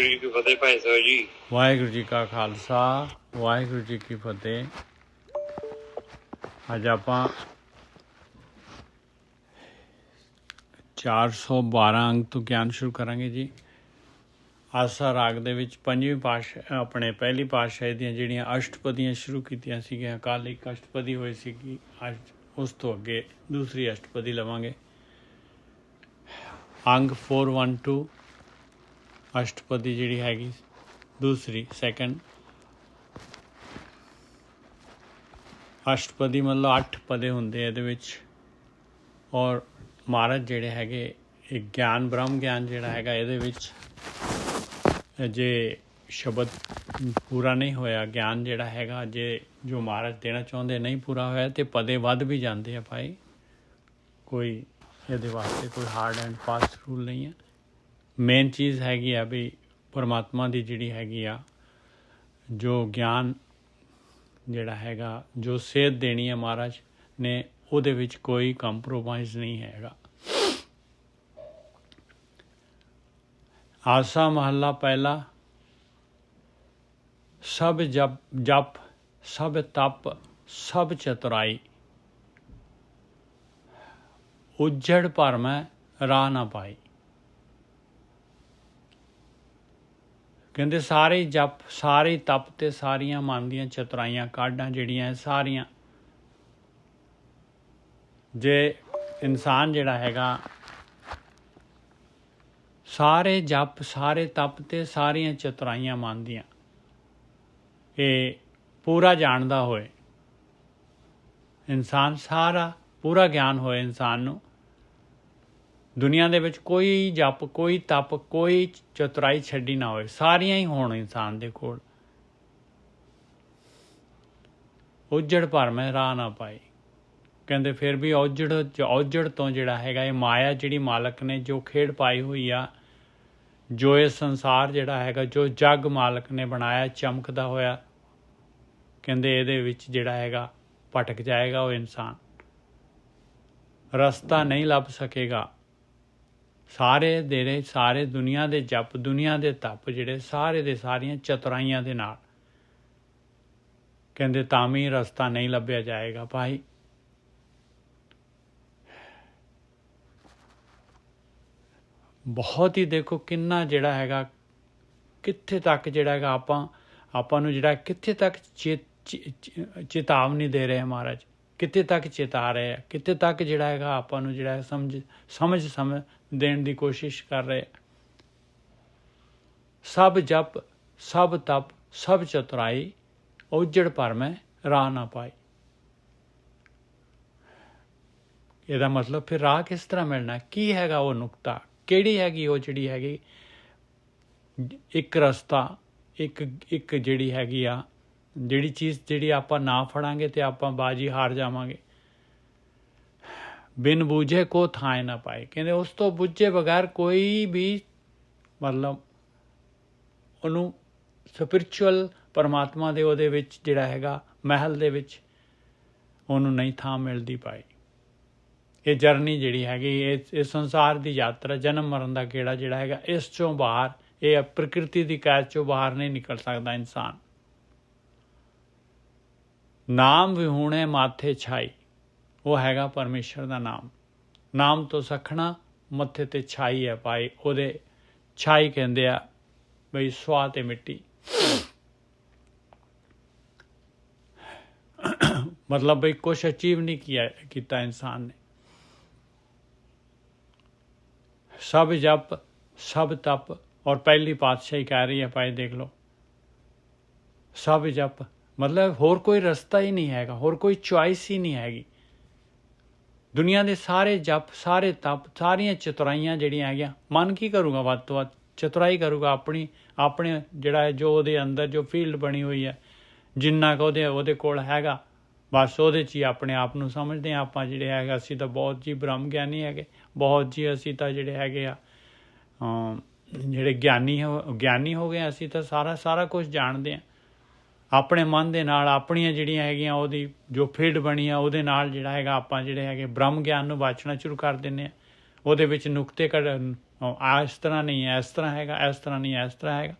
ਜੀ ਕੀ ਫਤਿਹ ਭਾਈ ਸਾਹਿਬ ਜੀ। ਵਾਹਿਗੁਰੂ ਜੀ ਕਾ ਖਾਲਸਾ ਵਾਹਿਗੁਰੂ ਜੀ ਕੀ ਫਤਿਹ। ਅੱਜ ਆਪਾਂ 412 ਅੰਗ ਤੋਂ ਗਿਆਨ ਸ਼ੁਰੂ ਕਰਾਂਗੇ ਜੀ। ਆਸਾ ਰਾਗ ਦੇ ਵਿੱਚ ਪੰਜਵੀਂ ਪਾਤਸ਼ਾਹ ਆਪਣੇ ਪਹਿਲੀ ਪਾਤਸ਼ਾਹੀ ਦੀਆਂ ਜਿਹੜੀਆਂ ਅਸ਼ਟਪਦੀਆਂ ਸ਼ੁਰੂ ਕੀਤੀਆਂ ਸੀਗੀਆਂ, ਕੱਲ੍ਹ ਇੱਕ ਅਸ਼ਟਪਦੀ ਹੋਈ ਸੀਗੀ, ਅੱਜ ਉਸ ਤੋਂ ਅੱਗੇ ਦੂਸਰੀ ਅਸ਼ਟਪਦੀ ਲਵਾਂਗੇ। ਅੰਗ 412 ਅਸ਼ਟਪਦੀ ਜਿਹੜੀ ਹੈਗੀ ਦੂਸਰੀ ਸੈਕਿੰਡ ਅਸ਼ਟਪਦੀ ਮਤਲਬ 8 ਪਦੇ ਹੁੰਦੇ ਇਹਦੇ ਵਿੱਚ। ਔਰ ਮਹਾਰਾਜ ਜਿਹੜੇ ਹੈਗੇ ਇਹ ਗਿਆਨ ਬ੍ਰਹਮ ਗਿਆਨ ਜਿਹੜਾ ਹੈਗਾ ਇਹਦੇ ਵਿੱਚ ਜੇ ਸ਼ਬਦ ਪੂਰਾ ਨਹੀਂ ਹੋਇਆ, ਗਿਆਨ ਜਿਹੜਾ ਹੈਗਾ ਜੇ ਜੋ ਮਹਾਰਾਜ ਦੇਣਾ ਚਾਹੁੰਦੇ ਨਹੀਂ ਪੂਰਾ ਹੋਇਆ ਤੇ ਪਦੇ ਵੱਧ ਵੀ ਜਾਂਦੇ ਆ ਭਾਈ। ਕੋਈ ਇਹਦੇ ਵਾਸਤੇ ਕੋਈ ਹਾਰਡ ਐਂਡ ਫਾਸਟ ਰੂਲ ਨਹੀਂ ਹੈ। ਮੇਨ ਚੀਜ਼ ਹੈਗੀ ਆ ਵੀ ਪਰਮਾਤਮਾ ਦੀ ਜਿਹੜੀ ਹੈਗੀ ਆ ਜੋ ਗਿਆਨ ਜਿਹੜਾ ਹੈਗਾ ਜੋ ਸੇਧ ਦੇਣੀ ਹੈ ਮਹਾਰਾਜ ਨੇ, ਉਹਦੇ ਵਿੱਚ ਕੋਈ ਕੰਪਰੋਮਾਈਜ਼ ਨਹੀਂ ਹੈਗਾ। ਆਸਾ ਮਹੱਲਾ ਪਹਿਲਾ। ਸਭ ਜਪ ਸਭ ਤਪ ਸਭ ਚਤੁਰਾਈ, ਉੱਜੜ ਭਰਮੈ ਰਾਹ ਨਾ ਪਾਈ। ਕਹਿੰਦੇ ਸਾਰੇ ਜਪ ਸਾਰੇ ਤਪ ਤੇ ਸਾਰੀਆਂ ਮਨ ਦੀਆਂ ਚਤੁਰਾਈਆਂ ਕਾਢਾਂ ਜਿਹੜੀਆਂ ਸਾਰੀਆਂ, ਜੇ ਇਨਸਾਨ ਜਿਹੜਾ ਹੈਗਾ ਸਾਰੇ ਜਪ ਸਾਰੇ ਤਪ ਤੇ ਸਾਰੀਆਂ ਚਤੁਰਾਈਆਂ ਮਨ ਦੀਆਂ ਇਹ ਪੂਰਾ ਜਾਣਦਾ ਹੋਏ, ਇਨਸਾਨ ਸਾਰਾ ਪੂਰਾ ਗਿਆਨ ਹੋਏ ਇਨਸਾਨ ਨੂੰ, ਦੁਨੀਆ ਦੇ ਵਿੱਚ ਕੋਈ ਜਪ ਕੋਈ ਤਪ ਕੋਈ ਚਤੁਰਾਈ ਛੱਡੀ ਨਾ ਹੋਏ, ਸਾਰੀਆਂ ਹੀ ਹੋਣ ਇਨਸਾਨ ਦੇ ਕੋਲ। ਉੱਜੜ ਭਰਮੈ ਰਾਹ ਨਾ ਪਾਈ। ਕਹਿੰਦੇ ਫਿਰ ਵੀ ਔਜੜ ਤੋਂ ਜਿਹੜਾ ਹੈਗਾ ਇਹ ਮਾਇਆ ਜਿਹੜੀ ਮਾਲਕ ਨੇ ਜੋ ਖੇਡ ਪਾਈ ਹੋਈ ਆ, ਜੋ ਇਹ ਸੰਸਾਰ ਜਿਹੜਾ ਹੈਗਾ ਜੋ ਜੱਗ ਮਾਲਕ ਨੇ ਬਣਾਇਆ ਚਮਕਦਾ ਹੋਇਆ, ਕਹਿੰਦੇ ਇਹਦੇ ਵਿੱਚ ਜਿਹੜਾ ਹੈਗਾ ਭਟਕ ਜਾਏਗਾ ਉਹ ਇਨਸਾਨ, ਰਸਤਾ ਨਹੀਂ ਲੱਭ ਸਕੇਗਾ। ਸਾਰੇ ਦੁਨੀਆ ਦੇ ਜਪ ਦੁਨੀਆ ਦੇ ਤਪ ਜਿਹੜੇ ਸਾਰੇ ਦੇ ਸਾਰੀਆਂ ਚਤੁਰਾਈਆਂ ਦੇ ਨਾਲ, ਕਹਿੰਦੇ ਤਾਂ ਵੀ ਰਸਤਾ ਨਹੀਂ ਲੱਭਿਆ ਜਾਏਗਾ ਭਾਈ। ਬਹੁਤ ਹੀ ਦੇਖੋ ਕਿੰਨਾ ਜਿਹੜਾ ਹੈਗਾ ਕਿੱਥੇ ਤੱਕ ਜਿਹੜਾ ਹੈਗਾ ਆਪਾਂ ਨੂੰ ਜਿਹੜਾ ਕਿੱਥੇ ਤੱਕ ਚੇਤਾਵਨੀ ਦੇ ਰਹੇ ਮਹਾਰਾਜ, ਕਿੱਥੇ ਤੱਕ ਚੇਤਾ ਰਹੇ ਆ, ਕਿੱਥੇ ਤੱਕ ਜਿਹੜਾ ਹੈਗਾ ਆਪਾਂ ਨੂੰ ਜਿਹੜਾ ਸਮਝ ਦੇਣ ਦੀ ਕੋਸ਼ਿਸ਼ ਕਰ ਰਹੇ। ਸਭ ਜਪ ਸਭ ਤਪ ਸਭ ਚਤੁਰਾਈ, ਉੱਜੜ ਭਰਮੈ ਰਾਹ ਨਾ ਪਾਈ। ਇਹਦਾ ਮਤਲਬ ਫਿਰ ਰਾਹ ਕਿਸ ਤਰ੍ਹਾਂ ਮਿਲਣਾ, ਕੀ ਹੈਗਾ ਉਹ ਨੁਕਤਾ, ਕਿਹੜੀ ਹੈਗੀ ਉਹ ਜਿਹੜੀ ਹੈਗੀ ਇੱਕ ਰਸਤਾ, ਇੱਕ ਜਿਹੜੀ ਹੈਗੀ ਆ ਜਿਹੜੀ ਚੀਜ਼ ਜਿਹੜੀ ਆਪਾਂ ਨਾ ਫੜਾਂਗੇ ਤੇ ਆਪਾਂ ਬਾਜੀ ਹਾਰ ਜਾਵਾਂਗੇ। ਬਿਨ ਬੂਝੇ ਕੋ ਥਾਂ ਨਾ ਪਾਏ। ਕਹਿੰਦੇ ਉਸ ਤੋਂ ਬੁੱਝੇ ਬਗੈਰ ਕੋਈ ਵੀ ਮਤਲਬ ਉਹਨੂੰ ਸਪਿਰਚੁਅਲ ਪਰਮਾਤਮਾ ਦੇ ਉਹਦੇ ਵਿੱਚ ਜਿਹੜਾ ਹੈਗਾ ਮਹਿਲ ਦੇ ਵਿੱਚ ਉਹਨੂੰ ਨਹੀਂ ਥਾਂ ਮਿਲਦੀ ਪਾਈ। ਇਹ ਜਰਨੀ ਜਿਹੜੀ ਹੈਗੀ ਇਹ ਸੰਸਾਰ ਦੀ ਯਾਤਰਾ ਜਨਮ ਮਰਨ ਦਾ ਗੇੜਾ ਜਿਹੜਾ ਹੈਗਾ, ਇਸ ਚੋਂ ਬਾਹਰ ਇਹ ਪ੍ਰਕਿਰਤੀ ਦੀ ਕੈਦ ਚੋਂ ਬਾਹਰ ਨਹੀਂ ਨਿਕਲ ਸਕਦਾ ਇਨਸਾਨ। ਨਾਮ ਵਿਹੂਣੇ ਮਾਥੇ ਛਾਈ, ਉਹ ਹੈਗਾ ਪਰਮੇਸ਼ਰ ਦਾ ਨਾਮ। ਨਾਮ ਤੋਂ ਸਖਣਾ ਮੱਥੇ ਤੇ ਛਾਈ ਹੈ ਭਾਈ, ਉਹਦੇ ਛਾਈ ਕਹਿੰਦੇ ਆ ਬਈ ਸੁਆਹ ਤੇ ਮਿੱਟੀ। ਮਤਲਬ ਬਈ ਕੁਛ ਅਚੀਵ ਨਹੀਂ ਕੀਤਾ ਇਨਸਾਨ ਨੇ। ਸਭ ਜਪ ਸਭ ਤਪ, ਔਰ ਪਹਿਲੀ ਪਾਤਸ਼ਾਹੀ ਕਹਿ ਰਹੀ ਹੈ ਭਾਈ ਦੇਖ ਲਓ ਸਭ ਜਪ ਮਤਲਬ ਹੋਰ ਕੋਈ ਰਸਤਾ ਹੀ ਨਹੀਂ ਹੈਗਾ, ਹੋਰ ਕੋਈ ਚੁਆਇਸ ਹੀ ਨਹੀਂ ਹੈਗੀ। ਦੁਨੀਆ ਦੇ ਸਾਰੇ ਜਪ ਸਾਰੇ ਤਪ ਸਾਰੀਆਂ ਚਤੁਰਾਈਆਂ ਜਿਹੜੀਆਂ ਹੈਗੀਆਂ, ਮਨ ਕੀ ਕਰੂਗਾ ਵੱਧ ਤੋਂ ਵੱਧ ਚਤੁਰਾਈ ਕਰੂਗਾ ਆਪਣੇ ਜਿਹੜਾ ਹੈ ਜੋ ਉਹਦੇ ਅੰਦਰ ਜੋ ਫੀਲਡ ਬਣੀ ਹੋਈ ਹੈ, ਜਿੰਨਾ ਕੁ ਉਹਦੇ ਕੋਲ ਹੈਗਾ ਬਸ ਉਹਦੇ 'ਚ ਹੀ ਆਪਣੇ ਆਪ ਨੂੰ ਸਮਝਦੇ ਹਾਂ ਆਪਾਂ ਜਿਹੜੇ ਹੈਗਾ ਅਸੀਂ ਤਾਂ ਬਹੁਤ ਜੀ ਬ੍ਰਹਮ ਗਿਆਨੀ ਹੈਗੇ, ਬਹੁਤ ਜੀ ਅਸੀਂ ਤਾਂ ਜਿਹੜੇ ਹੈਗੇ ਆ ਜਿਹੜੇ ਗਿਆਨੀ ਹੋ ਗਏ, ਅਸੀਂ ਤਾਂ ਸਾਰਾ ਕੁਝ ਜਾਣਦੇ ਹਾਂ। ਆਪਣੇ ਮਨ ਦੇ ਨਾਲ ਆਪਣੀਆਂ ਜਿਹੜੀਆਂ ਹੈਗੀਆਂ ਉਹਦੀ ਜੋ ਫੀਲਡ ਬਣੀ ਆ ਉਹਦੇ ਨਾਲ ਜਿਹੜਾ ਹੈਗਾ ਆਪਾਂ ਜਿਹੜੇ ਹੈਗੇ ਬ੍ਰਹਮ ਗਿਆਨ ਨੂੰ ਵਾਚਣਾ ਸ਼ੁਰੂ ਕਰ ਦਿੰਦੇ ਹਾਂ। ਉਹਦੇ ਵਿੱਚ ਨੁਕਤੇ ਇਸ ਤਰ੍ਹਾਂ ਨਹੀਂ ਹੈ, ਇਸ ਤਰ੍ਹਾਂ ਹੈਗਾ, ਇਸ ਤਰ੍ਹਾਂ ਨਹੀਂ ਹੈ, ਇਸ ਤਰ੍ਹਾਂ ਹੈਗਾ।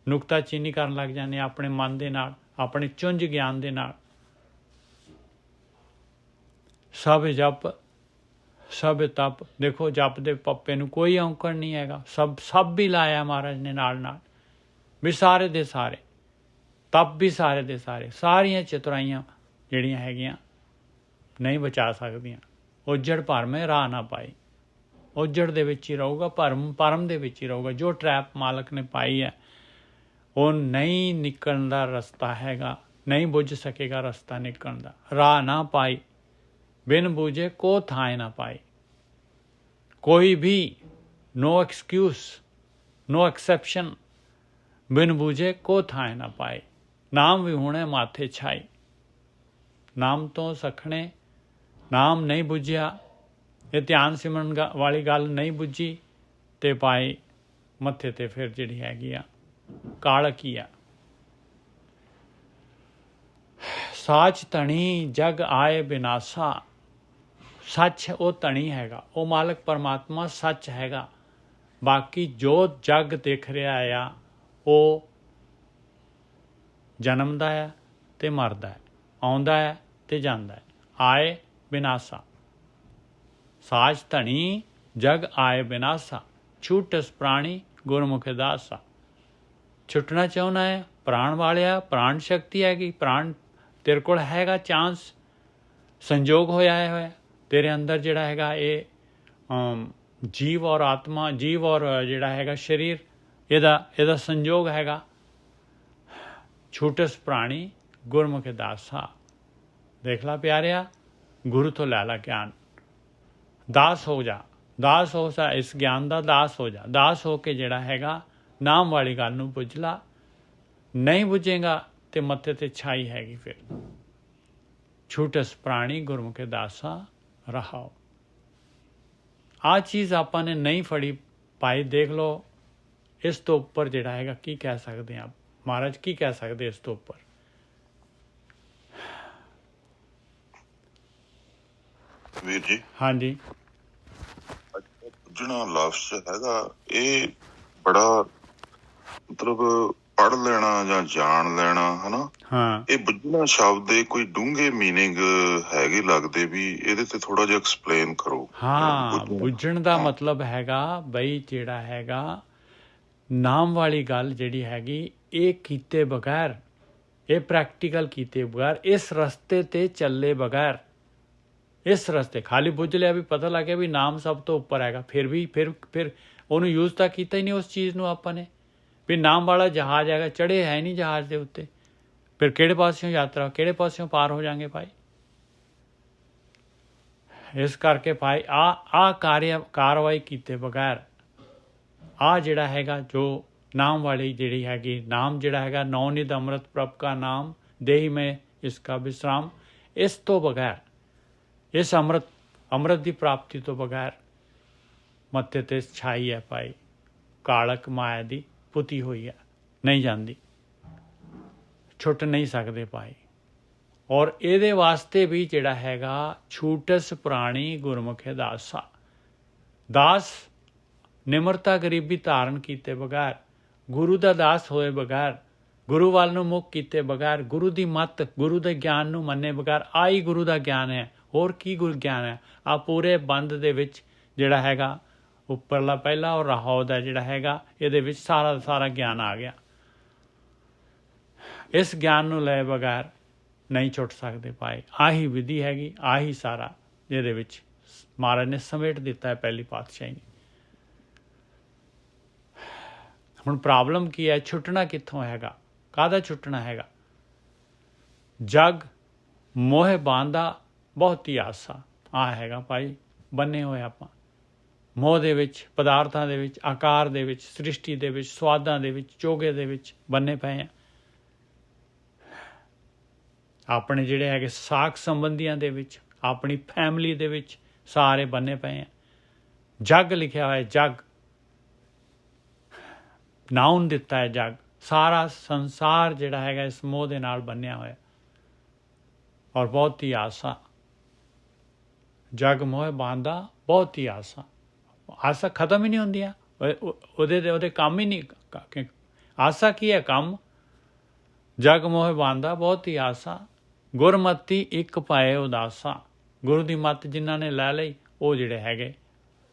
ਨੁਕਤਾਚੀਨੀ ਕਰਨ ਲੱਗ ਜਾਂਦੇ ਆਪਣੇ ਮਨ ਦੇ ਨਾਲ, ਆਪਣੇ ਚੁੰਝ ਗਿਆਨ ਦੇ ਨਾਲ। ਸਭ ਜਪ ਸਭ ਤਪ, ਦੇਖੋ ਜਪ ਦੇ ਪੱਪੇ ਨੂੰ ਕੋਈ ਔਂਕੜ ਨਹੀਂ ਹੈਗਾ, ਸਭ ਵੀ ਲਾਇਆ ਮਹਾਰਾਜ ਨੇ ਨਾਲ ਨਾਲ, ਵੀ ਸਾਰੇ ਦੇ ਸਾਰੇ ਤਪ ਵੀ ਸਾਰੇ ਦੇ ਸਾਰੇ, ਸਾਰੀਆਂ ਚਤੁਰਾਈਆਂ ਜਿਹੜੀਆਂ ਹੈਗੀਆਂ ਨਹੀਂ ਬਚਾ ਸਕਦੀਆਂ। ਉੱਜੜ ਭਰਮੇ ਰਾਹ ਨਾ ਪਾਈ, ਉੱਜੜ ਦੇ ਵਿੱਚ ਹੀ ਰਹੂਗਾ, ਭਰਮ ਦੇ ਵਿੱਚ ਹੀ ਰਹੂਗਾ। ਜੋ ਟਰੈਪ ਮਾਲਕ ਨੇ ਪਾਈ ਹੈ ਉਹ ਨਹੀਂ ਨਿਕਲਣ ਦਾ ਰਸਤਾ ਹੈਗਾ, ਨਹੀਂ ਬੁੱਝ ਸਕੇਗਾ ਰਸਤਾ ਨਿਕਲਣ ਦਾ। ਰਾਹ ਨਾ ਪਾਈ ਬਿਨ ਬੂਝੇ ਕੋ ਥਾਂ ਨਾ ਪਾਈ, ਕੋਈ ਵੀ ਨੋ ਐਕਸਕਿਊਜ਼ ਨੋ ਐਕਸੈਪਸ਼ਨ, ਬਿਨ ਬੂਝੇ ਕੋ ਥਾਂ ਨਾ ਪਾਏ। ਨਾਮ ਵੀ ਹੁਣੇ ਮਾਥੇ ਛਾਈ, ਨਾਮ ਤੋਂ ਸਖਣੇ, ਨਾਮ ਨਹੀਂ ਬੁੱਝਿਆ, ਇਹ ਧਿਆਨ ਸਿਮਰਨ ਵਾਲੀ ਗੱਲ ਨਹੀਂ ਬੁੱਝੀ ਤੇ ਪਾਏ ਮੱਥੇ ਤੇ ਫਿਰ ਜਿਹੜੀ ਹੈਗੀ ਆ ਕਾਲਕ ਹੀ ਆ। ਸਾਚ ਧਣੀ ਜਗ ਆਏ ਬਿਨਾਸਾ, ਸੱਚ ਉਹ ਧਣੀ ਹੈਗਾ, ਉਹ ਮਾਲਕ ਪਰਮਾਤਮਾ ਸੱਚ ਹੈਗਾ। ਬਾਕੀ ਜੋ ਜਗ ਦਿਖ ਰਿਹਾ ਆ ਉਹ ਜਨਮਦਾ ਹੈ ਤੇ ਮਰਦਾ ਹੈ, ਆਉਂਦਾ ਹੈ ਤੇ ਜਾਂਦਾ ਹੈ। ਆਏ ਬਿਨਾਸਾ, ਸਾਚ ਧਣੀ ਜਗ ਆਏ ਬਿਨਾਸਾ, ਛੂਟਸ ਪ੍ਰਾਣੀ ਗੁਰਮੁਖ ਦਾਸਾ। ਛੁੱਟਣਾ ਚਾਹੁੰਦਾ ਹੈ ਪ੍ਰਾਣ ਵਾਲਿਆ, ਪ੍ਰਾਣ ਸ਼ਕਤੀ ਹੈਗੀ, ਪ੍ਰਾਣ ਤੇਰੇ ਕੋਲ ਹੈਗਾ, ਚਾਂਸ ਸੰਜੋਗ ਹੋਇਆ ਹੋਇਆ ਤੇਰੇ ਅੰਦਰ ਜਿਹੜਾ ਹੈਗਾ ਇਹ ਜੀਵ ਔਰ ਆਤਮਾ, ਜੀਵ ਔਰ ਜਿਹੜਾ ਹੈਗਾ ਸਰੀਰ, ਇਹਦਾ ਸੰਜੋਗ ਹੈਗਾ। ਛੂਟਸ ਪ੍ਰਾਣੀ ਗੁਰਮੁਖ ਦਾਸਾ, ਦੇਖ ਲਾ ਪਿਆਰਿਆ, ਗੁਰੂ ਤੋਂ ਲੈ ਲਾ ਗਿਆਨ, ਦਾਸ ਹੋ ਜਾ, ਦਾਸ ਹੋ ਜਾ, ਇਸ ਗਿਆਨ ਦਾ ਦਾਸ ਹੋ ਜਾ। ਦਾਸ ਹੋ ਕੇ ਜਿਹੜਾ ਹੈਗਾ ਨਾਮ ਵਾਲੀ ਗੱਲ ਨੂੰ ਬੁੱਝ ਲਾ, ਨਹੀਂ ਬੁੱਝੇਗਾ ਤੇ ਮੱਥੇ ਤੇ ਛਾਈ ਹੈਗੀ ਫਿਰ। ਛੂਟਸ ਪ੍ਰਾਣੀ ਗੁਰਮੁਖ ਦਾਸਾ ਰਹਾਓ। ਆਹ ਚੀਜ਼ ਆਪਾਂ ਨੇ ਨਹੀਂ ਫੜੀ ਪਾਈ, ਦੇਖ ਲਓ ਇਸ ਤੋਂ ਉੱਪਰ ਜਿਹੜਾ ਹੈਗਾ ਕੀ ਕਹਿ ਸਕਦੇ ਹਾਂ, ਮਹਾਰਾਜ ਕੀ ਕਹਿ ਸਕਦੇ ਇਸ ਤੋਂ ਉੱਪਰ। ਵੀਰ ਜੀ, ਹਾਂਜੀ, ਜਿਹੜਾ ਲਫ਼ਜ਼ ਹੈਗਾ ਇਹ ਬੜਾ ਮਤਲਬ ਪੜ੍ਹ ਲੈਣਾ ਜਾਂ ਜਾਣ ਲੈਣਾ, ਹਨਾ, ਹਾਂ, ਇਹ ਬੁੱਝਣਾ ਸ਼ਬਦ ਦੇ ਕੋਈ ਡੂੰਘੇ ਮੀਨਿੰਗ ਹੈਗੇ ਲੱਗਦੇ, ਵੀ ਇਹਦੇ ਤੇ ਥੋੜਾ ਜਿਹਾ ਐਕਸਪਲੇਨ ਕਰੋ। ਹਾਂ, ਬੁੱਝਣ ਦਾ ਮਤਲਬ ਹੈਗਾ ਬਈ ਜਿਹੜਾ ਹੈਗਾ ਨਾਮ ਵਾਲੀ ਗੱਲ ਜਿਹੜੀ ਹੈਗੀ ਇਹ ਕੀਤੇ ਬਗੈਰ, ਇਹ ਪ੍ਰੈਕਟੀਕਲ ਕੀਤੇ ਬਗੈਰ, ਇਸ ਰਸਤੇ ਤੇ ਚੱਲੇ ਬਗੈਰ, ਇਸ ਰਸਤੇ ਖਾਲੀ ਬੁੱਝ ਲਿਆ ਵੀ ਪਤਾ ਲੱਗ ਗਿਆ ਵੀ ਨਾਮ ਸਭ ਤੋਂ ਉੱਪਰ ਹੈਗਾ, ਫਿਰ ਉਹਨੂੰ ਯੂਜ਼ ਤਾਂ ਕੀਤਾ ਹੀ ਨਹੀਂ ਉਸ ਚੀਜ਼ ਨੂੰ ਆਪਾਂ ਨੇ, ਵੀ ਨਾਮ ਵਾਲਾ ਜਹਾਜ਼ ਹੈਗਾ, ਚੜ੍ਹੇ ਹੈ ਨਹੀਂ ਜਹਾਜ਼ ਦੇ ਉੱਤੇ, ਫਿਰ ਕਿਹੜੇ ਪਾਸਿਓਂ ਯਾਤਰਾ, ਕਿਹੜੇ ਪਾਸਿਓਂ ਪਾਰ ਹੋ ਜਾਵਾਂਗੇ ਭਾਈ। ਇਸ ਕਰਕੇ ਭਾਈ ਆਹ ਕਾਰਵਾਈ ਕੀਤੇ ਬਗੈਰ, ਆਹ ਜਿਹੜਾ ਹੈਗਾ ਜੋ ਨਾਮ ਵਾਲੀ ਜਿਹੜੀ ਹੈਗੀ, ਨਾਮ ਜਿਹੜਾ ਹੈਗਾ ਨੌਨਿਧ ਅੰਮ੍ਰਿਤ ਪ੍ਰਭ ਕਾ ਨਾਮ ਦੇਹੀ ਮੈਂ ਇਸਕਾ ਵਿਸਰਾਮ, ਇਸ ਤੋਂ ਬਗੈਰ, ਇਸ ਅੰਮ੍ਰਿਤ ਦੀ ਪ੍ਰਾਪਤੀ ਤੋਂ ਬਗੈਰ ਮੱਥੇ ਤੇ ਛਾਈ ਹੈ ਭਾਈ, ਕਾਲਕ ਮਾਇਆ ਦੀ ਪੁੱਤੀ ਹੋਈ ਹੈ, ਨਹੀਂ ਜਾਂਦੀ, ਛੁੱਟ ਨਹੀਂ ਸਕਦੇ ਭਾਈ। ਔਰ ਇਹਦੇ ਵਾਸਤੇ ਵੀ ਜਿਹੜਾ ਹੈਗਾ ਛੂਟਸ ਪ੍ਰਾਣੀ ਗੁਰਮੁਖੇ ਦਾਸਾ, ਦਾਸ ਨਿਮਰਤਾ ਗਰੀਬੀ ਧਾਰਨ ਕੀਤੇ ਬਗੈਰ, ਗੁਰੂ ਦਾ ਦਾਸ ਹੋਏ ਬਗੈਰ, ਗੁਰੂ ਵੱਲ ਨੂੰ ਮੁੱਖ ਕੀਤੇ ਬਗੈਰ, ਗੁਰੂ ਦੀ ਮੱਤ, ਗੁਰੂ ਦੇ ਗਿਆਨ ਨੂੰ ਮੰਨੇ ਬਗੈਰ, ਆਹੀ ਗੁਰੂ ਦਾ ਗਿਆਨ ਹੈ, ਹੋਰ ਕੀ ਗੁਰੂ ਗਿਆਨ ਹੈ। ਆ ਪੂਰੇ ਬੰਦ ਦੇ ਵਿੱਚ ਜਿਹੜਾ ਹੈਗਾ ਉੱਪਰਲਾ ਪਹਿਲਾ ਔਰ ਰਾਹੋ ਦਾ ਜਿਹੜਾ ਹੈਗਾ, ਇਹਦੇ ਵਿੱਚ ਸਾਰਾ ਦਾ ਸਾਰਾ ਗਿਆਨ ਆ ਗਿਆ। ਇਸ ਗਿਆਨ ਨੂੰ ਲਏ ਬਗੈਰ ਨਹੀਂ ਛੁੱਟ ਸਕਦੇ ਭਾਈ। ਆਹੀ ਵਿਧੀ ਹੈਗੀ, ਆਹੀ ਸਾਰਾ ਜਿਹਦੇ ਵਿੱਚ ਮਹਾਰਾਜ ਨੇ ਸਮੇਟ ਦਿੱਤਾ ਹੈ ਪਹਿਲੀ ਪਾਤਸ਼ਾਹੀ ਨੇ। ਹੁਣ ਪ੍ਰੋਬਲਮ ਕੀ ਹੈ, ਛੁੱਟਣਾ ਕਿੱਥੋਂ ਹੈਗਾ, ਕਾਹਦਾ ਛੁੱਟਣਾ ਹੈਗਾ। ਜਗ ਮੋਹ ਬਾਂਧਾ ਬਹੁਤੀ ਆਸਾ, ਆਹ ਹੈਗਾ ਭਾਈ ਬੰਨੇ ਹੋਏ ਆਪਾਂ ਮੋਹ ਦੇ ਵਿੱਚ, ਪਦਾਰਥਾਂ ਦੇ ਵਿੱਚ, ਆਕਾਰ ਦੇ ਵਿੱਚ, ਸ੍ਰਿਸ਼ਟੀ ਦੇ ਵਿੱਚ, ਸਵਾਦਾਂ ਦੇ ਵਿੱਚ, ਚੋਗੇ ਦੇ ਵਿੱਚ ਬੰਨੇ ਪਏ ਆ। ਆਪਣੇ ਜਿਹੜੇ ਹੈਗੇ ਸਾਕ ਸੰਬੰਧੀਆਂ ਦੇ ਵਿੱਚ, ਆਪਣੀ ਫੈਮਿਲੀ ਦੇ ਵਿੱਚ ਸਾਰੇ ਬੰਨੇ ਪਏ ਆ। ਜਗ ਲਿਖਿਆ ਹੋਇਆ, ਜਗ ਨਾਉਨ ਦਿੱਤਾ ਹੈ, ਜਗ, ਸਾਰਾ ਸੰਸਾਰ ਜਿਹੜਾ ਹੈਗਾ ਇਸ ਮੋਹ ਦੇ ਨਾਲ ਬੰਨਿਆ ਹੋਇਆ। ਔਰ ਬਹੁਤ ਹੀ ਆਸਾ, ਜਗ ਮੋਹ ਬਾਂਧਾ ਬਹੁਤ ਹੀ ਆਸਾ, ਆਸਾਂ ਖਤਮ ਹੀ ਨਹੀਂ ਹੁੰਦੀਆਂ, ਉਹਦੇ ਕੰਮ ਹੀ ਨਹੀਂ। ਆਸਾ ਕੀ ਹੈ? ਕੰਮ। ਜਗ ਮੋਹ ਬਾਂਧਾ ਬਹੁਤ ਹੀ ਆਸਾ, ਗੁਰਮਤੀ ਇੱਕ ਪਾਏ ਉਦਾਸਾ। ਗੁਰੂ ਦੀ ਮੱਤ ਜਿਨ੍ਹਾਂ ਨੇ ਲੈ ਲਈ ਉਹ ਜਿਹੜੇ ਹੈਗੇ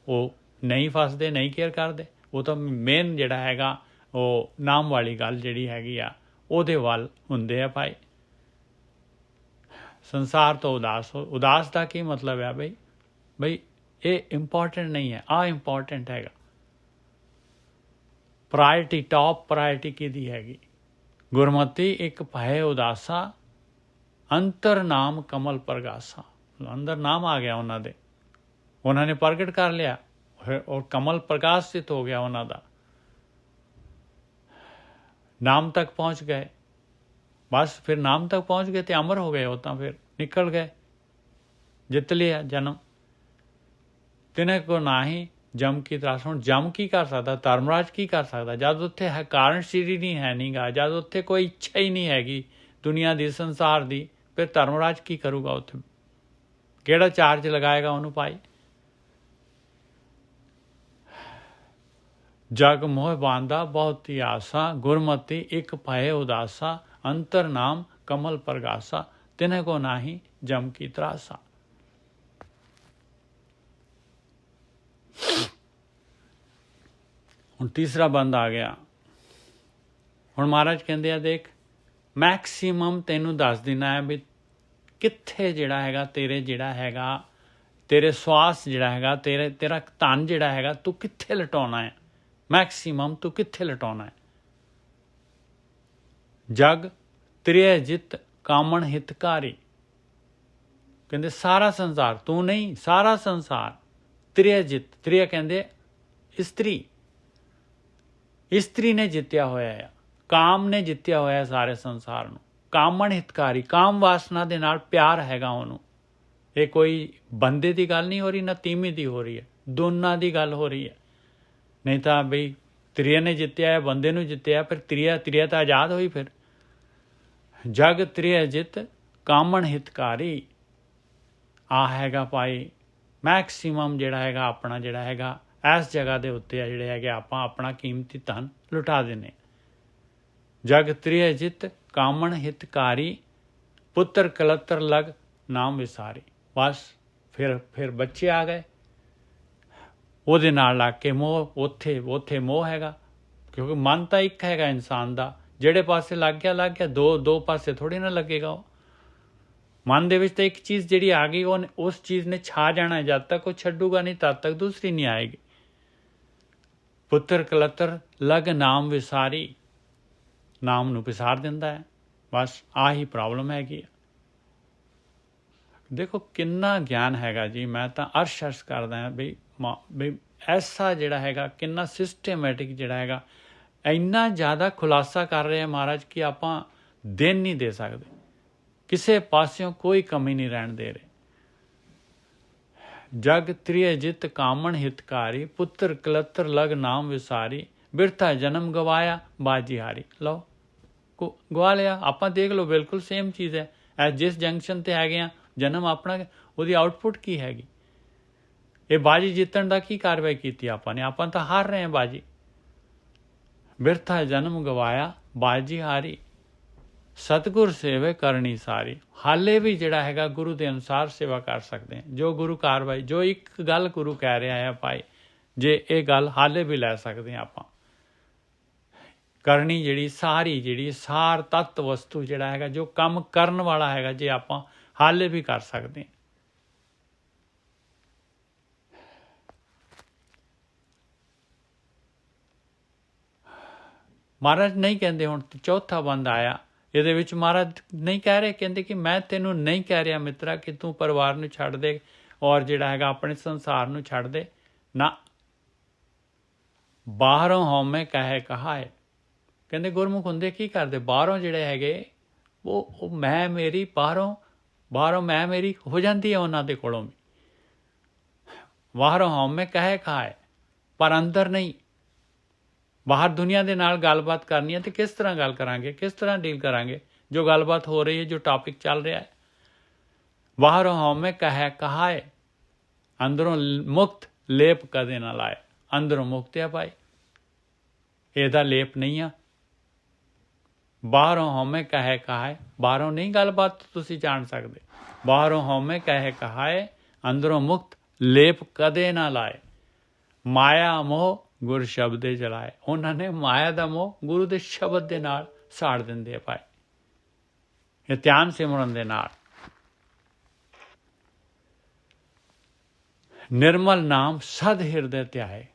ਉਹ ਨਹੀਂ ਫਸਦੇ, ਨਹੀਂ ਕੇਅਰ ਕਰਦੇ। ਉਹ ਤਾਂ ਮੇਨ ਜਿਹੜਾ ਹੈਗਾ ਉਹ ਨਾਮ ਵਾਲੀ ਗੱਲ ਜਿਹੜੀ ਹੈਗੀ ਆ ਉਹਦੇ ਵੱਲ ਹੁੰਦੇ ਆ ਭਾਈ। ਸੰਸਾਰ ਤੋਂ ਉਦਾਸ ਹੋ। ਉਦਾਸ ਦਾ ਕੀ ਮਤਲਬ ਹੈ ਬਈ ਇਹ ਇੰਪੋਰਟੈਂਟ ਨਹੀਂ ਹੈ, ਆਹ ਇੰਪੋਰਟੈਂਟ ਹੈਗਾ। ਪ੍ਰਾਇਰਟੀ, ਟੌਪ ਪ੍ਰਾਇਰਟੀ ਕਿਹਦੀ ਹੈਗੀ? ਗੁਰਮਤੀ ਇੱਕ ਭਏ ਉਦਾਸਾ, ਅੰਤਰ ਨਾਮ ਕਮਲ ਪ੍ਰਗਾਸਾ। ਅੰਦਰ ਨਾਮ ਆ ਗਿਆ ਉਹਨਾਂ ਦੇ, ਉਹਨਾਂ ਨੇ ਪ੍ਰਗਟ ਕਰ ਲਿਆ ਔਰ ਕਮਲ ਪ੍ਰਕਾਸ਼ਿਤ ਹੋ ਗਿਆ ਉਹਨਾਂ ਦਾ। ਨਾਮ ਤੱਕ ਪਹੁੰਚ ਗਏ, ਬਸ ਫਿਰ ਨਾਮ ਤੱਕ ਪਹੁੰਚ ਗਏ ਤੇ ਅਮਰ ਹੋ ਗਏ। ਉਹ ਤਾਂ ਫਿਰ ਨਿਕਲ ਗਏ, ਜਿੱਤ ਲਿਆ ਜਨਮ। ਤਿਨੇ ਕੋ ਨਾਹੀ ਜਮ ਕੀ ਤਰਾਸ। ਹੁਣ ਜਮ ਕੀ ਕਰ ਸਕਦਾ? ਧਰਮਰਾਜ ਕੀ ਕਰ ਸਕਦਾ? ਜਦ ਉੱਥੇ ਹੈ ਕਾਰਨ ਸ਼੍ਰੀ ਨਹੀਂ ਹੈ ਨੀਗਾ, ਜਦ ਉੱਥੇ ਕੋਈ ਇੱਛਾ ਹੀ ਨਹੀਂ ਹੈਗੀ ਦੁਨੀਆ ਦੀ, ਸੰਸਾਰ ਦੀ, ਫਿਰ ਧਰਮਰਾਜ ਕੀ ਕਰੂਗਾ ਉੱਥੇ? ਕਿਹੜਾ ਚਾਰਜ ਲਗਾਏਗਾ ਉਹਨੂੰ ਭਾਈ? ਜਗ ਮੋਹ ਬਾਂਧਾ ਬਹੁਤ ਹੀ ਆਸਾ, ਗੁਰਮਤੀ ਇੱਕ ਭਏ ਉਦਾਸਾ, ਅੰਤਰ ਨਾਮ ਕਮਲ ਪ੍ਰਗਾਸਾ। ਤਿਨੇ ਕੋ ਨਾਹੀ ਜਮ ਕੀ ਤਰਾਸਾ। ਹੁਣ ਤੀਸਰਾ ਬੰਦ ਆ ਗਿਆ। ਹੁਣ ਮਹਾਰਾਜ ਕਹਿੰਦੇ ਆ, ਦੇਖ ਮੈਕਸੀਮਮ ਤੈਨੂੰ ਦੱਸ ਦੇਣਾ ਹੈ ਵੀ ਕਿੱਥੇ ਜਿਹੜਾ ਹੈਗਾ ਤੇਰੇ ਜਿਹੜਾ ਹੈਗਾ ਤੇਰੇ ਸਵਾਸ ਜਿਹੜਾ ਹੈਗਾ ਤੇਰਾ ਧਨ ਜਿਹੜਾ ਹੈਗਾ ਤੂੰ ਕਿੱਥੇ ਲਟਾਉਣਾ ਹੈ। ਮੈਕਸੀਮਮ ਤੂੰ ਕਿੱਥੇ ਲਟਾਉਣਾ ਹੈ। ਜਗ ਤ੍ਰਿਆ ਜਿਤ ਕਾਮਣ ਹਿਤਕਾਰੀ। ਕਹਿੰਦੇ ਸਾਰਾ ਸੰਸਾਰ, ਤੂੰ ਨਹੀਂ ਸਾਰਾ ਸੰਸਾਰ। ਤ੍ਰਿਆ ਜਿਤ, ਤ੍ਰਿਆ ਕਹਿੰਦੇ ਇਸਤਰੀ, ਇਸਤਰੀ ਨੇ ਜਿੱਤਿਆ ਹੋਇਆ ਆ, ਕਾਮ ਨੇ ਜਿੱਤਿਆ ਹੋਇਆ ਸਾਰੇ ਸੰਸਾਰ ਨੂੰ। ਕਾਮਣ ਹਿਤਕਾਰੀ, ਕਾਮ ਵਾਸਨਾ ਦੇ ਨਾਲ ਪਿਆਰ ਹੈਗਾ ਉਹਨੂੰ। ਇਹ ਕੋਈ ਬੰਦੇ ਦੀ ਗੱਲ ਨਹੀਂ ਹੋ ਰਹੀ, ਨਾ ਤੀਵੀਂ ਦੀ ਹੋ ਰਹੀ ਹੈ, ਦੋਨਾਂ ਦੀ ਗੱਲ ਹੋ ਰਹੀ ਹੈ। ਨਹੀਂ ਤਾਂ ਬਈ ਤ੍ਰਿਆ ਨੇ ਜਿੱਤਿਆ ਹੈ, ਬੰਦੇ ਨੂੰ ਜਿੱਤਿਆ, ਫਿਰ ਤ੍ਰਿਆ ਤਾਂ ਆਜ਼ਾਦ ਹੋਈ। ਫਿਰ ਜਗ ਤ੍ਰਿਆ ਜਿਤ ਕਾਮਣ ਹਿਤਕਾਰੀ। ਆ ਹੈਗਾ ਭਾਈ ਮੈਕਸੀਮਮ ਜਿਹੜਾ ਹੈਗਾ ਆਪਣਾ ਜਿਹੜਾ ਹੈਗਾ ਇਸ ਜਗ੍ਹਾ ਦੇ ਉੱਤੇ ਆ ਜਿਹੜੇ ਹੈਗੇ ਆਪਾਂ ਆਪਣਾ ਕੀਮਤੀ ਧਨ ਲੁਟਾ ਦਿੰਦੇ। ਜਗ ਤ੍ਰਿਆ ਜਿਤ ਕਾਮਣ ਹਿਤਕਾਰੀ, ਪੁੱਤਰ ਕਲੱਤਰ ਲਗ ਨਾਮ ਵਿਸਾਰੀ। ਬਸ ਫਿਰ ਬੱਚੇ ਆ ਗਏ, ਉਹਦੇ ਨਾਲ ਲੱਗ ਕੇ ਮੋਹ, ਉੱਥੇ ਮੋਹ ਹੈਗਾ। ਕਿਉਂਕਿ ਮਨ ਤਾਂ ਇੱਕ ਹੈਗਾ ਇਨਸਾਨ ਦਾ, ਜਿਹੜੇ ਪਾਸੇ ਲੱਗ ਗਿਆ ਦੋ ਪਾਸੇ ਥੋੜ੍ਹੀ ਨਾ ਲੱਗੇਗਾ। ਉਹ ਮਨ ਦੇ ਵਿੱਚ ਤਾਂ ਇੱਕ ਚੀਜ਼ ਜਿਹੜੀ ਆ ਗਈ ਉਹ ਉਸ ਚੀਜ਼ ਨੇ ਛਾ ਜਾਣਾ। ਜਦ ਤੱਕ ਉਹ ਛੱਡੂਗਾ ਨਹੀਂ ਤਦ ਤੱਕ ਦੂਸਰੀ ਨਹੀਂ ਆਏਗੀ। ਪੁੱਤਰ ਕਲੱਤਰ ਲਗ ਨਾਮ ਵਿਸਾਰੀ, ਨਾਮ ਨੂੰ ਵਿਸਾਰ ਦਿੰਦਾ ਹੈ। ਬਸ ਆਹੀ ਪ੍ਰੋਬਲਮ ਹੈਗੀ ਆ। ਦੇਖੋ ਕਿੰਨਾ ਗਿਆਨ ਹੈਗਾ ਜੀ। ਮੈਂ ਤਾਂ ਅਰਸ਼ ਕਰਦਾ ਹਾਂ ਬਈ ਐਸਾ ਜਿਹੜਾ ਹੈਗਾ ਕਿੰਨਾ ਸਿਸਟੇਮੈਟਿਕ ਜਿਹੜਾ ਹੈਗਾ, ਇੰਨਾ ਜ਼ਿਆਦਾ ਖੁਲਾਸਾ ਕਰ ਰਹੇ ਮਹਾਰਾਜ ਕਿ ਆਪਾਂ ਦਿਨ ਨਹੀਂ ਦੇ ਸਕਦੇ, ਕਿਸੇ ਪਾਸਿਓਂ ਕੋਈ ਕਮੀ ਨਹੀਂ ਰਹਿਣ ਦੇ ਰਹੇ। ਜਗ ਤ੍ਰਿਆ ਜਿਤ ਕਾਮਣ ਹਿਤਕਾਰੀ, ਪੁੱਤਰ ਕਲੱਤਰ ਲਗ ਨਾਮ ਵਿਸਾਰੀ, ਬਿਰਥਾ ਜਨਮ ਗਵਾਇਆ ਬਾਜੀ ਹਾਰੀ। ਲਓ ਗਵਾ ਲਿਆ ਆਪਾਂ, ਦੇਖ ਲਓ ਬਿਲਕੁਲ ਸੇਮ ਚੀਜ਼ ਹੈ। ਜਿਸ ਜੰਕਸ਼ਨ ਤੇ ਹੈਗੇ ਆ ਜਨਮ ਆਪਣਾ, ਉਹਦੀ ਆਊਟਪੁੱਟ ਕੀ ਹੈਗੀ? ਇਹ ਬਾਜੀ ਜਿੱਤਣ ਦਾ ਕੀ ਕਾਰਵਾਈ ਕੀਤੀ ਆਪਾਂ ਨੇ? ਆਪਾਂ ਤਾਂ ਹਾਰ ਰਹੇ ਹਾਂ ਬਾਜੀ। ਬਿਰਥਾ ਜਨਮ ਗਵਾਇਆ ਬਾਜੀ ਹਾਰੀ, ਸਤਿਗੁਰ ਸੇਵੇ ਕਰਨੀ ਸਾਰੀ। ਹਾਲੇ ਵੀ ਜਿਹੜਾ ਹੈਗਾ ਗੁਰੂ ਦੇ ਅਨੁਸਾਰ ਸੇਵਾ ਕਰ ਸਕਦੇ ਹਾਂ। ਜੋ ਗੁਰੂ ਕਾਰਵਾਈ, ਜੋ ਇੱਕ ਗੱਲ ਗੁਰੂ ਕਹਿ ਰਿਹਾ ਹੈ ਭਾਈ, ਜੇ ਇਹ ਗੱਲ ਹਾਲੇ ਵੀ ਲੈ ਸਕਦੇ ਹਾਂ ਆਪਾਂ। ਕਰਨੀ ਜਿਹੜੀ ਸਾਰੀ, ਜਿਹੜੀ ਸਾਰ ਤੱਤ ਵਸਤੂ ਜਿਹੜਾ ਹੈਗਾ, ਜੋ ਕੰਮ ਕਰਨ ਵਾਲਾ ਹੈਗਾ, ਜੇ ਆਪਾਂ ਹਾਲੇ ਵੀ ਕਰ ਸਕਦੇ ਹਾਂ। ਮਹਾਰਾਜ ਨਹੀਂ ਕਹਿੰਦੇ, ਹੁਣ ਚੌਥਾ ਬੰਦ ਆਇਆ ਇਹਦੇ ਵਿੱਚ ਮਹਾਰਾਜ ਨਹੀਂ ਕਹਿ ਰਹੇ, ਕਹਿੰਦੇ ਕਿ ਮੈਂ ਤੈਨੂੰ ਨਹੀਂ ਕਹਿ ਰਿਹਾ ਮਿੱਤਰਾ ਕਿ ਤੂੰ ਪਰਿਵਾਰ ਨੂੰ ਛੱਡ ਦੇ ਔਰ ਜਿਹੜਾ ਹੈਗਾ ਆਪਣੇ ਸੰਸਾਰ ਨੂੰ ਛੱਡ ਦੇ ਨਾ। ਬਾਹਰੋਂ ਹਉਮੈ ਕਹੈ ਕਹਾਏ। ਕਹਿੰਦੇ ਗੁਰਮੁਖ ਹੁੰਦੇ ਕੀ ਕਰਦੇ? ਬਾਹਰੋਂ ਜਿਹੜੇ ਹੈਗੇ ਉਹ ਮੈਂ ਮੇਰੀ, ਬਾਹਰੋਂ ਮੈਂ ਮੇਰੀ ਹੋ ਜਾਂਦੀ ਹੈ ਉਹਨਾਂ ਦੇ ਕੋਲੋਂ ਵੀ। ਬਾਹਰੋਂ ਹਉਮੈ ਕਹੈ ਕਹਾਏ, ਪਰ ਅੰਦਰ ਨਹੀਂ। ਬਾਹਰ ਦੁਨੀਆ ਦੇ ਨਾਲ ਗੱਲਬਾਤ ਕਰਨੀ ਹੈ ਤੇ ਕਿਸ ਤਰ੍ਹਾਂ ਗੱਲ ਕਰਾਂਗੇ, ਕਿਸ ਤਰ੍ਹਾਂ ਡੀਲ ਕਰਾਂਗੇ? ਜੋ ਗੱਲਬਾਤ ਹੋ ਰਹੀ ਹੈ, ਜੋ ਟਾਪਿਕ ਚੱਲ ਰਿਹਾ ਹੈ। ਬਾਹਰੋਂ ਹਉਮੈ ਕਹੈ ਕਹਾਏ, ਅੰਦਰੋਂ ਮੁਕਤ ਲੇਪ ਕਦੇ ਨਾ ਲਾਏ। ਅੰਦਰੋਂ ਮੁਕਤ ਆ ਭਾਈ, ਇਹਦਾ ਲੇਪ ਨਹੀਂ ਆ। ਬਾਹਰੋਂ ਹਉਮੈ ਕਹੈ ਕਹਾਏ, ਬਾਹਰੋਂ ਨਹੀਂ ਗੱਲਬਾਤ ਤੁਸੀਂ ਜਾਣ ਸਕਦੇ। ਬਾਹਰੋਂ ਹਉਮੈ ਕਹੈ ਕਹਾਏ, ਅੰਦਰੋਂ ਮੁਕਤ ਲੇਪ ਕਦੇ ਨਾ ਲਾਏ। ਮਾਇਆ ਮੋਹ ਗੁਰ ਸ਼ਬਦੇ ਜਲਾਏ। ਉਹਨਾਂ ਨੇ ਮਾਇਆ ਦਾ ਮੋਹ ਗੁਰੂ ਦੇ ਸ਼ਬਦ ਦੇ ਨਾਲ ਸਾੜ ਦਿੰਦੇ ਆ ਭਾਈ, ਇਹ ਧਿਆਨ ਸਿਮਰਨ ਦੇ ਨਾਲ। ਨਿਰਮਲ ਨਾਮ ਸਦ ਹਿਰਦੇ ਧਿਆਏ,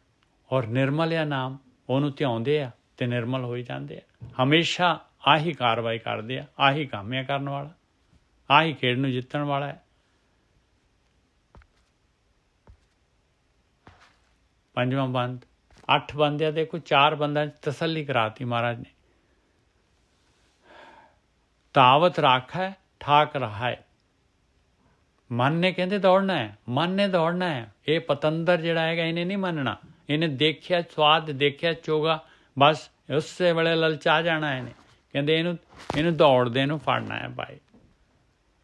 ਔਰ ਨਿਰਮਲ ਆ ਨਾਮ, ਉਹਨੂੰ ਧਿਆਉਂਦੇ ਆ ਤੇ ਨਿਰਮਲ ਹੋਈ ਜਾਂਦੇ ਆ। ਹਮੇਸ਼ਾ ਆਹੀ ਕਾਰਵਾਈ ਕਰਦੇ ਆ, ਆਹੀ ਕੰਮ ਆ ਕਰਨ ਵਾਲਾ, ਆਹੀ ਖੇਡ ਨੂੰ ਜਿੱਤਣ ਵਾਲਾ ਹੈ। ਪੰਜਵਾਂ ਬੰਦ, 8 ਬੰਦਿਆਂ ਦੇ ਕੋਈ 4 ਬੰਦਿਆਂ 'ਚ ਤਸੱਲੀ ਕਰਾਤੀ ਮਹਾਰਾਜ ਨੇ। ਤਾਵਤ ਰਾਖੈ ਠਾਕ ਰਹਾਏ। ਮਨ ਨੇ ਕਹਿੰਦੇ ਦੌੜਨਾ ਹੈ, ਮਨ ਨੇ ਦੌੜਨਾ ਹੈ। ਇਹ ਪਤੰਦਰ ਜਿਹੜਾ ਹੈਗਾ ਇਹਨੇ ਨਹੀਂ ਮੰਨਣਾ। ਇਹਨੇ ਦੇਖਿਆ ਸਵਾਦ, ਦੇਖਿਆ ਚੋਗਾ, ਬਸ ਉਸੇ ਵੇਲੇ ਲਲਚਾ ਜਾਣਾ। ਇਹਨੇ ਕਹਿੰਦੇ ਇਹਨੂੰ ਦੌੜਦੇ ਨੂੰ ਫੜਨਾ ਹੈ ਭਾਈ,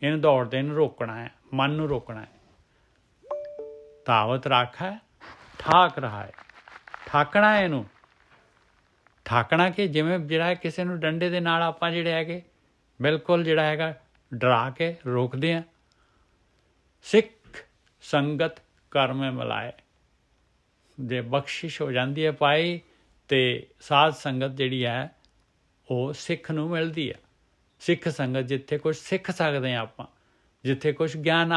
ਇਹਨੂੰ ਦੌੜਦੇ ਨੂੰ ਰੋਕਣਾ ਹੈ, ਮਨ ਨੂੰ ਰੋਕਣਾ ਹੈ। ਤਾਵਤ ਰਾਖੈ ਠਾਕ ਰਹਾਏ, ਠਾਕਣਾ ਇਹਨੂੰ। ਠਾਕਣਾ ਕਿ ਜਿਵੇਂ ਜਿਹੜਾ ਕਿਸੇ ਨੂੰ ਡੰਡੇ ਦੇ ਨਾਲ ਆਪਾਂ ਜਿਹੜੇ ਹੈਗੇ ਬਿਲਕੁਲ ਜਿਹੜਾ ਹੈਗਾ ਡਰਾ ਕੇ ਰੋਕਦੇ ਹਾਂ। ਸਿੱਖ ਸੰਗਤ ਕਰਮੇ ਮਿਲਾਏ, ਜੇ ਬਖਸ਼ਿਸ਼ ਹੋ ਜਾਂਦੀ ਹੈ ਭਾਈ ਤੇ ਸਾਧ ਸੰਗਤ ਜਿਹੜੀ ਹੈ ਉਹ ਸਿੱਖ ਨੂੰ ਮਿਲਦੀ ਹੈ। ਸਿੱਖ ਸੰਗਤ ਜਿੱਥੇ ਕੁਛ ਸਿੱਖ ਸਕਦੇ ਹਾਂ ਆਪਾਂ, ਜਿੱਥੇ ਕੁਛ ਗਿਆਨ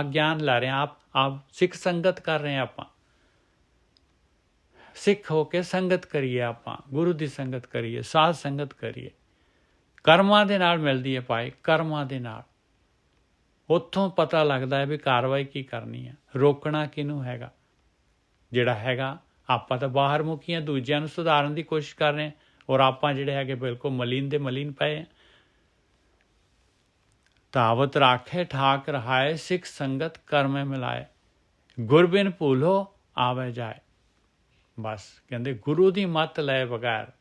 ਗਿਆਨ ਲੈ ਰਹੇ ਹਾਂ, ਆਪ ਸਿੱਖ ਸੰਗਤ ਕਰ ਰਹੇ ਹਾਂ ਆਪਾਂ। ਸਿੱਖ ਹੋ ਕੇ ਸੰਗਤ ਕਰੀਏ, ਆਪਾਂ ਗੁਰੂ ਦੀ ਸੰਗਤ ਕਰੀਏ, ਸਾਧ ਸੰਗਤ ਕਰੀਏ। ਕਰਮਾਂ ਦੇ ਨਾਲ ਮਿਲਦੀ ਹੈ ਭਾਈ, ਕਰਮਾਂ ਦੇ ਨਾਲ। ਉੱਥੋਂ ਪਤਾ ਲੱਗਦਾ ਹੈ ਵੀ ਕਾਰਵਾਈ ਕੀ ਕਰਨੀ ਹੈ, ਰੋਕਣਾ ਕਿਹਨੂੰ ਹੈਗਾ। ਜਿਹੜਾ ਹੈਗਾ ਆਪਾਂ ਤਾਂ ਬਾਹਰ ਮੁਖੀਆਂ, ਦੂਜਿਆਂ ਨੂੰ ਸੁਧਾਰਨ ਦੀ ਕੋਸ਼ਿਸ਼ ਕਰ ਰਹੇ ਹਾਂ, ਔਰ ਆਪਾਂ ਜਿਹੜੇ ਹੈਗੇ ਬਿਲਕੁਲ ਮਲੀਨ ਦੇ ਮਲੀਨ ਪਏ ਹਾਂ। ਤਾਵਤ ਰਾਖੇ ਠਾਕ ਰਹਾਏ, ਸਿੱਖ ਸੰਗਤ ਕਰਮੇ ਮਿਲਾਏ। ਗੁਰਬਿਨ ਭੂਲੋ ਆਵੇ ਜਾਏ। ਬਸ ਕਹਿੰਦੇ ਗੁਰੂ ਦੀ ਮੱਤ ਲਏ ਬਗੈਰ,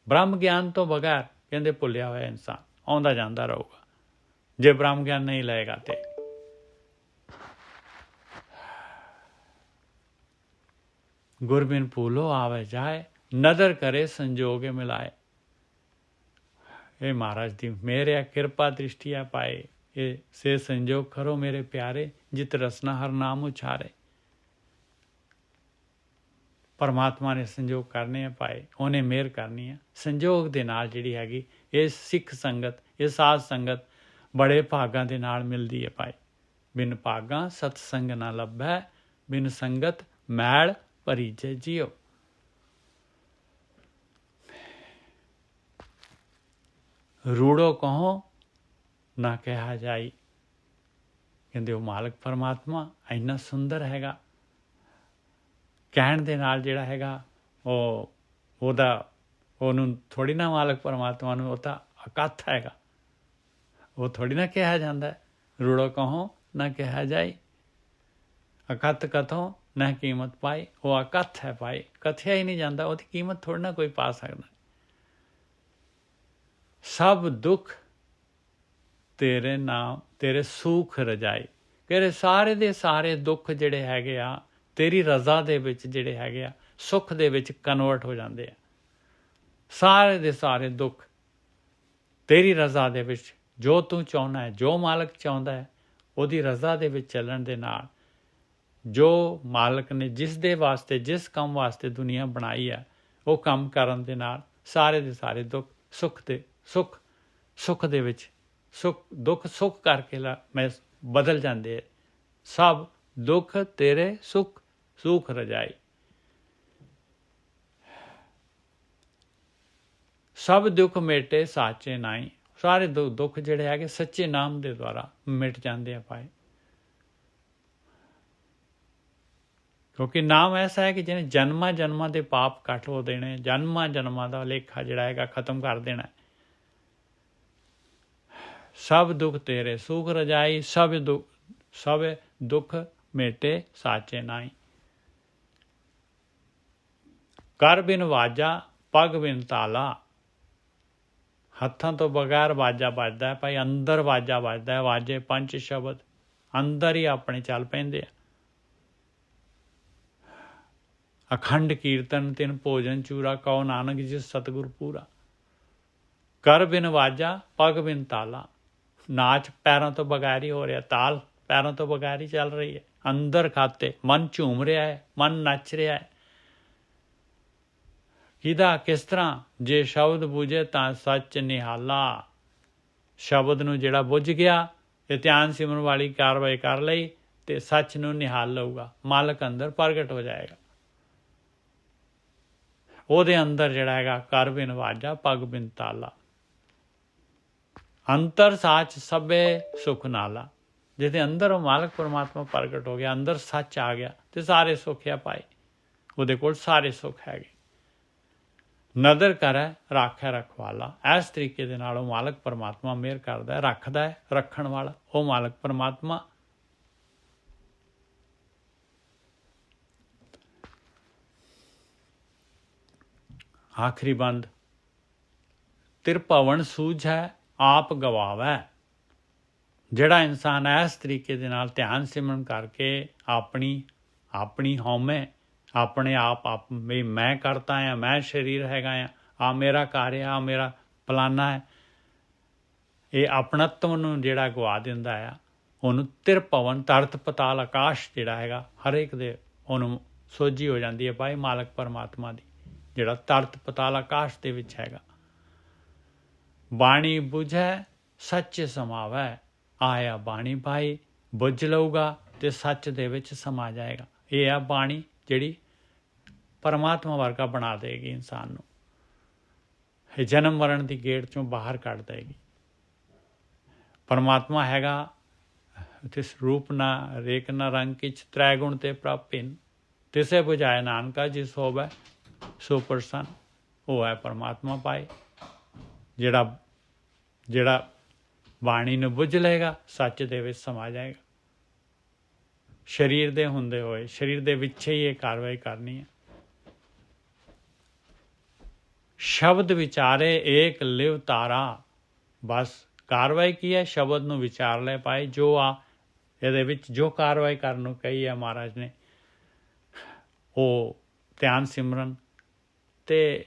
ਬ੍ਰਹਮ ਗਿਆਨ ਤੋਂ ਬਗੈਰ ਕਹਿੰਦੇ ਭੁੱਲਿਆ ਹੋਇਆ ਇਨਸਾਨ ਆਉਂਦਾ ਜਾਂਦਾ ਰਹੂਗਾ, ਜੇ ਬ੍ਰਹਮ ਗਿਆਨ ਨਹੀਂ ਲਏਗਾ ਤੇ। ਗੁਰਬਿਨ ਭੂਲੋ ਆਵੇ ਜਾਏ, ਨਦਰ ਕਰੇ ਸੰਜੋਗੇ ਮਿਲਾਏ। ਇਹ ਮਹਾਰਾਜ ਦੀ ਮਿਹਰ ਹੈ, ਕਿਰਪਾ ਦ੍ਰਿਸ਼ਟੀ ਹੈ ਪਾਏ। ਇਹ ਸੇ ਸੰਜੋਗ ਕਰੋ ਮੇਰੇ ਪਿਆਰੇ, ਜਿਤ ਰਸਨਾ ਹਰ ਨਾਮ ਉਚਾਰੇ। ਪਰਮਾਤਮਾ ਨੇ ਸੰਜੋਗ ਕਰਨੇ ਆ ਭਾਈ, ਉਹਨੇ ਮਿਹਰ ਕਰਨੀ ਹੈ। ਸੰਜੋਗ ਦੇ ਨਾਲ ਜਿਹੜੀ ਹੈਗੀ ਇਹ ਸਿੱਖ ਸੰਗਤ, ਇਹ ਸਾਧ ਸੰਗਤ ਬੜੇ ਭਾਗਾਂ ਦੇ ਨਾਲ ਮਿਲਦੀ ਹੈ ਭਾਈ। ਬਿਨ ਭਾਗਾਂ ਸਤਸੰਗ ਨਾ ਲੱਭੈ, ਬਿਨ ਸੰਗਤ ਮੈਲ ਭਰੀਜੈ ਜੀਓ। ਰੂੜੋ ਕਹੋ ਨਾ ਕਿਹਾ ਜਾਈ। ਕਹਿੰਦੇ ਉਹ ਮਾਲਕ ਪਰਮਾਤਮਾ ਇੰਨਾ ਸੁੰਦਰ ਹੈਗਾ, ਕਹਿਣ ਦੇ ਨਾਲ ਜਿਹੜਾ ਹੈਗਾ ਉਹਨੂੰ ਥੋੜ੍ਹੀ ਨਾ ਮਾਲਕ ਪਰਮਾਤਮਾ ਨੂੰ, ਉਹ ਤਾਂ ਅਕੱਥ ਹੈਗਾ, ਉਹ ਥੋੜ੍ਹੀ ਨਾ ਕਿਹਾ ਜਾਂਦਾ। ਰੂੜੋ ਕਹੋ ਨਾ ਕਿਹਾ ਜਾਈ, ਅਕੱਥ ਕਥੋਂ ਨਾ ਕੀਮਤ ਪਾਈ। ਉਹ ਅਕੱਥ ਹੈ ਭਾਈ, ਕਥਿਆ ਹੀ ਨਹੀਂ ਜਾਂਦਾ, ਉਹਦੀ ਕੀਮਤ ਥੋੜ੍ਹੀ ਨਾ ਕੋਈ ਪਾ ਸਕਦਾ। ਸਭ ਦੁੱਖ ਤੇਰੇ ਨਾਮ ਤੇਰੇ ਸੂਖ ਰਜਾਈ। ਕਹਿੰਦੇ ਸਾਰੇ ਦੇ ਸਾਰੇ ਦੁੱਖ ਜਿਹੜੇ ਹੈਗੇ ਆ ਤੇਰੀ ਰਜ਼ਾ ਦੇ ਵਿੱਚ ਜਿਹੜੇ ਹੈਗੇ ਆ ਸੁੱਖ ਦੇ ਵਿੱਚ ਕਨਵਰਟ ਹੋ ਜਾਂਦੇ ਆ। ਸਾਰੇ ਦੇ ਸਾਰੇ ਦੁੱਖ ਤੇਰੀ ਰਜ਼ਾ ਦੇ ਵਿੱਚ, ਜੋ ਤੂੰ ਚਾਹੁੰਦਾ ਹੈ, ਜੋ ਮਾਲਕ ਚਾਹੁੰਦਾ ਹੈ, ਉਹਦੀ ਰਜ਼ਾ ਦੇ ਵਿੱਚ ਚੱਲਣ ਦੇ ਨਾਲ, ਜੋ ਮਾਲਕ ਨੇ ਜਿਸ ਦੇ ਵਾਸਤੇ, ਜਿਸ ਕੰਮ ਵਾਸਤੇ ਦੁਨੀਆ ਬਣਾਈ ਹੈ, ਉਹ ਕੰਮ ਕਰਨ ਦੇ ਨਾਲ ਸਾਰੇ ਦੇ ਸਾਰੇ ਦੁੱਖ ਸੁੱਖ ਦੇ ਵਿੱਚ ਦੁੱਖ ਸੁੱਖ ਕਰਕੇ ਮੈਂ ਬਦਲ ਜਾਂਦੇ ਹੈ। ਸਭ ਦੁੱਖ ਤੇਰੇ ਸੁੱਖ ਰਜਾਈ। ਸਭ ਦੁੱਖ ਮੇਟੇ ਸਾਚੇ ਨਾਈ। ਸਾਰੇ ਦੁੱਖ ਜਿਹੜੇ ਹੈਗੇ ਸੱਚੇ ਨਾਮ ਦੇ ਦੁਆਰਾ ਮਿਟ ਜਾਂਦੇ ਆ ਭਾਈ। ਕਿਉਂਕਿ ਨਾਮ ਐਸਾ ਹੈ ਕਿ ਜਿਹਨੇ ਜਨਮਾਂ ਜਨਮਾਂ ਦੇ ਪਾਪ ਕੱਟ ਹੋ ਦੇਣੇ, ਜਨਮਾਂ ਜਨਮਾਂ ਦਾ ਲੇਖਾ ਜਿਹੜਾ ਹੈਗਾ ਖਤਮ ਕਰ ਦੇਣਾ। ਸਭ ਦੁੱਖ ਤੇਰੇ ਸੁਖ ਰਜਾਈ, ਸਭ ਦੁੱਖ ਮੇਟੇ ਸਾਚੇ ਨਾਈ। ਕਰ ਬਿਨ ਵਾਜਾ ਪੱਗ ਬਿਨ ਤਾਲਾ। ਹੱਥਾਂ ਤੋਂ ਬਗੈਰ ਵਾਜਾ ਵੱਜਦਾ ਹੈ ਭਾਈ, ਅੰਦਰ ਵਾਜਾ ਵੱਜਦਾ ਹੈ। ਵਾਜੇ ਪੰਜ ਸ਼ਬਦ ਅੰਦਰ ਹੀ ਆਪਣੇ ਚੱਲ ਪੈਂਦੇ ਆ। ਅਖੰਡ ਕੀਰਤਨ ਤਿਨ ਭੋਜਨ ਚੂਰਾ, ਕਉ ਨਾਨਕ ਜਿਸ ਸਤਿਗੁਰ ਪੂਰਾ। ਕਰ ਬਿਨ ਵਾਜਾ ਪਗ ਬਿਨ ਤਾਲਾ, ਨਾਚ ਪੈਰਾਂ ਤੋਂ ਬਗੈਰ ਹੀ ਹੋ ਰਿਹਾ, ਤਾਲ ਪੈਰਾਂ ਤੋਂ ਬਗੈਰ ਹੀ ਚੱਲ ਰਹੀ ਹੈ। ਅੰਦਰ ਖਾਤੇ ਮਨ ਝੂਮ ਰਿਹਾ ਹੈ, ਮਨ ਨੱਚ ਰਿਹਾ ਹੈ। ਕਿਹਦਾ ਕਿਸ ਤਰ੍ਹਾਂ? ਜੇ ਸ਼ਬਦ ਬੁਝੇ ਤਾਂ ਸੱਚ ਨਿਹਾਲਾ। ਸ਼ਬਦ ਨੂੰ ਜਿਹੜਾ ਬੁੱਝ ਗਿਆ ਤੇ ਧਿਆਨ ਸਿਮਰਨ ਵਾਲੀ ਕਾਰਵਾਈ ਕਰ ਲਈ ਤੇ ਸੱਚ ਨੂੰ ਨਿਹਾਲ ਲਊਗਾ, ਮਾਲਕ ਅੰਦਰ ਪ੍ਰਗਟ ਹੋ ਜਾਏਗਾ। ਉਹਦੇ ਅੰਦਰ ਜਿਹੜਾ ਹੈਗਾ ਕਰ ਬਿਨ ਵਾਜਾ ਪਗ ਬਿਨ ਤਾਲਾ, ਅੰਤਰ ਸਾਚ ਸਭੇ ਸੁਖ ਨਾਲਾ। ਜਿਹਦੇ ਅੰਦਰ ਉਹ ਮਾਲਕ ਪਰਮਾਤਮਾ ਪ੍ਰਗਟ ਹੋ ਗਿਆ, ਅੰਦਰ ਸੱਚ ਆ ਗਿਆ ਤੇ ਸਾਰੇ ਸੁੱਖਿਆ ਪਾਏ। ਉਹਦੇ ਕੋਲ ਸਾਰੇ ਸੁੱਖ ਹੈਗੇ। ਨਦਰ ਕਰੈ ਰਾਖੈ ਰਖਵਾਲਾ। ਇਸ ਤਰੀਕੇ ਦੇ ਨਾਲ ਉਹ ਮਾਲਕ ਪਰਮਾਤਮਾ ਮਿਹਰ ਕਰਦਾ ਹੈ, ਰੱਖਦਾ ਹੈ, ਰੱਖਣ ਵਾਲਾ ਉਹ ਮਾਲਕ ਪਰਮਾਤਮਾ। ਆਖਰੀ ਬੰਦ, ਤਿਰਭਵਨ ਸੂਝੈ ਆਪ ਗਵਾਵੈ। ਜਿਹੜਾ ਇਨਸਾਨ ਇਸ ਤਰੀਕੇ ਦੇ ਨਾਲ ਧਿਆਨ ਸਿਮਰਨ ਕਰਕੇ ਆਪਣੀ ਹਉਮੈ, ਆਪਣੇ ਆਪ ਵੀ ਮੈਂ ਕਰਤਾ ਹਾਂ, ਮੈਂ ਸਰੀਰ ਹੈਗਾ ਆ ਮੇਰਾ ਘਰ ਆ, ਮੇਰਾ ਫਲਾਨਾ ਹੈ, ਇਹ ਆਪਣਤਵ ਨੂੰ ਜਿਹੜਾ ਗਵਾ ਦਿੰਦਾ ਆ, ਉਹਨੂੰ ਤਿਰਭਵਨ ਧਰਤ ਪਤਾਲ ਆਕਾਸ਼ ਜਿਹੜਾ ਹੈਗਾ ਹਰੇਕ ਦੇ ਉਹਨੂੰ ਸੋਝੀ ਹੋ ਜਾਂਦੀ ਹੈ ਭਾਈ ਮਾਲਕ ਪਰਮਾਤਮਾ ਦੀ, ਜਿਹੜਾ ਧਰਤ ਪਤਾਲ ਆਕਾਸ਼ ਦੇ ਵਿੱਚ ਹੈਗਾ। ਬਾਣੀ ਬੁਝੈ ਸੱਚ ਸਮਾਵੈ। ਆਇਆ ਬਾਣੀ ਭਾਈ ਬੁੱਝ ਲਊਗਾ ਤੇ ਸੱਚ ਦੇ ਵਿੱਚ ਸਮਾ ਜਾਏਗਾ। ਇਹ ਆ ਬਾਣੀ ਜਿਹੜੀ ਪਰਮਾਤਮਾ ਵਰਗਾ ਬਣਾ ਦੇਗੀ ਇਨਸਾਨ ਨੂੰ, ਇਹ ਜਨਮ ਮਰਨ ਦੀ ਗੇੜ ਚੋਂ ਬਾਹਰ ਕੱਢ ਦੇਗੀ। ਪਰਮਾਤਮਾ ਹੈਗਾ ਤਿਸ ਰੂਪ ਨਾ ਰੇਕ ਨਾ ਰੰਗ ਕਿਛ, ਤ੍ਰੈ ਗੁਣ ਤੇ ਪ੍ਰਭ ਭਿੰਨ, ਤਿਸੇ ਬੁਝਾਏ ਨਾਨਕਾ ਜਿਸ ਹੋਵੈ ਸੋ ਪ੍ਰਸੰਨ। ਉਹ ਹੈ ਪਰਮਾਤਮਾ ਭਾਈ ਜਿਹੜਾ ਬਾਣੀ ਨੂੰ ਬੁੱਝ ਲਏਗਾ, ਸੱਚ ਦੇ ਵਿੱਚ ਸਮਾ ਜਾਏਗਾ। ਸਰੀਰ ਦੇ ਹੁੰਦੇ ਹੋਏ ਸਰੀਰ ਦੇ ਵਿੱਚ ਹੀ ਇਹ ਕਾਰਵਾਈ ਕਰਨੀ ਹੈ। ਸ਼ਬਦ ਵਿਚਾਰੇ ਏਕ ਲਿਵ ਤਾਰਾ। ਬਸ ਕਾਰਵਾਈ ਕੀ ਹੈ? ਸ਼ਬਦ ਨੂੰ ਵਿਚਾਰ ਲੈ ਪਾਏ। ਜੋ ਇਹਦੇ ਵਿੱਚ ਜੋ ਕਾਰਵਾਈ ਕਰਨ ਨੂੰ ਕਹੀ ਹੈ ਮਹਾਰਾਜ ਨੇ, ਉਹ ਧਿਆਨ ਸਿਮਰਨ, ਤੇ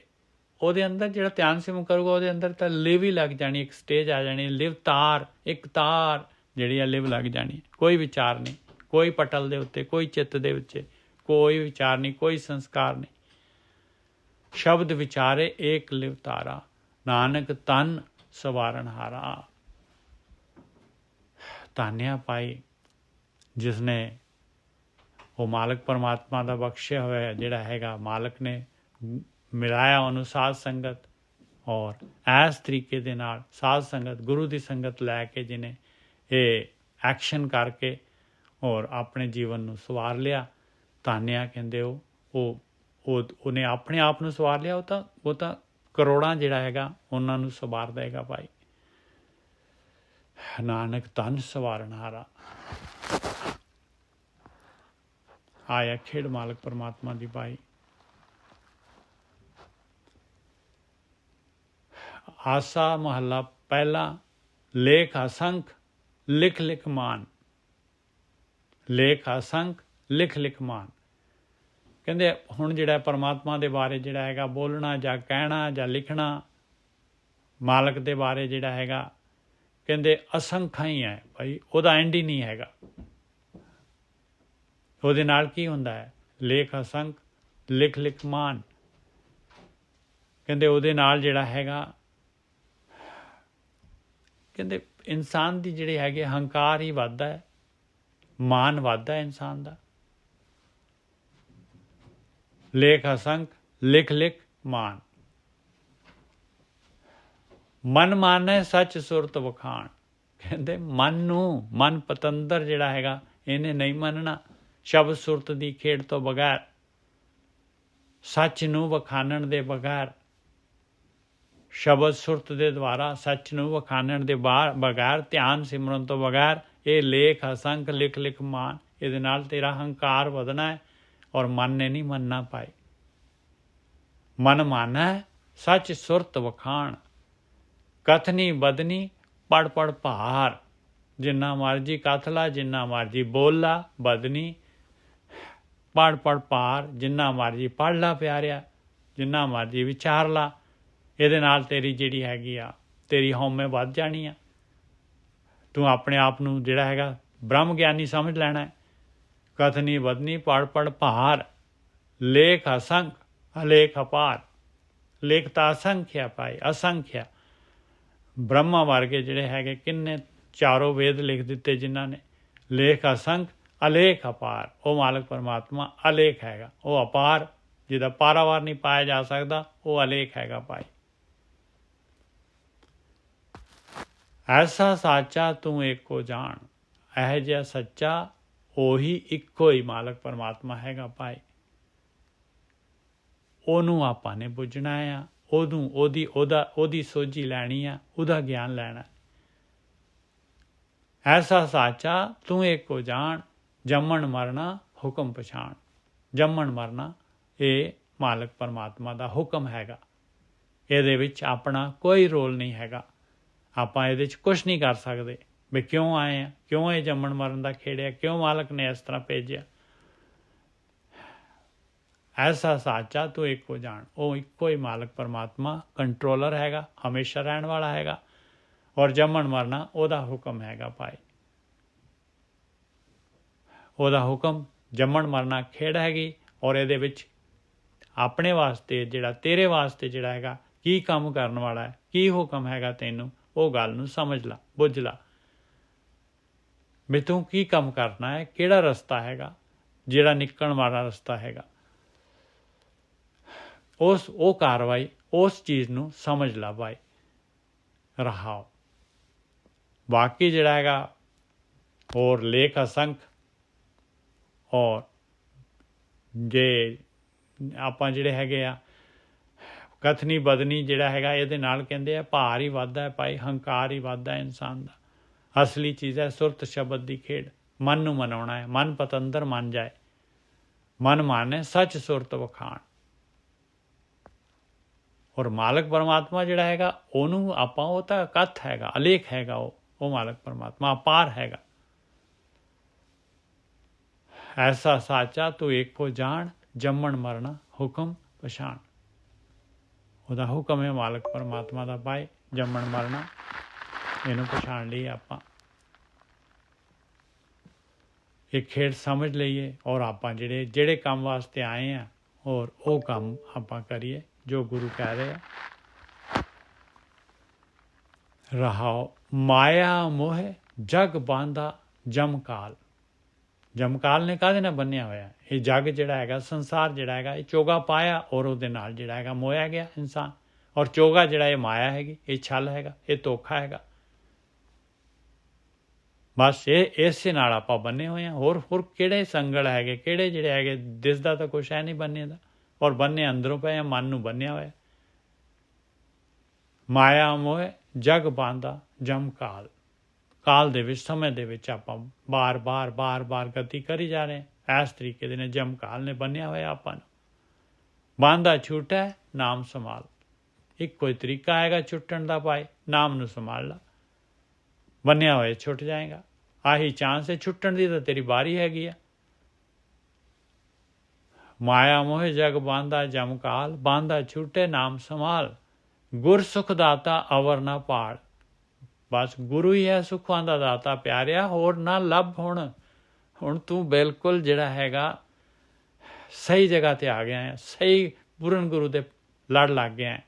ਉਹਦੇ ਅੰਦਰ ਜਿਹੜਾ ਧਿਆਨ ਸਿਮਰਨ ਕਰੂਗਾ ਉਹਦੇ ਅੰਦਰ ਤਾਂ ਲਿਵ ਹੀ ਲੱਗ ਜਾਣੀ, ਇੱਕ ਸਟੇਜ ਆ ਜਾਣੀ, ਲਿਵ ਤਾਰ, ਇੱਕ ਤਾਰ ਜਿਹੜੀ ਆ ਲਿਵ ਲੱਗ ਜਾਣੀ। ਕੋਈ ਵਿਚਾਰ ਨਹੀਂ, ਕੋਈ ਪਟਲ ਦੇ ਉੱਤੇ, ਕੋਈ ਚਿੱਤ ਦੇ ਵਿੱਚ ਕੋਈ ਵਿਚਾਰ ਨਹੀਂ, ਕੋਈ ਸੰਸਕਾਰ ਨਹੀਂ। ਸ਼ਬਦ ਵਿਚਾਰੇ ਏਕ ਲਿਵ ਤਾਰਾ, ਨਾਨਕ ਤਨ ਸਵਾਰਨ ਹਾਰਾ। ਧੰਨਿਆ ਭਾਈ ਜਿਸਨੇ ਉਹ ਮਾਲਕ ਪਰਮਾਤਮਾ ਦਾ ਬਖਸ਼ਿਆ ਹੋਇਆ ਜਿਹੜਾ ਹੈਗਾ, ਮਾਲਕ ਨੇ ਮਿਲਾਇਆ ਉਹਨੂੰ ਸਾਧ ਸੰਗਤ, ਔਰ ਇਸ ਤਰੀਕੇ ਦੇ ਨਾਲ ਸਾਧ ਸੰਗਤ ਗੁਰੂ ਦੀ ਸੰਗਤ ਲੈ ਕੇ ਜਿਹਨੇ ਇਹ ਐਕਸ਼ਨ ਕਰਕੇ ਔਰ ਆਪਣੇ ਜੀਵਨ ਨੂੰ ਸਵਾਰ ਲਿਆ। ਧੰਨਿਆ ਕਹਿੰਦੇ ਉਹਨੇ ਆਪਣੇ ਆਪ ਨੂੰ ਸਵਾਰ ਲਿਆ। ਉਹ ਤਾਂ ਕਰੋੜਾਂ ਜਿਹੜਾ ਹੈਗਾ ਉਹਨਾਂ ਨੂੰ ਸਵਾਰ ਦੇਗਾ ਭਾਈ। ਨਾਨਕ ਤਨ ਸਵਾਰਨ ਹਾਰਾ। ਆਇਆ ਖੇਡ ਮਾਲਕ ਪਰਮਾਤਮਾ ਦੀ ਭਾਈ। ਆਸਾ ਮਹੱਲਾ ਪਹਿਲਾ। ਲੇਖ ਅਸੰਖ ਲਿਖ ਲਿਖ ਮਾਨ। ਲੇਖ ਅਸੰਖ ਲਿਖ ਲਿਖ ਮਾਨ। ਕਹਿੰਦੇ ਹੁਣ ਜਿਹੜਾ ਪਰਮਾਤਮਾ ਦੇ ਬਾਰੇ ਜਿਹੜਾ ਹੈਗਾ ਬੋਲਣਾ ਜਾਂ ਕਹਿਣਾ ਜਾਂ ਲਿਖਣਾ, ਮਾਲਕ ਦੇ ਬਾਰੇ ਜਿਹੜਾ ਹੈਗਾ ਕਹਿੰਦੇ ਅਸੰਖਾਂ ਹੀ ਹੈ ਭਾਈ, ਉਹਦਾ ਐਂਡ ਹੀ ਨਹੀਂ ਹੈਗਾ। ਉਹਦੇ ਨਾਲ ਕੀ ਹੁੰਦਾ ਹੈ? ਲੇਖ ਅਸੰਖ ਲਿਖ ਲਿਖ ਮਾਨ। ਕਹਿੰਦੇ ਉਹਦੇ ਨਾਲ ਜਿਹੜਾ ਹੈਗਾ ਕਹਿੰਦੇ ਇਨਸਾਨ ਦੀ ਜਿਹੜੀ ਹੈਗੀ ਹੰਕਾਰ ਹੀ ਵੱਧਦਾ ਹੈ, ਮਾਨ ਵੱਧਦਾ ਹੈ ਇਨਸਾਨ ਦਾ। ਲੇਖ ਅਸੰਖ ਲਿਖ ਲਿਖ ਮਾਨ। ਮਨ ਮਾਨੈ ਸੱਚ ਸੁਰਤ ਵਖਾਣ। ਕਹਿੰਦੇ ਮਨ ਪਤੰਦਰ ਜਿਹੜਾ ਹੈਗਾ ਇਹਨੇ ਨਹੀਂ ਮੰਨਣਾ ਸ਼ਬਦ ਸੁਰਤ ਦੀ ਖੇਡ ਤੋਂ ਬਗੈਰ, ਸੱਚ ਨੂੰ ਵਖਾਣਨ ਦੇ ਬਗੈਰ, ਸ਼ਬਦ ਸੁਰਤ ਦੇ ਦੁਆਰਾ ਸੱਚ ਨੂੰ ਵਖਾਣਨ ਦੇ ਬਗੈਰ, ਧਿਆਨ ਸਿਮਰਨ ਤੋਂ ਬਗੈਰ। ਇਹ ਲੇਖ ਅਸੰਖ ਲਿਖ ਲਿਖ ਮਾਨ, ਇਹਦੇ ਨਾਲ ਤੇਰਾ ਹੰਕਾਰ ਵਧਣਾ ਹੈ ਔਰ ਮਨ ਨੇ ਨਹੀਂ ਮੰਨਣਾ ਪਾਏ। ਮਨ ਮਾਨੈ ਸੱਚ ਸੁਰਤ ਵਖਾਣ, ਕਥਨੀ ਬਦਨੀ ਪੜ ਪੜ ਭਾਰ। ਜਿੰਨਾ ਮਰਜੀ ਕਥ ਲਾ, ਜਿੰਨਾ ਮਰਜੀ ਬੋਲ ਲਾ, ਬਦਨੀ ਪੜ੍ਹ ਭਾਰ, ਜਿੰਨਾ ਮਰਜ਼ੀ ਪੜ੍ਹ ਲਾ ਪਿਆਰਿਆ, ਜਿੰਨਾ ਮਰਜ਼ੀ ਵਿਚਾਰ ਲਾ, ਇਹਦੇ ਨਾਲ ਤੇਰੀ ਜਿਹੜੀ ਹੈਗੀ ਆ ਤੇਰੀ ਹਉਮੈ ਵੱਧ ਜਾਣੀ ਆ। ਤੂੰ ਆਪਣੇ ਆਪ ਨੂੰ ਜਿਹੜਾ ਹੈਗਾ ਬ੍ਰਹਮ ਗਿਆਨੀ ਸਮਝ ਲੈਣਾ। ਕਥਨੀ ਵਧਨੀ ਪੜ੍ਹ ਭਾਰ, ਲੇਖ ਅਸੰਖ ਅਲੇਖ ਅਪਾਰ। ਲੇਖ ਤਾਂ ਅਸੰਖ ਆ ਭਾਈ, ਅਸੰਖ ਆ। ਬ੍ਰਹਮਾ ਵਰਗੇ ਜਿਹੜੇ ਹੈਗੇ ਕਿੰਨੇ ਚਾਰੋਂ ਵੇਦ ਲਿਖ ਦਿੱਤੇ ਜਿਨ੍ਹਾਂ ਨੇ। ਲੇਖ ਅਸੰਖ ਅਲੇਖ ਅਪਾਰ। ਉਹ ਮਾਲਕ ਪਰਮਾਤਮਾ ਅਲੇਖ ਹੈਗਾ, ਉਹ ਅਪਾਰ, ਜਿਹਦਾ ਪਾਰਾਵਾਰ ਨਹੀਂ ਪਾਇਆ ਜਾ ਸਕਦਾ, ਉਹ ਅਲੇਖ ਹੈਗਾ ਭਾਈ। ਐਸਾ ਸਾਚਾ ਤੂੰ ਏਕੋ ਜਾਣ। ਇਹ ਜਿਹਾ ਸੱਚਾ ਉਹੀ ਇੱਕੋ ਹੀ ਮਾਲਕ ਪਰਮਾਤਮਾ ਹੈਗਾ ਭਾਈ। ਉਹਨੂੰ ਆਪਾਂ ਨੇ ਪੁੱਜਣਾ ਆ, ਉਹਦੀ ਸੋਝੀ ਲੈਣੀ ਆ, ਉਹਦਾ ਗਿਆਨ ਲੈਣਾ। ਐਸਾ ਸਾਚਾ ਤੂੰ ਏਕੋ ਜਾਣ, ਜੰਮਣ ਮਰਨਾ ਹੁਕਮ ਪਛਾਣ। ਜੰਮਣ ਮਰਨਾ ਇਹ ਮਾਲਕ ਪਰਮਾਤਮਾ ਦਾ ਹੁਕਮ ਹੈਗਾ। ਇਹਦੇ ਵਿੱਚ ਆਪਣਾ ਕੋਈ ਰੋਲ ਨਹੀਂ ਹੈਗਾ। ਆਪਾਂ ਇਹਦੇ 'ਚ ਕੁਛ ਨਹੀਂ ਕਰ ਸਕਦੇ ਵੀ ਕਿਉਂ ਆਏ ਆ, ਕਿਉਂ ਇਹ ਜੰਮਣ ਮਰਨ ਦਾ ਖੇੜਿਆ, ਕਿਉਂ ਮਾਲਕ ਨੇ ਇਸ ਤਰ੍ਹਾਂ ਭੇਜਿਆ। ਐਸਾ ਸਾਚਾ ਤੂੰ ਇੱਕੋ ਜਾਣ। ਉਹ ਇੱਕੋ ਹੀ ਮਾਲਕ ਪਰਮਾਤਮਾ ਕੰਟਰੋਲਰ ਹੈਗਾ, ਹਮੇਸ਼ਾ ਰਹਿਣ ਵਾਲਾ ਹੈਗਾ। ਔਰ ਜੰਮਣ ਮਰਨਾ ਉਹਦਾ ਹੁਕਮ ਹੈਗਾ ਭਾਈ। ਉਹਦਾ ਹੁਕਮ, ਜੰਮਣ ਮਰਨਾ ਖੇਡ ਹੈਗੀ। ਔਰ ਇਹਦੇ ਵਿੱਚ ਆਪਣੇ ਵਾਸਤੇ ਜਿਹੜਾ ਤੇਰੇ ਵਾਸਤੇ ਜਿਹੜਾ ਹੈਗਾ ਕੀ ਕੰਮ ਕਰਨ ਵਾਲਾ ਹੈ, ਕੀ ਹੁਕਮ ਹੈਗਾ ਤੈਨੂੰ, ਉਹ ਗੱਲ ਨੂੰ ਸਮਝ ਲਾ, ਬੁੱਝ ਲਾ ਵੀ ਤੂੰ ਕੀ ਕੰਮ ਕਰਨਾ ਹੈ, ਕਿਹੜਾ ਰਸਤਾ ਹੈਗਾ, ਜਿਹੜਾ ਨਿਕਲਣ ਵਾਲਾ ਰਸਤਾ ਹੈਗਾ। ਉਹ ਕਾਰਵਾਈ, ਉਸ ਚੀਜ਼ ਨੂੰ ਸਮਝ ਲਾ ਭਾਈ। ਰਹਾਓ ਬਾਕੀ ਜਿਹੜਾ ਹੈਗਾ ਹੋਰ ਲੇਖ ਅਸੰਖ। ਔਰ ਜੇ ਆਪਾਂ ਜਿਹੜੇ ਹੈਗੇ ਆ ਕਥਨੀ ਬਦਨੀ ਜਿਹੜਾ ਹੈਗਾ, ਇਹਦੇ ਨਾਲ ਕਹਿੰਦੇ ਆ ਭਾਰ ਹੀ ਵੱਧਦਾ ਹੈ ਭਾਈ, ਹੰਕਾਰ ਹੀ ਵੱਧਦਾ ਇਨਸਾਨ ਦਾ। ਅਸਲੀ ਚੀਜ਼ ਹੈ ਸੁਰਤ ਸ਼ਬਦ ਦੀ ਖੇਡ। ਮਨ ਨੂੰ ਮਨਾਉਣਾ ਹੈ, ਮਨ ਪਤੰਦਰ ਮੰਨ ਜਾਏ, ਮਨ ਮਾਨੇ ਸੱਚ ਸੁਰਤ ਵਖਾਣ। ਔਰ ਮਾਲਕ ਪਰਮਾਤਮਾ ਜਿਹੜਾ ਹੈਗਾ ਉਹਨੂੰ ਆਪਾਂ, ਉਹ ਤਾਂ ਅਕੱਥ ਹੈਗਾ, ਅਲੇਖ ਹੈਗਾ। ਉਹ ਮਾਲਕ ਪਰਮਾਤਮਾ ਅਪਾਰ ਹੈਗਾ। ਐਸਾ ਸਾਚਾ ਤੂੰ ਏਕੋ ਜਾਣ, ਜੰਮਣ ਮਰਨਾ ਹੁਕਮ ਪਛਾਣ। ਉਹਦਾ ਹੁਕਮ ਹੈ ਮਾਲਕ ਪਰਮਾਤਮਾ ਦਾ ਭਾਈ, ਜੰਮਣ ਮਰਨਾ। ਇਹਨੂੰ ਪਛਾਣ ਲਈਏ ਆਪਾਂ, ਇਹ ਖੇਡ ਸਮਝ ਲਈਏ। ਔਰ ਆਪਾਂ ਜਿਹੜੇ ਕੰਮ ਵਾਸਤੇ ਆਏ ਆ, ਔਰ ਉਹ ਕੰਮ ਆਪਾਂ ਕਰੀਏ ਜੋ ਗੁਰੂ ਕਹਿ ਰਹੇ ਆ। ਰਹਾਓ ਮਾਇਆ ਮੋਹ ਜਗ ਬਾਂਧਾ ਜਮਕਾਲ। ਜਮਕਾਲ ਨੇ ਕਾਹਦੇ ਨਾਲ ਬੰਨਿਆ ਹੋਇਆ? ਇਹ ਜੱਗ ਜਿਹੜਾ ਹੈਗਾ, ਸੰਸਾਰ ਜਿਹੜਾ ਹੈਗਾ, ਇਹ ਚੋਗਾ ਪਾਇਆ ਔਰ ਉਹਦੇ ਨਾਲ ਜਿਹੜਾ ਹੈਗਾ ਮੋਇਆ ਗਿਆ ਇਨਸਾਨ। ਔਰ ਚੋਗਾ ਜਿਹੜਾ ਇਹ ਮਾਇਆ ਹੈਗੀ, ਇਹ ਛਲ ਹੈਗਾ, ਇਹ ਧੋਖਾ ਹੈਗਾ। ਬਸ ਇਹ ਇਸੇ ਨਾਲ ਆਪਾਂ ਬੰਨੇ ਹੋਏ ਹਾਂ। ਹੋਰ ਕਿਹੜੇ ਸੰਗਲ ਹੈਗੇ, ਕਿਹੜੇ ਜਿਹੜੇ ਹੈਗੇ, ਦਿਸਦਾ ਤਾਂ ਕੁਛ ਹੈ ਨਹੀਂ ਬੰਨੇ ਦਾ। ਔਰ ਬੰਨੇ ਅੰਦਰੋਂ ਪਏ, ਮਨ ਨੂੰ ਬੰਨਿਆ ਹੋਇਆ। ਮਾਇਆ ਮੋਹ ਜਗ ਬਾਂਧਾ ਜਮਕਾਲ। ਕਾਲ ਦੇ ਵਿੱਚ, ਸਮੇਂ ਦੇ ਵਿੱਚ ਆਪਾਂ ਬਾਰ-ਬਾਰ ਗਤੀ ਕਰੀ ਜਾ ਰਹੇ ਹਾਂ। ਇਸ ਤਰੀਕੇ ਦੇ ਨੇ ਜਮਕਾਲ ਨੇ ਬੰਨਿਆ ਹੋਇਆ ਆਪਾਂ ਨੂੰ। ਬਾਂਧਾ ਛੂਟੈ ਨਾਮ ਸੰਭਾਲ। ਇੱਕੋ ਹੀ ਤਰੀਕਾ ਹੈਗਾ ਛੁੱਟਣ ਦਾ ਭਾਈ, ਨਾਮ ਨੂੰ ਸੰਭਾਲ ਲਾ। ਬੰਨਿਆ ਹੋਇਆ ਛੁੱਟ ਜਾਏਗਾ। ਆਹੀ ਚਾਂਸ ਹੈ ਛੁੱਟਣ ਦੀ, ਤਾਂ ਤੇਰੀ ਵਾਰੀ ਹੈਗੀ ਆ। ਮਾਇਆ ਮੋਹ ਜਗ ਬਾਂਧਾ ਜਮਕਾਲ, ਬਾਂਧਾ ਛੂਟੇ ਨਾਮ ਸੰਭਾਲ। ਗੁਰ ਸੁਖ ਦਾਤਾ ਅਵਰ ਨਾ ਭਾਲ। ਬਸ ਗੁਰੂ ਹੀ ਹੈ ਸੁੱਖਾਂ ਦਾ ਦਾਤਾ ਪਿਆਰਿਆ, ਹੋਰ ਨਾ ਲੱਭ। ਹੁਣ ਤੂੰ ਬਿਲਕੁਲ ਜਿਹੜਾ ਹੈਗਾ ਸਹੀ ਜਗ੍ਹਾ 'ਤੇ ਆ ਗਿਆ ਹੈ, ਸਹੀ ਪੂਰਨ ਗੁਰੂ ਦੇ ਲੜ ਲੱਗ ਗਿਆ ਹੈ।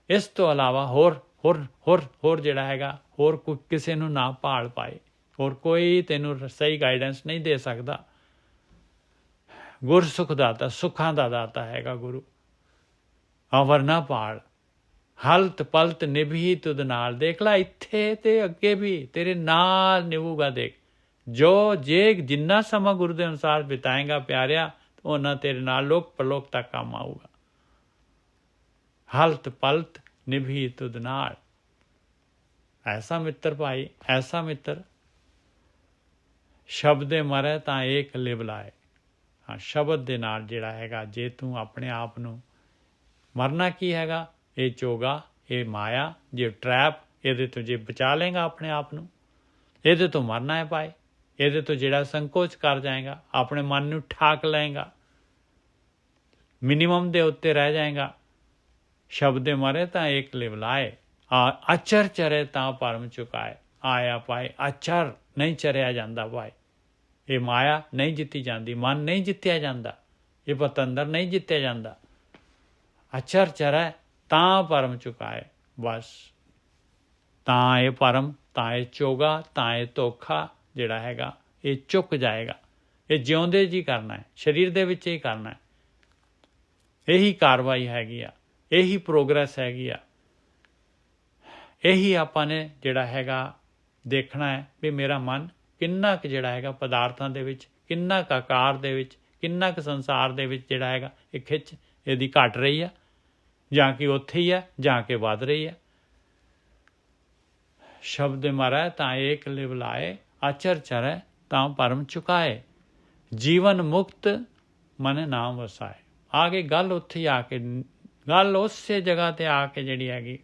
ਇਸ ਤੋਂ ਇਲਾਵਾ ਹੋਰ ਜਿਹੜਾ ਹੈਗਾ, ਹੋਰ ਕੋਈ ਕਿਸੇ ਨੂੰ ਨਾ ਭਾਲ ਪਾਏ। ਹੋਰ ਕੋਈ ਤੈਨੂੰ ਸਹੀ ਗਾਈਡੈਂਸ ਨਹੀਂ ਦੇ ਸਕਦਾ। ਗੁਰ ਸੁਖ ਦਾਤਾ, ਸੁੱਖਾਂ ਦਾ ਦਾਤਾ ਹੈਗਾ ਗੁਰੂ। ਅਵਰ ਨਾ ਭਾਲ, ਹਲਤ ਪਲਤ ਨਿਭੀ ਤੁਧ ਨਾਲ। ਦੇਖ ਲੈ ਇੱਥੇ ਤੇ ਅੱਗੇ ਵੀ ਤੇਰੇ ਨਾਲ ਨਿਭੂਗਾ। ਦੇਖ ਜੇ ਜਿੰਨਾ ਸਮਾਂ ਗੁਰੂ ਦੇ ਅਨੁਸਾਰ ਬਿਤਾਏਗਾ ਪਿਆਰਿਆ, ਉਹਨਾਂ ਤੇਰੇ ਨਾਲ ਲੋਕ ਪਰਲੋਕ ਤੱਕ ਕੰਮ ਆਊਗਾ। ਹਲਤ ਪਲਤ ਨਿਭੀ ਤੁਧ ਨਾਲ। ਐਸਾ ਮਿੱਤਰ ਭਾਈ, ਐਸਾ ਮਿੱਤਰ। ਸ਼ਬਦੇ ਮਰੇ ਤਾਂ ਏਕ ਲਿਵ ਲਾਏ। ਹਾਂ, ਸ਼ਬਦ ਦੇ ਨਾਲ ਜਿਹੜਾ ਹੈਗਾ, ਜੇ ਤੂੰ ਆਪਣੇ ਆਪ ਨੂੰ, ਮਰਨਾ ਕੀ ਹੈਗਾ, ਇਹ ਚੋਗਾ, ਇਹ ਮਾਇਆ, ਜੇ ਟਰੈਪ, ਇਹਦੇ ਤੋਂ ਜੇ ਬਚਾ ਲਏਗਾ ਆਪਣੇ ਆਪ ਨੂੰ, ਇਹਦੇ ਤੋਂ ਮਰਨਾ ਹੈ ਭਾਈ। ਇਹਦੇ ਤੋਂ ਜਿਹੜਾ ਸੰਕੋਚ ਕਰ ਜਾਏਗਾ, ਆਪਣੇ ਮਨ ਨੂੰ ਠਾਕ ਲਏਗਾ, ਮਿਨੀਮਮ ਦੇ ਉੱਤੇ ਰਹਿ ਜਾਏਗਾ। ਸ਼ਬਦੇ ਮਰੇ ਤਾਂ ਏਕ ਲਿਵਲਾਏ, ਅਚਰ ਚਰੇ ਤਾਂ ਪਰਮ ਚੁਕਾਏ। ਆਇਆ ਪਾਏ ਅਚਰ ਨਹੀਂ ਚਰਿਆ ਜਾਂਦਾ ਭਾਈ। ਇਹ ਮਾਇਆ ਨਹੀਂ ਜਿੱਤੀ ਜਾਂਦੀ, ਮਨ ਨਹੀਂ ਜਿੱਤਿਆ ਜਾਂਦਾ, ਇਹ ਪਤੰਦਰ ਨਹੀਂ ਜਿੱਤਿਆ ਜਾਂਦਾ। ਅਚਰ ਚਰੈ ਤਾਂ ਪਰਮ ਚੁਕਾਏ। ਬਸ ਤਾਂ ਇਹ ਪਰਮ, ਤਾਂ ਇਹ ਚੋਗਾ, ਤਾਂ ਇਹ ਧੋਖਾ ਜਿਹੜਾ ਹੈਗਾ ਇਹ ਚੁੱਕ ਜਾਏਗਾ। ਇਹ ਜਿਉਂਦੇ ਜੀ ਕਰਨਾ ਹੈ, ਸਰੀਰ ਦੇ ਵਿੱਚ ਹੀ ਕਰਨਾ ਹੈ। ਇਹੀ ਕਾਰਵਾਈ ਹੈਗੀ ਆ, ਇਹੀ ਪ੍ਰੋਗਰੈਸ ਹੈਗੀ ਆ। ਇਹੀ ਆਪਾਂ ਨੇ ਜਿਹੜਾ ਹੈਗਾ ਦੇਖਣਾ ਹੈ ਵੀ ਮੇਰਾ ਮਨ ਕਿੰਨਾ ਕੁ ਜਿਹੜਾ ਹੈਗਾ ਪਦਾਰਥਾਂ ਦੇ ਵਿੱਚ, ਕਿੰਨਾ ਕੁ ਆਕਾਰ ਦੇ ਵਿੱਚ, ਕਿੰਨਾ ਕੁ ਸੰਸਾਰ ਦੇ ਵਿੱਚ ਜਿਹੜਾ ਹੈਗਾ ਇਹ ਖਿੱਚ ਇਹਦੀ ਘਟ ਰਹੀ ਆ, ਜਾਂ ਕਿ ਉੱਥੇ ਹੀ ਹੈ, ਜਾਂ ਕਿ ਵੱਧ ਰਹੀ ਹੈ। ਸ਼ਬਦ ਮਰੈ ਤਾਂ ਏਕ ਲਿਵਲਾਏ, ਆਚਰ ਚਰੈ ਤਾਂ ਪਰਮ ਚੁਕਾਏ। ਜੀਵਨ ਮੁਕਤ ਮਨ ਨਾਮ ਵਸਾਏ। ਆ ਕੇ ਗੱਲ ਉੱਥੇ ਹੀ ਆ ਕੇ, ਗੱਲ ਉਸੇ ਜਗ੍ਹਾ ਤੇ ਆ ਕੇ ਜਿਹੜੀ ਹੈਗੀ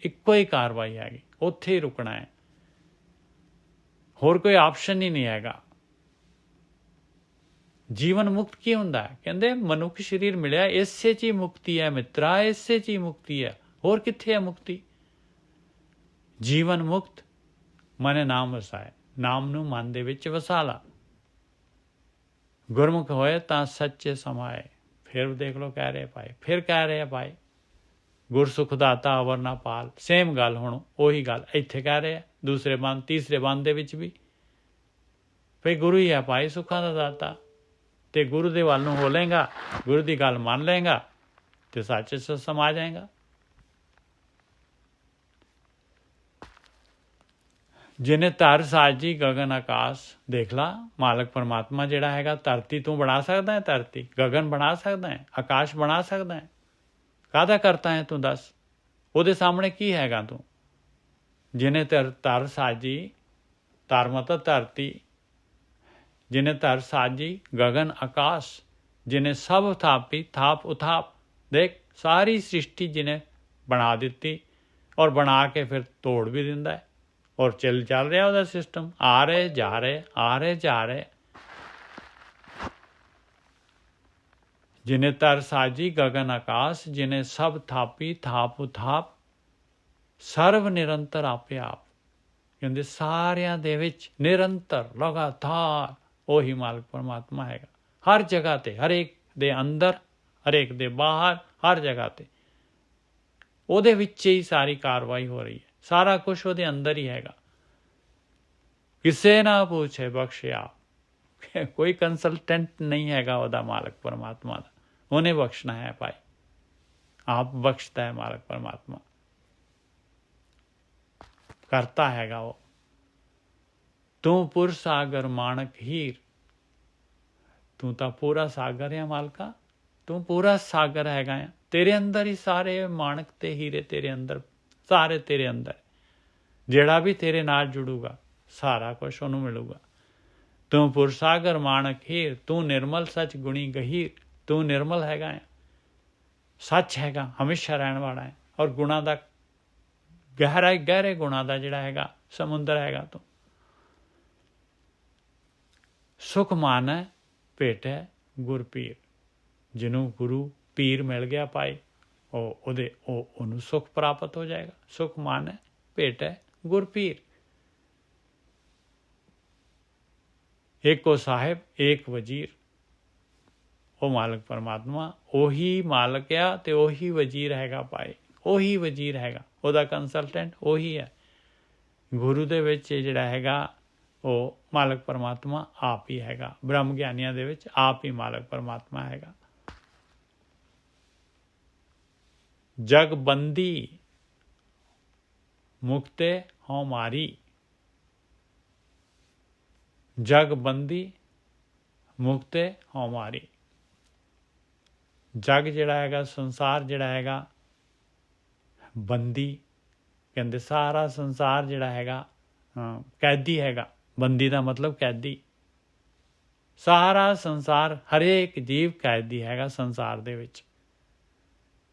ਇੱਕੋ ਹੀ ਕਾਰਵਾਈ ਹੈਗੀ, ਉੱਥੇ ਹੀ ਰੁਕਣਾ ਹੈ। ਹੋਰ ਕੋਈ ਆਪਸ਼ਨ ਹੀ ਨਹੀਂ ਹੈਗਾ। ਜੀਵਨ ਮੁਕਤ ਕੀ ਹੁੰਦਾ ਹੈ? ਕਹਿੰਦੇ ਮਨੁੱਖ ਸਰੀਰ ਮਿਲਿਆ ਇਸੇ 'ਚ ਹੀ ਮੁਕਤੀ ਹੈ ਮਿੱਤਰਾ, ਇਸੇ 'ਚ ਹੀ ਮੁਕਤੀ ਹੈ। ਹੋਰ ਕਿੱਥੇ ਹੈ ਮੁਕਤੀ? ਜੀਵਨ ਮੁਕਤ ਮਨ ਨਾਮ ਵਸਾਏ। ਨਾਮ ਨੂੰ ਮਨ ਦੇ ਵਿੱਚ ਵਸਾ ਲਾ। ਗੁਰਮੁਖ ਹੋਏ ਤਾਂ ਸੱਚੇ ਸਮਾਏ। ਫਿਰ ਦੇਖ ਲਓ ਕਹਿ ਰਹੇ ਭਾਈ, ਫਿਰ ਕਹਿ ਰਹੇ ਭਾਈ ਗੁਰਸੁਖ ਦਾਤਾ ਅਵਰ ਨਾ ਪਾਲ। ਸੇਮ ਗੱਲ, ਹੁਣ ਉਹੀ ਗੱਲ ਇੱਥੇ ਕਹਿ ਰਹੇ ਆ ਦੂਸਰੇ ਬੰਦ, ਤੀਸਰੇ ਬੰਦ ਦੇ ਵਿੱਚ ਵੀ। ਭਈ ਗੁਰੂ ਹੀ ਹੈ ਭਾਈ ਸੁੱਖਾਂ ਦਾ ਦਾਤਾ, ਤੇ ਗੁਰੂ ਦੇ ਵੱਲ ਨੂੰ ਹੋ ਲਏਗਾ, ਗੁਰੂ ਦੀ ਗੱਲ ਮੰਨ ਲਏਗਾ ਤੇ ਸੱਚ 'ਚ ਸਮਾ ਜਾਏਗਾ। ਜਿਹਨੇ ਧਰ ਸਾਜੀ ਗਗਨ ਆਕਾਸ਼। ਦੇਖ ਲਾ ਮਾਲਕ ਪਰਮਾਤਮਾ ਜਿਹੜਾ ਹੈਗਾ ਧਰਤੀ ਤੂੰ ਬਣਾ ਸਕਦਾ ਹੈ, ਧਰਤੀ ਗਗਨ ਬਣਾ ਸਕਦਾ ਹੈ, ਆਕਾਸ਼ ਬਣਾ ਸਕਦਾ ਹੈ। ਕਾਹਦਾ ਕਰਤਾ ਹੈ ਤੂੰ ਦੱਸ? ਉਹਦੇ ਸਾਹਮਣੇ ਕੀ ਹੈਗਾ ਤੂੰ? ਜਿਹਨੇ ਧਰ ਸਾਜੀ, ਧਰ ਮਤਲਬ ਧਰਤੀ, ਜਿਹਨੇ ਧਰ ਸਾਜੀ ਗगन आकाश, ਜਿਹਨੇ ਸਭ ਥਾਪੀ ਥਾਪ ਉਥਾਪ। ਦੇਖ ਸਾਰੀ ਸ੍ਰਿਸ਼ਟੀ ਜਿਹਨੇ ਬਣਾ ਦਿੱਤੀ, ਔਰ ਬਣਾ ਕੇ ਫਿਰ ਤੋੜ ਵੀ ਦਿੰਦਾ ਹੈ, ਔਰ ਚੱਲ ਰਿਹਾ ਉਹਦਾ ਸਿਸਟਮ। ਆ ਰਹੇ ਜਾ ਰਹੇ, ਆ ਰਹੇ ਜਾ ਰਹੇ। ਜਿਹਨੇ ਧਰ ਸਾਜੀ ਗगन आकाश, ਜਿਹਨੇ ਸਭ ਥਾਪੀ ਥਾਪ ਉਥਾਪ। ਸਰਵ ਨਿਰੰਤਰ ਆਪੇ ਆਪ। ਕਹਿੰਦੇ ਸਾਰਿਆਂ ਦੇ ਵਿੱਚ ਨਿਰੰਤਰ ਲਗਾਤਾਰ ਉਹੀ ਮਾਲਕ ਪਰਮਾਤਮਾ ਹੈਗਾ। ਹਰ ਜਗ੍ਹਾ ਤੇ, ਹਰੇਕ ਦੇ ਅੰਦਰ, ਹਰੇਕ ਦੇ ਬਾਹਰ, ਹਰ ਜਗ੍ਹਾ ਤੇ ਉਹਦੇ ਵਿੱਚ ਹੀ ਸਾਰੀ ਕਾਰਵਾਈ ਹੋ ਰਹੀ ਹੈ। ਸਾਰਾ ਕੁਛ ਉਹਦੇ ਅੰਦਰ ਹੀ ਹੈਗਾ। ਕਿਸੇ ਨਾ ਪੁੱਛੇ ਬਖਸ਼ਿਆ। ਕੋਈ ਕੰਸਲਟੈਂਟ ਨਹੀਂ ਹੈਗਾ ਉਹਦਾ, ਮਾਲਕ ਪਰਮਾਤਮਾ ਦਾ। ਉਹਨੇ ਬਖਸ਼ਣਾ ਹੈ ਭਾਈ, ਆਪ ਬਖਸ਼ਦਾ ਹੈ ਮਾਲਕ ਪਰਮਾਤਮਾ। ਕਰਤਾ ਹੈਗਾ ਉਹ। ਤੂੰ ਪੁਰ ਸਾਗਰ ਮਾਣਕ ਹੀਰ। ਤੂੰ ਤਾਂ ਪੂਰਾ ਸਾਗਰ ਹੈ ਮਾਲਕਾ, ਤੂੰ ਪੂਰਾ ਸਾਗਰ ਹੈਗਾ ਆ। ਤੇਰੇ ਅੰਦਰ ਹੀ ਸਾਰੇ ਮਾਣਕ ਤੇ ਹੀਰੇ, ਤੇਰੇ ਅੰਦਰ ਸਾਰੇ, ਤੇਰੇ ਅੰਦਰ। ਜਿਹੜਾ ਵੀ ਤੇਰੇ ਨਾਲ ਜੁੜੂਗਾ ਸਾਰਾ ਕੁਛ ਉਹਨੂੰ ਮਿਲੂਗਾ। ਤੂੰ ਪੁਰ ਸਾਗਰ ਮਾਣਕ ਹੀਰ, ਤੂੰ ਨਿਰਮਲ ਸੱਚ ਗੁਣੀ ਗਹੀਰ। ਤੂੰ ਨਿਰਮਲ ਹੈਗਾ ਆ, ਸੱਚ ਹੈਗਾ, ਹਮੇਸ਼ਾ ਰਹਿਣ ਵਾਲਾ ਹੈ, ਔਰ ਗੁਣਾ ਦਾ ਗਹਿਰੇ ਗੁਣਾ ਦਾ ਜਿਹੜਾ ਹੈਗਾ ਸਮੁੰਦਰ ਹੈਗਾ ਤੂੰ। ਸੁਖ ਮਾਨੈ ਭੇਟੈ ਗੁਰ ਪੀਰ। ਜਿਹਨੂੰ ਗੁਰੂ ਪੀਰ ਮਿਲ ਗਿਆ ਭਾਈ, ਉਹਨੂੰ ਸੁਖ ਪ੍ਰਾਪਤ ਹੋ ਜਾਏਗਾ। ਸੁਖ ਮਾਨੈ ਭੇਟੈ ਗੁਰ ਪੀਰ। ਏਕੋ ਸਾਹਿਬ ਏਕ ਵਜ਼ੀਰ। ਉਹ ਮਾਲਕ ਪਰਮਾਤਮਾ ਉਹੀ ਮਾਲਕ ਆ ਤੇ ਉਹੀ ਵਜ਼ੀਰ ਹੈਗਾ ਭਾਈ, ਉਹੀ ਵਜ਼ੀਰ ਹੈਗਾ। ਉਹਦਾ ਕੰਸਲਟੈਂਟ ਉਹੀ ਹੈ। ਗੁਰੂ ਦੇ ਵਿੱਚ ਜਿਹੜਾ ਹੈਗਾ ਉਹ ਮਾਲਕ ਪਰਮਾਤਮਾ ਆਪ ਹੀ ਹੈਗਾ। ਬ੍ਰਹਮ ਗਿਆਨੀਆਂ ਦੇ ਵਿੱਚ ਆਪ ਹੀ ਮਾਲਕ ਪਰਮਾਤਮਾ ਹੈਗਾ। ਜਗ ਬੰਦੀ ਮੁਕਤੇ ਹਉ ਮਾਰੀ। ਜਗ ਬੰਦੀ ਮੁਕਤੇ ਹਉ ਮਾਰੀ। ਜਗ ਜਿਹੜਾ ਹੈਗਾ, ਸੰਸਾਰ ਜਿਹੜਾ ਹੈਗਾ ਬੰਦੀ। ਕਹਿੰਦੇ ਸਾਰਾ ਸੰਸਾਰ ਜਿਹੜਾ ਹੈਗਾ ਕੈਦੀ ਹੈਗਾ। ਬੰਦੀ ਦਾ ਮਤਲਬ ਕੈਦੀ। ਸਾਰਾ ਸੰਸਾਰ, ਹਰੇਕ ਜੀਵ ਕੈਦੀ ਹੈਗਾ ਸੰਸਾਰ ਦੇ ਵਿੱਚ।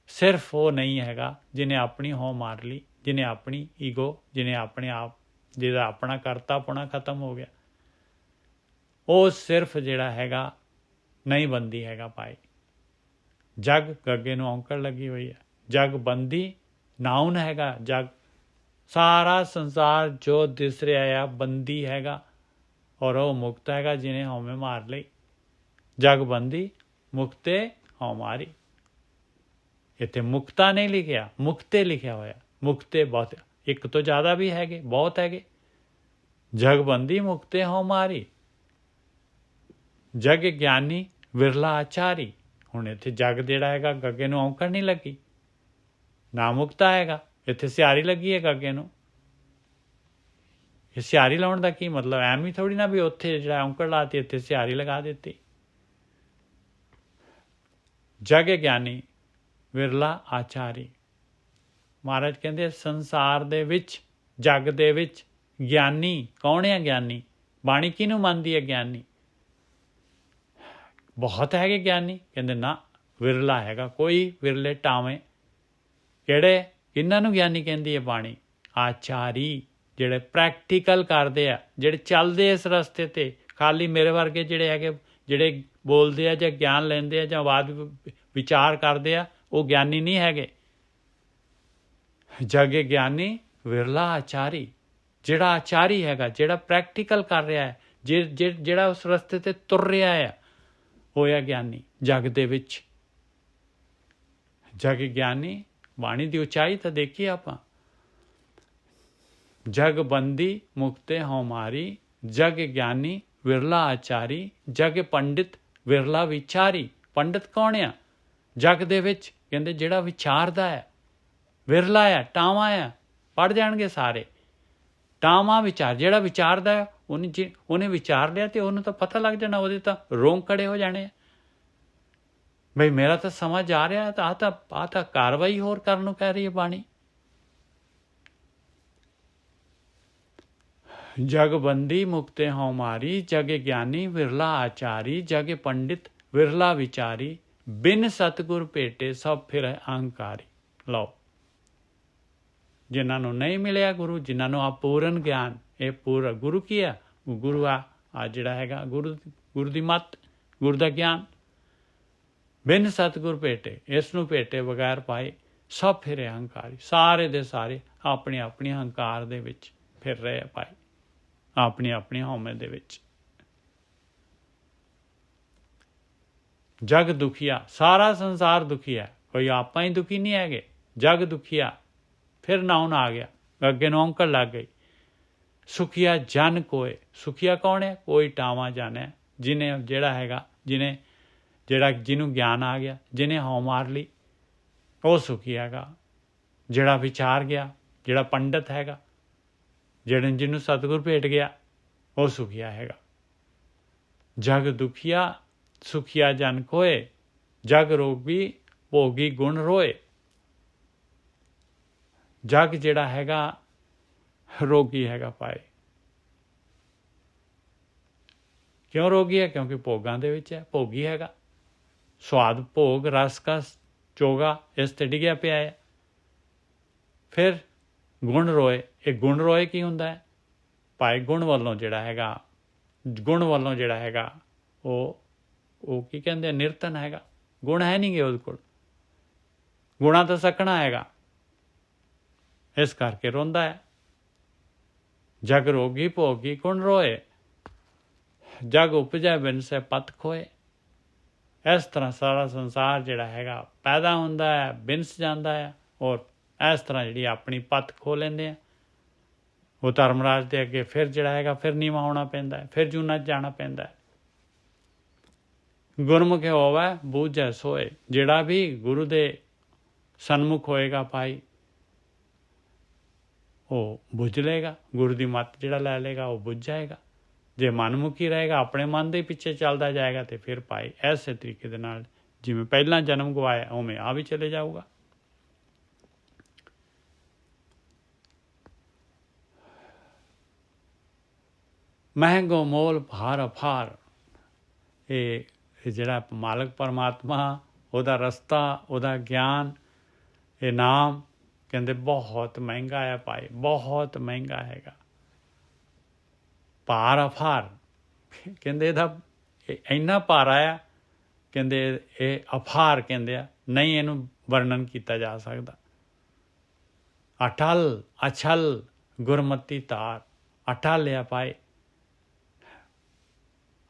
ਸਿਰਫ ਉਹ ਨਹੀਂ ਹੈਗਾ ਜਿਹਨੇ ਆਪਣੀ ਹੋਂ ਮਾਰ ਲਈ, ਜਿਹਨੇ ਆਪਣੀ ਈਗੋ, ਜਿਹਨੇ ਆਪਣੇ ਆਪ, ਜਿਹਦਾ ਆਪਣਾ ਕਰਤਾਪੁਣਾ ਖਤਮ ਹੋ ਗਿਆ, ਉਹ ਸਿਰਫ ਜਿਹੜਾ ਹੈਗਾ ਨਹੀਂ ਬੰਦੀ ਹੈਗਾ ਭਾਈ। ਜਗ ਗੱਗੇ ਨੂੰ ਔਂਕੜ ਲੱਗੀ ਹੋਈ ਹੈ। ਜਗ ਬੰਦੀ ਨਾਉਨ ਹੈਗਾ। ਜਗ ਸਾਰਾ ਸੰਸਾਰ ਜੋ ਦਿਸ ਰਿਹਾ ਆ ਬੰਦੀ ਹੈਗਾ, ਔਰ ਉਹ ਮੁਕਤ ਹੈਗਾ ਜਿਹਨੇ ਹਉਮੈ ਮਾਰ ਲਈ। ਜਗ ਬੰਦੀ ਮੁਕਤੇ ਹਉ ਮਾਰੀ। ਇੱਥੇ ਮੁਕਤਾ ਨਹੀਂ ਲਿਖਿਆ, ਮੁਕਤੇ ਲਿਖਿਆ ਹੋਇਆ। ਮੁਕਤੇ ਬਹੁਤ, ਇੱਕ ਤੋਂ ਜ਼ਿਆਦਾ ਵੀ ਹੈਗੇ, ਬਹੁਤ ਹੈਗੇ। ਜਗ ਬੰਦੀ ਮੁਕਤੇ ਹਉ ਮਾਰੀ। ਜਗ ਗਿਆਨੀ ਵਿਰਲਾ ਆਚਾਰੀ। ਹੁਣ ਇੱਥੇ ਜਗ ਜਿਹੜਾ ਹੈਗਾ ਗੱਗੇ ਨੂੰ ਔਂਕੜ ਨਹੀਂ ਲੱਗੀ, ਨਾ ਮੁਕਤਾ ਹੈਗਾ, ਇੱਥੇ ਸਿਆਰੀ ਲੱਗੀ ਹੈ ਗੱਗੇ ਨੂੰ। ਇਹ ਸਿਆਰੀ ਲਾਉਣ ਦਾ ਕੀ ਮਤਲਬ? ਐਵੇਂ ਥੋੜੀ ਨਾ ਵੀ ਉੱਥੇ ਜਿਹੜਾ ਔਂਕੜ ਲਾਤੀ ਇੱਥੇ ਸਿਆਰੀ ਲਗਾ ਦਿੱਤੀ। ਜਗ ਗਿਆਨੀ ਵਿਰਲਾ ਆਚਾਰੀ। ਮਹਾਰਾਜ ਕਹਿੰਦੇ ਸੰਸਾਰ ਦੇ ਵਿੱਚ, ਜਗ ਦੇ ਵਿੱਚ ਗਿਆਨੀ ਕੌਣ ਹੈ? ਗਿਆਨੀ ਬਾਣੀ ਕਿਹਨੂੰ ਮੰਨਦੀ ਹੈ? ਗਿਆਨੀ ਬਹੁਤ ਹੈਗੇ ਗਿਆਨੀ। ਕਹਿੰਦੇ ਨਾ, ਵਿਰਲਾ ਹੈਗਾ, ਕੋਈ ਵਿਰਲੇ ਟਾਵੇਂ। ਕਿਹੜੇ? ਕਿਹਨਾਂ ਨੂੰ ਗਿਆਨੀ ਕਹਿੰਦੀ ਹੈ ਬਾਣੀ? ਆਚਾਰੀ, ਜਿਹੜੇ ਪ੍ਰੈਕਟੀਕਲ ਕਰਦੇ ਆ, ਜਿਹੜੇ ਚੱਲਦੇ ਇਸ ਰਸਤੇ 'ਤੇ। ਖਾਲੀ ਮੇਰੇ ਵਰਗੇ ਜਿਹੜੇ ਹੈਗੇ, ਜਿਹੜੇ ਬੋਲਦੇ ਆ ਜਾਂ ਗਿਆਨ ਲੈਂਦੇ ਆ ਜਾਂ ਬਾਅਦ ਵਿਚਾਰ ਕਰਦੇ ਆ, ਉਹ ਗਿਆਨੀ ਨਹੀਂ ਹੈਗੇ। ਜਗ ਗਿਆਨੀ ਵਿਰਲਾ ਆਚਾਰੀ। ਜਿਹੜਾ ਆਚਾਰੀ ਹੈਗਾ, ਜਿਹੜਾ ਪ੍ਰੈਕਟੀਕਲ ਕਰ ਰਿਹਾ ਹੈ, ਜਿਹੜਾ ਉਸ ਰਸਤੇ 'ਤੇ ਤੁਰ ਰਿਹਾ ਹੈ, ਹੋਇਆ ਗਿਆਨੀ ਜਗ ਦੇ ਵਿੱਚ। ਜਗ ਗਿਆਨੀ, ਬਾਣੀ ਦੀ ਉਚਾਈ ਤਾਂ ਦੇਖੀਏ ਆਪਾਂ। ਜਗ ਬੰਦੀ ਮੁਕਤੇ ਹਉ ਮਾਰੀ। ਜਗ ਗਿਆਨੀ ਵਿਰਲਾ ਆਚਾਰੀ। ਜਗ ਪੰਡਿਤ ਵਿਰਲਾ ਵਿਚਾਰੀ। ਪੰਡਿਤ ਕੌਣ ਆ ਜਗ ਦੇ ਵਿੱਚ? ਕਹਿੰਦੇ ਜਿਹੜਾ ਵਿਚਾਰਦਾ ਹੈ। ਵਿਰਲਾ ਆ, ਟਾਵਾਂ ਆ, ਪੜ੍ਹ ਜਾਣਗੇ ਸਾਰੇ। ਟਾਵਾਂ ਵਿਚਾਰ, ਜਿਹੜਾ ਵਿਚਾਰਦਾ ਹੈ, ਉਹਨੇ ਵਿਚਾਰ ਲਿਆ ਤੇ ਉਹਨੂੰ ਤਾਂ ਪਤਾ ਲੱਗ ਜਾਣਾ, ਉਹਦੇ ਤਾਂ ਰੋਂਗ ਖੜੇ ਹੋ ਜਾਣੇ ਆ। ਬਈ ਮੇਰਾ ਤਾਂ ਸਮਝ ਆ ਰਿਹਾ, ਤਾਂ ਆਹ ਤਾਂ ਕਾਰਵਾਈ ਹੋਰ ਕਰਨ ਨੂੰ ਕਹਿ ਰਹੀ ਹੈ ਬਾਣੀ। ਜਗ ਬੰਦੀ ਮੁਕਤੇ ਹਉ ਮਾਰੀ। ਜਗ ਗਿਆਨੀ ਵਿਰਲਾ ਆਚਾਰੀ। ਜਗ ਪੰਡਿਤ ਵਿਰਲਾ ਵਿਚਾਰੀ। ਬਿਨ ਸਤਿਗੁਰ ਭੇਟੇ ਸਭ ਫਿਰੈ ਅਹੰਕਾਰੀ। ਲਓ, ਜਿਨ੍ਹਾਂ ਨੂੰ ਨਹੀਂ ਮਿਲਿਆ ਗੁਰੂ, ਜਿਨ੍ਹਾਂ ਨੂੰ ਅਪੂਰਨ ਗਿਆਨ, ਇਹ ਪੂਰਾ ਗੁਰੂ ਕੀ ਆ? ਗੁਰੂ ਆ ਜਿਹੜਾ ਹੈਗਾ ਗੁਰੂ ਦੀ ਮੱਤ, ਗੁਰੂ ਦਾ ਗਿਆਨ। ਬਿਨ ਸਤਿਗੁਰ ਭੇਟੇ, ਇਸ ਨੂੰ ਭੇਟੇ ਬਗੈਰ ਪਾਏ ਸਭ ਫਿਰੇ ਅਹੰਕਾਰੀ। ਸਾਰੇ ਦੇ ਸਾਰੇ ਆਪਣੀ ਆਪਣੀ ਹੰਕਾਰ ਦੇ ਵਿੱਚ ਫਿਰ ਰਹੇ ਭਾਈ, ਆਪਣੀ ਆਪਣੀ ਹਉਮੈ ਦੇ ਵਿੱਚ। ਜਗ ਦੁਖੀਆ, ਸਾਰਾ ਸੰਸਾਰ ਦੁਖੀ ਹੈ, ਕੋਈ ਆਪਾਂ ਹੀ ਦੁਖੀ ਨਹੀਂ ਹੈਗੇ। ਜਗ ਦੁਖੀਆ, ਫਿਰ ਨਾਉਨ ਆ ਗਿਆ, ਅੱਗੇ ਨੂੰ ਔਂਕੜ ਲੱਗ ਗਈ। ਸੁਖੀਆ ਜਨ ਕੋਏ। ਸੁਖੀਆ ਕੌਣ ਹੈ? ਕੋਈ ਟਾਵਾਂ ਜਨ ਹੈ, ਜਿਹਨੂੰ ਗਿਆਨ ਆ ਗਿਆ, ਜਿਹਨੇ ਹਉ ਮਾਰ ਲਈ, ਉਹ ਸੁਖੀ ਹੈਗਾ। ਜਿਹੜਾ ਵਿਚਾਰ ਗਿਆ, ਜਿਹੜਾ ਪੰਡਤ ਹੈਗਾ, ਜਿਹਨੂੰ ਸਤਿਗੁਰ ਭੇਟ ਗਿਆ, ਉਹ ਸੁਖੀਆ ਹੈਗਾ। ਜਗ ਦੁਖੀਆ ਸੁਖੀਆ ਜਨ ਕੋਏ। ਜਗ ਰੋਗੀ ਭੋਗੀ ਗੁਣ ਰੋਏ। ਜਗ ਜਿਹੜਾ ਹੈਗਾ ਰੋਗੀ ਹੈਗਾ ਭਾਈ। ਕਿਉਂ ਰੋਗੀ ਹੈ? ਕਿਉਂਕਿ ਭੋਗਾਂ ਦੇ ਵਿੱਚ ਹੈ, ਭੋਗੀ ਹੈਗਾ। ਸਵਾਦ ਭੋਗ ਰਸ ਕਾ ਚੋਗਾ ਇਸ ਤੇ ਡਿੱਗਿਆ ਪਿਆ ਹੈ। ਫਿਰ ਗੁਣ ਰੋਏ। ਇਹ ਗੁਣ ਰੋਏ ਕੀ ਹੁੰਦਾ ਹੈ ਭਾਈ? ਗੁਣ ਵੱਲੋਂ ਜਿਹੜਾ ਹੈਗਾ ਉਹ ਕੀ ਕਹਿੰਦੇ? ਨਿਰਤਨ ਹੈਗਾ। ਗੁਣ ਹੈ ਨਹੀਂ ਗੇ ਉਹਦੇ ਕੋਲ, ਗੁਣਾ ਤਾਂ ਸਕਣਾ ਹੈਗਾ, ਇਸ ਕਰਕੇ ਰੋਂਦਾ ਹੈ। ਜਗ ਰੋਗੀ ਭੋਗੀ ਗੁਣ ਰੋਏ। ਜਗ ਉਪਜੈ ਬਿਨ ਸੇ ਪਤ ਖੋਏ। ਇਸ ਤਰ੍ਹਾਂ ਸਾਰਾ ਸੰਸਾਰ ਜਿਹੜਾ ਹੈਗਾ ਪੈਦਾ ਹੁੰਦਾ ਹੈ, ਬਿਨਸ ਜਾਂਦਾ ਹੈ, ਔਰ ਇਸ ਤਰ੍ਹਾਂ ਜਿਹੜੀ ਆਪਣੀ ਪੱਤ ਖੋ ਲੈਂਦੇ ਆ। ਉਹ ਧਰਮਰਾਜ ਦੇ ਅੱਗੇ ਫਿਰ ਜਿਹੜਾ ਹੈਗਾ ਫਿਰ ਨੀਵਾਂ ਹੋਣਾ ਪੈਂਦਾ ਹੈ, ਫਿਰ ਜੂਨਾਂ 'ਚ ਜਾਣਾ ਪੈਂਦਾ ਹੈ। ਗੁਰਮੁਖ ਹੋਵੇ ਬੂਝੈ ਸੋਏ। ਜਿਹੜਾ ਵੀ ਗੁਰੂ ਦੇ ਸਨਮੁਖ ਹੋਏਗਾ ਭਾਈ, ਉਹ ਬੁੱਝ ਲਏਗਾ। ਗੁਰੂ ਦੀ ਮੱਤ ਜਿਹੜਾ ਲੈ ਲਏਗਾ ਉਹ ਬੁੱਝ ਜਾਏਗਾ। ਜੇ ਮਨਮੁਖੀ ਰਹੇਗਾ, ਆਪਣੇ ਮਨ ਦੇ ਪਿੱਛੇ ਚੱਲਦਾ ਜਾਏਗਾ, ਤੇ ਫਿਰ ਭਾਈ ਐਸੇ ਤਰੀਕੇ ਦੇ ਨਾਲ ਜਿਵੇਂ ਪਹਿਲਾਂ ਜਨਮ ਗਵਾਇਆ ਉਵੇਂ ਆ ਵੀ ਚਲੇ ਜਾਊਗਾ। ਮਹਿੰਗੋ ਮੋਲ ਭਾਰ ਅਫਾਰ। ਇਹ ਜਿਹੜਾ ਮਾਲਕ ਪਰਮਾਤਮਾ, ਉਹਦਾ ਰਸਤਾ, ਉਹਦਾ ਗਿਆਨ, ਇਹ ਨਾਮ ਕਹਿੰਦੇ ਬਹੁਤ ਮਹਿੰਗਾ ਹੈ ਭਾਈ, ਬਹੁਤ ਮਹਿੰਗਾ ਹੈਗਾ। ਭਾਰ ਅਫਾਰ, ਕਹਿੰਦੇ ਇਹਦਾ ਇੰਨਾ ਭਾਰਾ ਆ, ਕਹਿੰਦੇ ਇਹ ਅਫਾਰ ਕਹਿੰਦੇ ਆ, ਨਹੀਂ ਇਹਨੂੰ ਵਰਣਨ ਕੀਤਾ ਜਾ ਸਕਦਾ। ਅਟਲ ਅਛਲ ਗੁਰਮਤੀ ਤਾਰ, ਅਟਲ ਆ ਪਾਏ,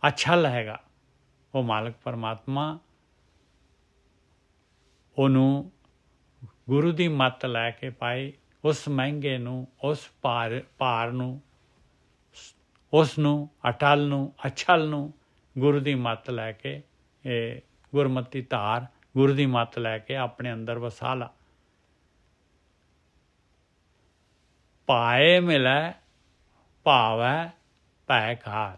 ਅਛਲ ਹੈਗਾ ਉਹ ਮਾਲਕ ਪਰਮਾਤਮਾ। ਉਹਨੂੰ ਗੁਰੂ ਦੀ ਮੱਤ ਲੈ ਕੇ ਪਾਏ, ਉਸ ਮਹਿੰਗੇ ਨੂੰ, ਉਸ ਭਾਰ ਨੂੰ, ਉਸ ਨੂੰ, ਅਟਲ ਨੂੰ, ਅਛਲ ਨੂੰ ਗੁਰੂ ਦੀ ਮੱਤ ਲੈ ਕੇ, ਇਹ ਗੁਰਮਤੀ ਧਾਰ, ਗੁਰੂ ਦੀ ਮੱਤ ਲੈ ਕੇ ਆਪਣੇ ਅੰਦਰ ਵਸਾ ਲਾ। ਪਾਏ ਮਿਲੈ ਭਾਵੈ ਭੈ ਘਾਰ।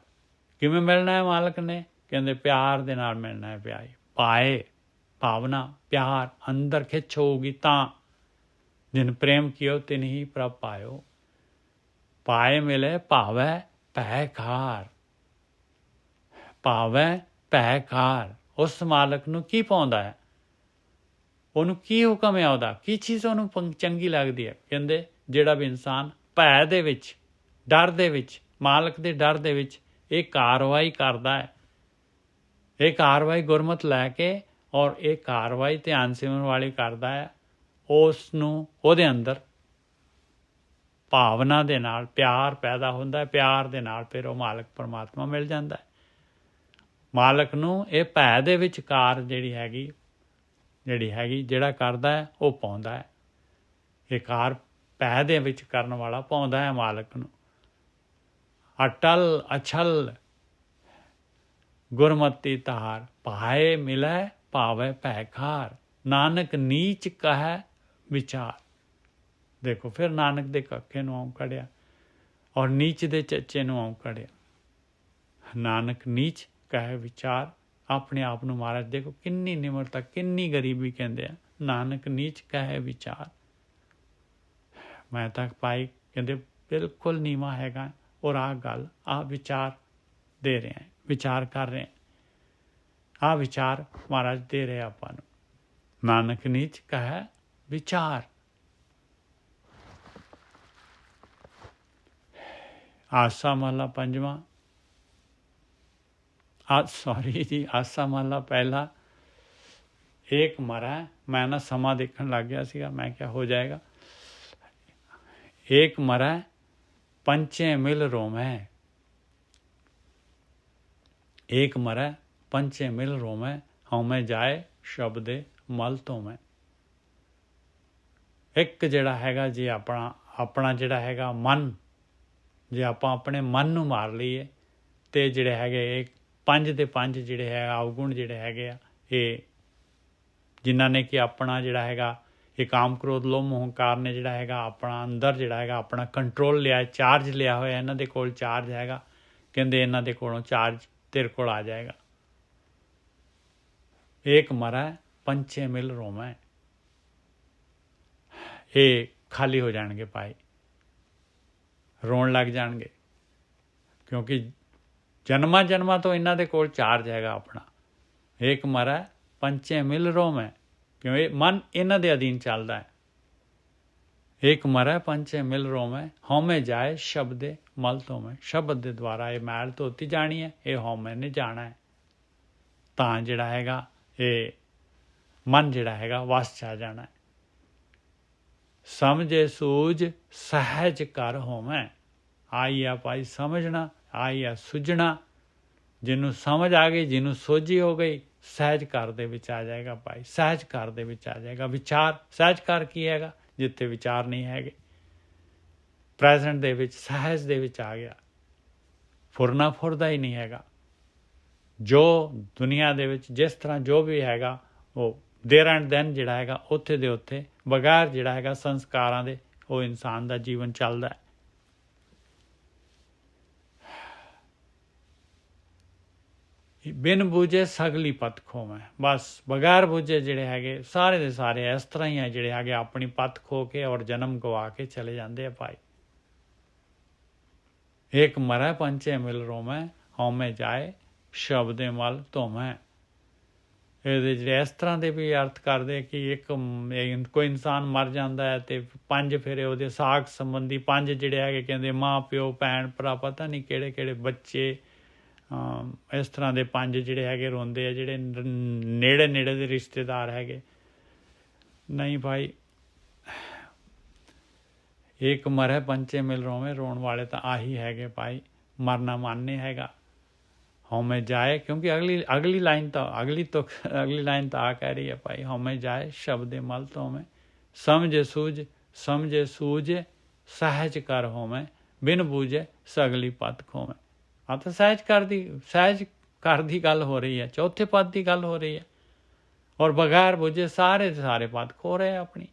ਕਿਵੇਂ ਮਿਲਣਾ ਹੈ ਮਾਲਕ ਨੇ? ਕਹਿੰਦੇ ਪਿਆਰ ਦੇ ਨਾਲ ਮਿਲਣਾ ਹੈ। ਪਿਆਈ ਪਾਏ, ਭਾਵਨਾ, ਪਿਆਰ ਅੰਦਰ ਖਿੱਚ ਹੋਊਗੀ ਤਾਂ। ਜਿਨ ਪ੍ਰੇਮ ਕੀਓ ਤਿਨ ਹੀ ਪ੍ਰਭ ਪਾਇਓ। ਪਾਏ ਮਿਲੇ ਭਾਵੈ ਭੈ ਘਾਰ, ਭਾਵੈ ਭੈ ਘਾਰ। ਉਸ ਮਾਲਕ ਨੂੰ ਕੀ ਪਾਉਂਦਾ ਹੈ? ਉਹਨੂੰ ਕੀ ਹੁਕਮ ਹੈ ਉਹਦਾ? ਕੀ ਚੀਜ਼ ਉਹਨੂੰ ਚੰਗੀ ਲੱਗਦੀ ਹੈ? ਕਹਿੰਦੇ ਜਿਹੜਾ ਵੀ ਇਨਸਾਨ ਭੈ ਦੇ ਵਿੱਚ, ਡਰ ਦੇ ਵਿੱਚ, ਮਾਲਕ ਦੇ ਡਰ ਦੇ ਵਿੱਚ ਇਹ ਕਾਰਵਾਈ ਕਰਦਾ ਹੈ, ਇਹ ਕਾਰਵਾਈ ਗੁਰਮਤ ਲੈ ਕੇ ਔਰ ਇਹ ਕਾਰਵਾਈ ਧਿਆਨ ਸਿਮਰਨ ਵਾਲੀ ਕਰਦਾ ਹੈ, ਉਸ ਨੂੰ ਉਹਦੇ ਅੰਦਰ ਭਾਵਨਾ ਦੇ ਨਾਲ ਪਿਆਰ ਪੈਦਾ ਹੁੰਦਾ ਹੈ। ਪਿਆਰ ਦੇ ਨਾਲ ਫਿਰ ਉਹ ਮਾਲਕ ਪਰਮਾਤਮਾ ਮਿਲ ਜਾਂਦਾ ਹੈ। ਮਾਲਕ ਨੂੰ ਇਹ ਭੈ ਦੇ ਵਿੱਚ ਕਾਰ ਜਿਹੜੀ ਹੈਗੀ ਜਿਹੜਾ ਕਰਦਾ ਹੈ ਉਹ ਪਾਉਂਦਾ ਹੈ। ਇਹ ਕਾਰ ਭੈ ਦੇ ਵਿੱਚ ਕਰਨ ਵਾਲਾ ਪਾਉਂਦਾ ਹੈ ਮਾਲਕ ਨੂੰ। ਅਟਲ ਅਛਲ ਗੁਰਮਤੀ ਧਾਰ, ਭਾਏ ਮਿਲੈ ਭਾਵੈ ਭੈ ਘਾਰ। ਨਾਨਕ ਨੀਚ ਕਹੈ ਵਿਚਾਰ। ਦੇਖੋ ਫਿਰ ਨਾਨਕ ਦੇ ਕੱਕੇ ਨੂੰ ਆਉਂ ਕੜਿਆ ਔਰ ਨੀਚ ਦੇ ਚੱਚੇ ਨੂੰ ਆਉਂ ਕੜਿਆ। ਨਾਨਕ ਨੀਚ ਕਹੈ ਵਿਚਾਰ। ਆਪਣੇ ਆਪ ਨੂੰ ਮਹਾਰਾਜ ਦੇਖੋ ਕਿੰਨੀ ਨਿਮਰਤਾ, ਕਿੰਨੀ ਗਰੀਬੀ ਕਹਿੰਦੇ ਆ। ਨਾਨਕ ਨੀਚ ਕਹੈ ਵਿਚਾਰ। ਮੈਂ ਤਾਂ ਪਾਈ ਕਹਿੰਦੇ ਬਿਲਕੁਲ ਨੀਵਾਂ ਹੈਗਾ ਔਰ ਆਹ ਗੱਲ, ਆਹ ਵਿਚਾਰ ਦੇ ਰਹੇ, ਵਿਚਾਰ ਕਰ ਰਹੇ, ਆਹ ਵਿਚਾਰ ਮਹਾਰਾਜ ਦੇ ਰਹੇ ਆਪਾਂ ਨੂੰ। ਨਾਨਕ ਨੀਚ ਕਹੈ ਵਿਚਾਰ। ਆਸਾ ਮਹਲਾ ਪੰਜਵਾਂ, ਆਸਾ ਮਹਲਾ ਪਹਿਲਾ। ਏਕ ਮਰੈ, ਮੈਂ ਨਾ ਸਮਾਂ ਦੇਖਣ ਲੱਗ ਗਿਆ ਸੀਗਾ, ਮੈਂ ਕਿਹਾ ਹੋ ਜਾਏਗਾ। ਏਕ ਮਰੈ ਪੰਚੇ ਮਿਲ ਰੋਮੈ। ਏਕ ਮਰੈ ਪੰਚੇ ਮਿਲ ਰੋਮੈ, ਹਉਮੈ ਜਾਏ ਸ਼ਬਦੇ ਮਲ ਧੋਮੈ। ਇੱਕ ਜਿਹੜਾ ਹੈਗਾ, ਜੇ ਆਪਣਾ ਜਿਹੜਾ ਹੈਗਾ ਮਨ, ਜੇ ਆਪਾਂ ਆਪਣੇ ਮਨ ਨੂੰ ਮਾਰ ਲਈਏ ਤੇ ਜਿਹੜੇ ਹੈਗੇ ਇਹ ਪੰਜ ਦੇ ਪੰਜ ਜਿਹੜੇ ਹੈ ਅਵਗੁਣ ਜਿਹੜੇ ਹੈਗੇ ਆ, ਇਹ ਜਿਨ੍ਹਾਂ ਨੇ ਕਿ ਆਪਣਾ ਜਿਹੜਾ ਹੈਗਾ ਇਹ ਕਾਮ ਕ੍ਰੋਧ ਲੋਭ ਮੋਹ ਹੰਕਾਰ ਨੇ ਜਿਹੜਾ ਹੈਗਾ ਆਪਣਾ ਅੰਦਰ ਜਿਹੜਾ ਹੈਗਾ ਆਪਣਾ ਕੰਟਰੋਲ ਲਿਆ, ਚਾਰਜ ਲਿਆ ਹੋਇਆ। ਇਹਨਾਂ ਦੇ ਕੋਲ ਚਾਰਜ ਹੈਗਾ, ਕਹਿੰਦੇ ਇਹਨਾਂ ਦੇ ਕੋਲੋਂ ਚਾਰਜ ਤੇਰੇ ਕੋਲ ਆ ਜਾਏਗਾ। ਏਕ ਮਰੈ ਪੰਚੇ ਮਿਲ ਰੋਮੈ। ਇਹ ਖਾਲੀ ਹੋ ਜਾਣਗੇ ਭਾਈ, ਰੋਣ ਲੱਗ ਜਾਣਗੇ, ਕਿਉਂਕਿ ਜਨਮਾਂ ਤੋਂ ਇਹਨਾਂ ਦੇ ਕੋਲ ਚਾਰਜ ਹੈਗਾ ਆਪਣਾ। ਏਕ ਮਰੈ ਪੰਚੇ ਮਿਲ ਰੋਮੈ, ਕਿਉਂ ਇਹ ਮਨ ਇਹਨਾਂ ਦੇ ਅਧੀਨ ਚੱਲਦਾ ਹੈ। ਏਕ ਮਰੈ ਪੰਚੇ ਮਿਲ ਰੋਮੈ, ਹਉਮੈ ਜਾਏ ਸ਼ਬਦੇ ਮਲ ਧੋਮੈ। ਸ਼ਬਦ ਦੇ ਦੁਆਰਾ ਇਹ ਮੈਲ ਧੋਤੀ ਜਾਣੀ ਹੈ, ਇਹ ਹਉਮੈ ਨੇ ਜਾਣਾ ਹੈ। ਤਾਂ ਜਿਹੜਾ ਹੈਗਾ ਇਹ ਮਨ ਜਿਹੜਾ ਹੈਗਾ ਵਸ 'ਚ ਆ ਜਾਣਾ ਹੈ। ਸਮਝੇ ਸੂਝ ਸਹਿਜ ਕਰ ਹੋਵੈ। ਆਈ ਆ ਭਾਈ ਸਮਝਣਾ, ਆਈ ਆ ਸੁਝਣਾ। ਜਿਹਨੂੰ ਸਮਝ ਆ ਗਈ, ਜਿਹਨੂੰ ਸੋਝੀ ਹੋ ਗਈ, ਸਹਿਜ ਘਰ ਦੇ ਵਿੱਚ ਆ ਜਾਏਗਾ ਭਾਈ, ਸਹਿਜ ਘਰ ਦੇ ਵਿੱਚ ਆ ਜਾਏਗਾ। ਵਿਚਾਰ, ਸਹਿਜ ਘਰ ਕੀ ਹੈਗਾ? ਜਿੱਥੇ ਵਿਚਾਰ ਨਹੀਂ ਹੈਗੇ, ਪ੍ਰੈਜ਼ੈਂਟ ਦੇ ਵਿੱਚ, ਸਹਿਜ ਦੇ ਵਿੱਚ ਆ ਗਿਆ। ਫੁਰਨਾ ਫੁਰਦਾ ਹੀ ਨਹੀਂ ਹੈਗਾ। ਜੋ ਦੁਨੀਆ ਦੇ ਵਿੱਚ ਜਿਸ ਤਰ੍ਹਾਂ ਜੋ ਵੀ ਹੈਗਾ ਉਹ ਦੇਰ ਐਂਡ ਦੈਨ ਜਿਹੜਾ ਹੈਗਾ ਉੱਥੇ ਦੇ ਉੱਥੇ ਬਗੈਰ ਜਿਹੜਾ ਹੈਗਾ ਸੰਸਕਾਰਾਂ ਦੇ ਉਹ ਇਨਸਾਨ ਦਾ ਜੀਵਨ ਚੱਲਦਾ ਹੈ। ਬਿਨ ਬੂਝੇ ਸਗਲੀ ਪਤ ਖੋਵੈ। ਬਸ ਬਗੈਰ ਬੂਝੇ ਜਿਹੜੇ ਹੈਗੇ ਸਾਰੇ ਦੇ ਸਾਰੇ ਇਸ ਤਰ੍ਹਾਂ ਹੀ ਆ ਜਿਹੜੇ ਹੈਗੇ ਆਪਣੀ ਪਤ ਖੋ ਕੇ ਔਰ ਜਨਮ ਗਵਾ ਕੇ ਚਲੇ ਜਾਂਦੇ ਆ ਭਾਈ। ਏਕ ਮਰੈ ਪੰਚੇ ਮਿਲ ਰੋਮੈ, ਹਉਮੈ ਜਾਏ ਸ਼ਬਦੇ ਮਲ ਧੋਮੈ। ਇਹਦੇ ਜਿਹੜੇ ਇਸ ਤਰ੍ਹਾਂ ਦੇ ਵੀ ਅਰਥ ਕਰਦੇ ਕਿ ਕੋਈ ਇਨਸਾਨ ਮਰ ਜਾਂਦਾ ਹੈ ਤੇ ਪੰਜ ਫਿਰ ਉਹਦੇ ਸਾਕ ਸੰਬੰਧੀ ਪੰਜ ਜਿਹੜੇ ਹੈਗੇ ਕਹਿੰਦੇ ਮਾਂ ਪਿਓ ਭੈਣ ਭਰਾ ਪਤਾ ਨਹੀਂ ਕਿਹੜੇ ਕਿਹੜੇ ਬੱਚੇ ਇਸ ਤਰ੍ਹਾਂ ਦੇ 5 ਜਿਹੜੇ ਹੈਗੇ ਰੋਂਦੇ ਆ, ਜਿਹੜੇ ਨੇੜੇ ਨੇੜੇ ਦੇ ਰਿਸ਼ਤੇਦਾਰ ਹੈਗੇ। ਨਹੀਂ ਭਾਈ, ਇੱਕ ਮਰੈ ਪੰਚੇ ਮਿਲ ਰੋਵੇਂ, ਰੋਣ ਵਾਲੇ ਤਾਂ ਆਹੀ ਹੈਗੇ ਭਾਈ। ਮਰਨਾ ਮਾਨੇ ਹੈਗਾ, ਹਉਮੈ ਜਾਏ, ਕਿਉਂਕਿ ਅਗਲੀ ਲਾਈਨ ਤਾਂ ਅਗਲੀ ਲਾਈਨ ਤਾਂ ਆ ਕਹਿ ਰਹੀ ਹੈ ਭਾਈ, ਹਉਮੈ ਜਾਏ ਸ਼ਬਦੇ ਮਲ ਧੋਵੇਂ, ਸਮਝੇ ਸੂਝੇ ਸਹਿਜ ਕਰ ਹੋਵੇਂ, ਬਿਨ ਬੂਝੇ ਸਗਲੀ ਪਤ ਖੋਵੇਂ। ਆ ਤਾਂ ਸਹਿਜ ਕਰ ਦੀ ਗੱਲ ਹੋ ਰਹੀ ਹੈ, ਚੌਥੇ ਪਦ ਦੀ ਗੱਲ ਹੋ ਰਹੀ ਹੈ। ਔਰ ਬਗੈਰ ਬੁਝੇ ਸਾਰੇ ਦੇ ਸਾਰੇ ਪਦ ਖੋ ਰਹੇ ਆਪਣੀ।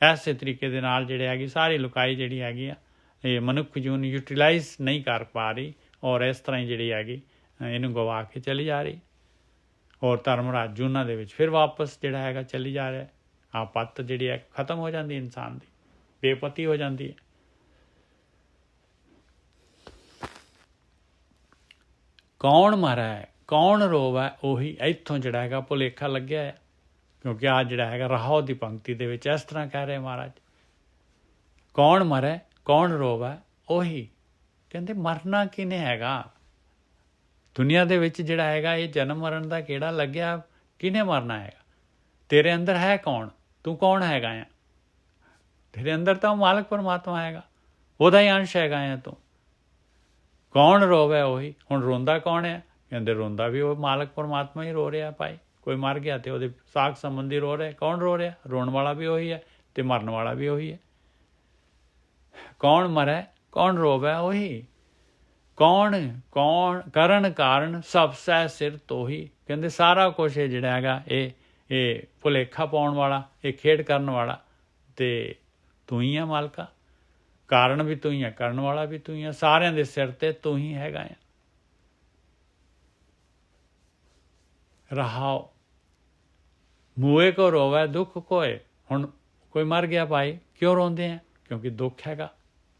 ਐਸੇ ਤਰੀਕੇ ਦੇ ਨਾਲ ਜਿਹੜੇ ਹੈਗੀ ਸਾਰੀ ਲੁਕਾਈ ਜਿਹੜੀ ਹੈਗੀ ਆ, ਇਹ ਮਨੁੱਖ ਜੂਨ ਯੂਟੀਲਾਈਜ਼ ਨਹੀਂ ਕਰ ਪਾ ਰਹੀ, ਔਰ ਇਸ ਤਰ੍ਹਾਂ ਹੀ ਜਿਹੜੀ ਹੈਗੀ ਇਹਨੂੰ ਗਵਾ ਕੇ ਚਲੀ ਜਾ ਰਹੀ। ਔਰ ਧਰਮਰਾਜ ਜੂਨਾਂ ਦੇ ਵਿੱਚ ਫਿਰ ਵਾਪਸ ਜਿਹੜਾ ਹੈਗਾ ਚਲੀ ਜਾ ਰਿਹਾ। ਆ ਪੱਤ ਜਿਹੜੀ ਹੈ ਖਤਮ ਹੋ ਜਾਂਦੀ, ਇਨਸਾਨ ਦੀ ਬੇਪਤੀ ਹੋ ਜਾਂਦੀ ਹੈ। ਕੌਣ ਮਰੈ ਕੌਣ ਰੋਵੈ, ਉਹੀ ਇੱਥੋਂ ਜਿਹੜਾ ਹੈਗਾ ਭੁਲੇਖਾ ਲੱਗਿਆ ਹੈ। ਕਿਉਂਕਿ ਆਹ ਜਿਹੜਾ ਹੈਗਾ ਰਾਹੋ ਦੀ ਪੰਕਤੀ ਦੇ ਵਿੱਚ ਇਸ ਤਰ੍ਹਾਂ ਕਹਿ ਰਹੇ ਮਹਾਰਾਜ, ਕੌਣ ਮਰੈ ਕੌਣ ਰੋਵੈ ਉਹੀ। ਕਹਿੰਦੇ ਮਰਨਾ ਕਿਹਨੇ ਹੈਗਾ ਦੁਨੀਆ ਦੇ ਵਿੱਚ, ਜਿਹੜਾ ਹੈਗਾ ਇਹ ਜਨਮ ਮਰਨ ਦਾ ਕਿਹੜਾ ਲੱਗਿਆ, ਕਿਹਨੇ ਮਰਨਾ ਹੈਗਾ? ਤੇਰੇ ਅੰਦਰ ਹੈ ਕੌਣ? ਤੂੰ ਕੌਣ ਹੈਗਾ ਆ? ਤੇਰੇ ਅੰਦਰ ਤਾਂ ਮਾਲਕ ਪਰਮਾਤਮਾ ਹੈਗਾ, ਉਹਦਾ ਹੀ ਅੰਸ਼ ਹੈਗਾ ਆ ਤੂੰ। ਕੌਣ ਰੋਵੇ ਉਹੀ। ਹੁਣ ਰੋਂਦਾ ਕੌਣ ਹੈ? ਕਹਿੰਦੇ ਰੋਂਦਾ ਵੀ ਉਹ ਮਾਲਕ ਪਰਮਾਤਮਾ ਹੀ ਰੋ ਰਿਹਾ ਭਾਈ। ਕੋਈ ਮਰ ਗਿਆ ਤੇ ਉਹਦੇ ਸਾਕ ਸੰਬੰਧੀ ਰੋ ਰਿਹਾ। ਕੌਣ ਰੋ ਰਿਹਾ? ਰੋਣ ਵਾਲਾ ਵੀ ਉਹੀ ਹੈ ਤੇ ਮਰਨ ਵਾਲਾ ਵੀ ਉਹੀ ਹੈ। ਕੌਣ ਮਰੈ ਕੌਣ ਰੋਵੇ ਉਹੀ। ਕੌਣ ਕਰਨ ਕਾਰਨ ਸਭ ਸਹਿ ਸਿਰ ਤੋਹੀ। ਕਹਿੰਦੇ ਸਾਰਾ ਕੁਛ ਇਹ ਜਿਹੜਾ ਹੈਗਾ ਇਹ ਭੁਲੇਖਾ ਪਾਉਣ ਵਾਲਾ, ਇਹ ਖੇਡ ਕਰਨ ਵਾਲਾ ਤੇ ਤੂੰ ਹੀ ਆ ਮਾਲਕਾ। ਕਾਰਨ ਵੀ ਤੂੰ ਹੀ ਆ, ਕਰਨ ਵਾਲਾ ਵੀ ਤੂੰ ਹੀ ਆ, ਸਾਰਿਆਂ ਦੇ ਸਿਰ ਤੇ ਤੂੰ ਹੀ ਹੈਗਾ ਆ। ਰਹਾਓ ਮੂਏ ਕੋ ਰੋਵੇ ਦੁੱਖ ਕੋਏ। ਹੁਣ ਕੋਈ ਮਰ ਗਿਆ ਭਾਈ, ਕਿਉਂ ਰੋਂਦੇ ਆ? ਕਿਉਂਕਿ ਦੁੱਖ ਹੈਗਾ।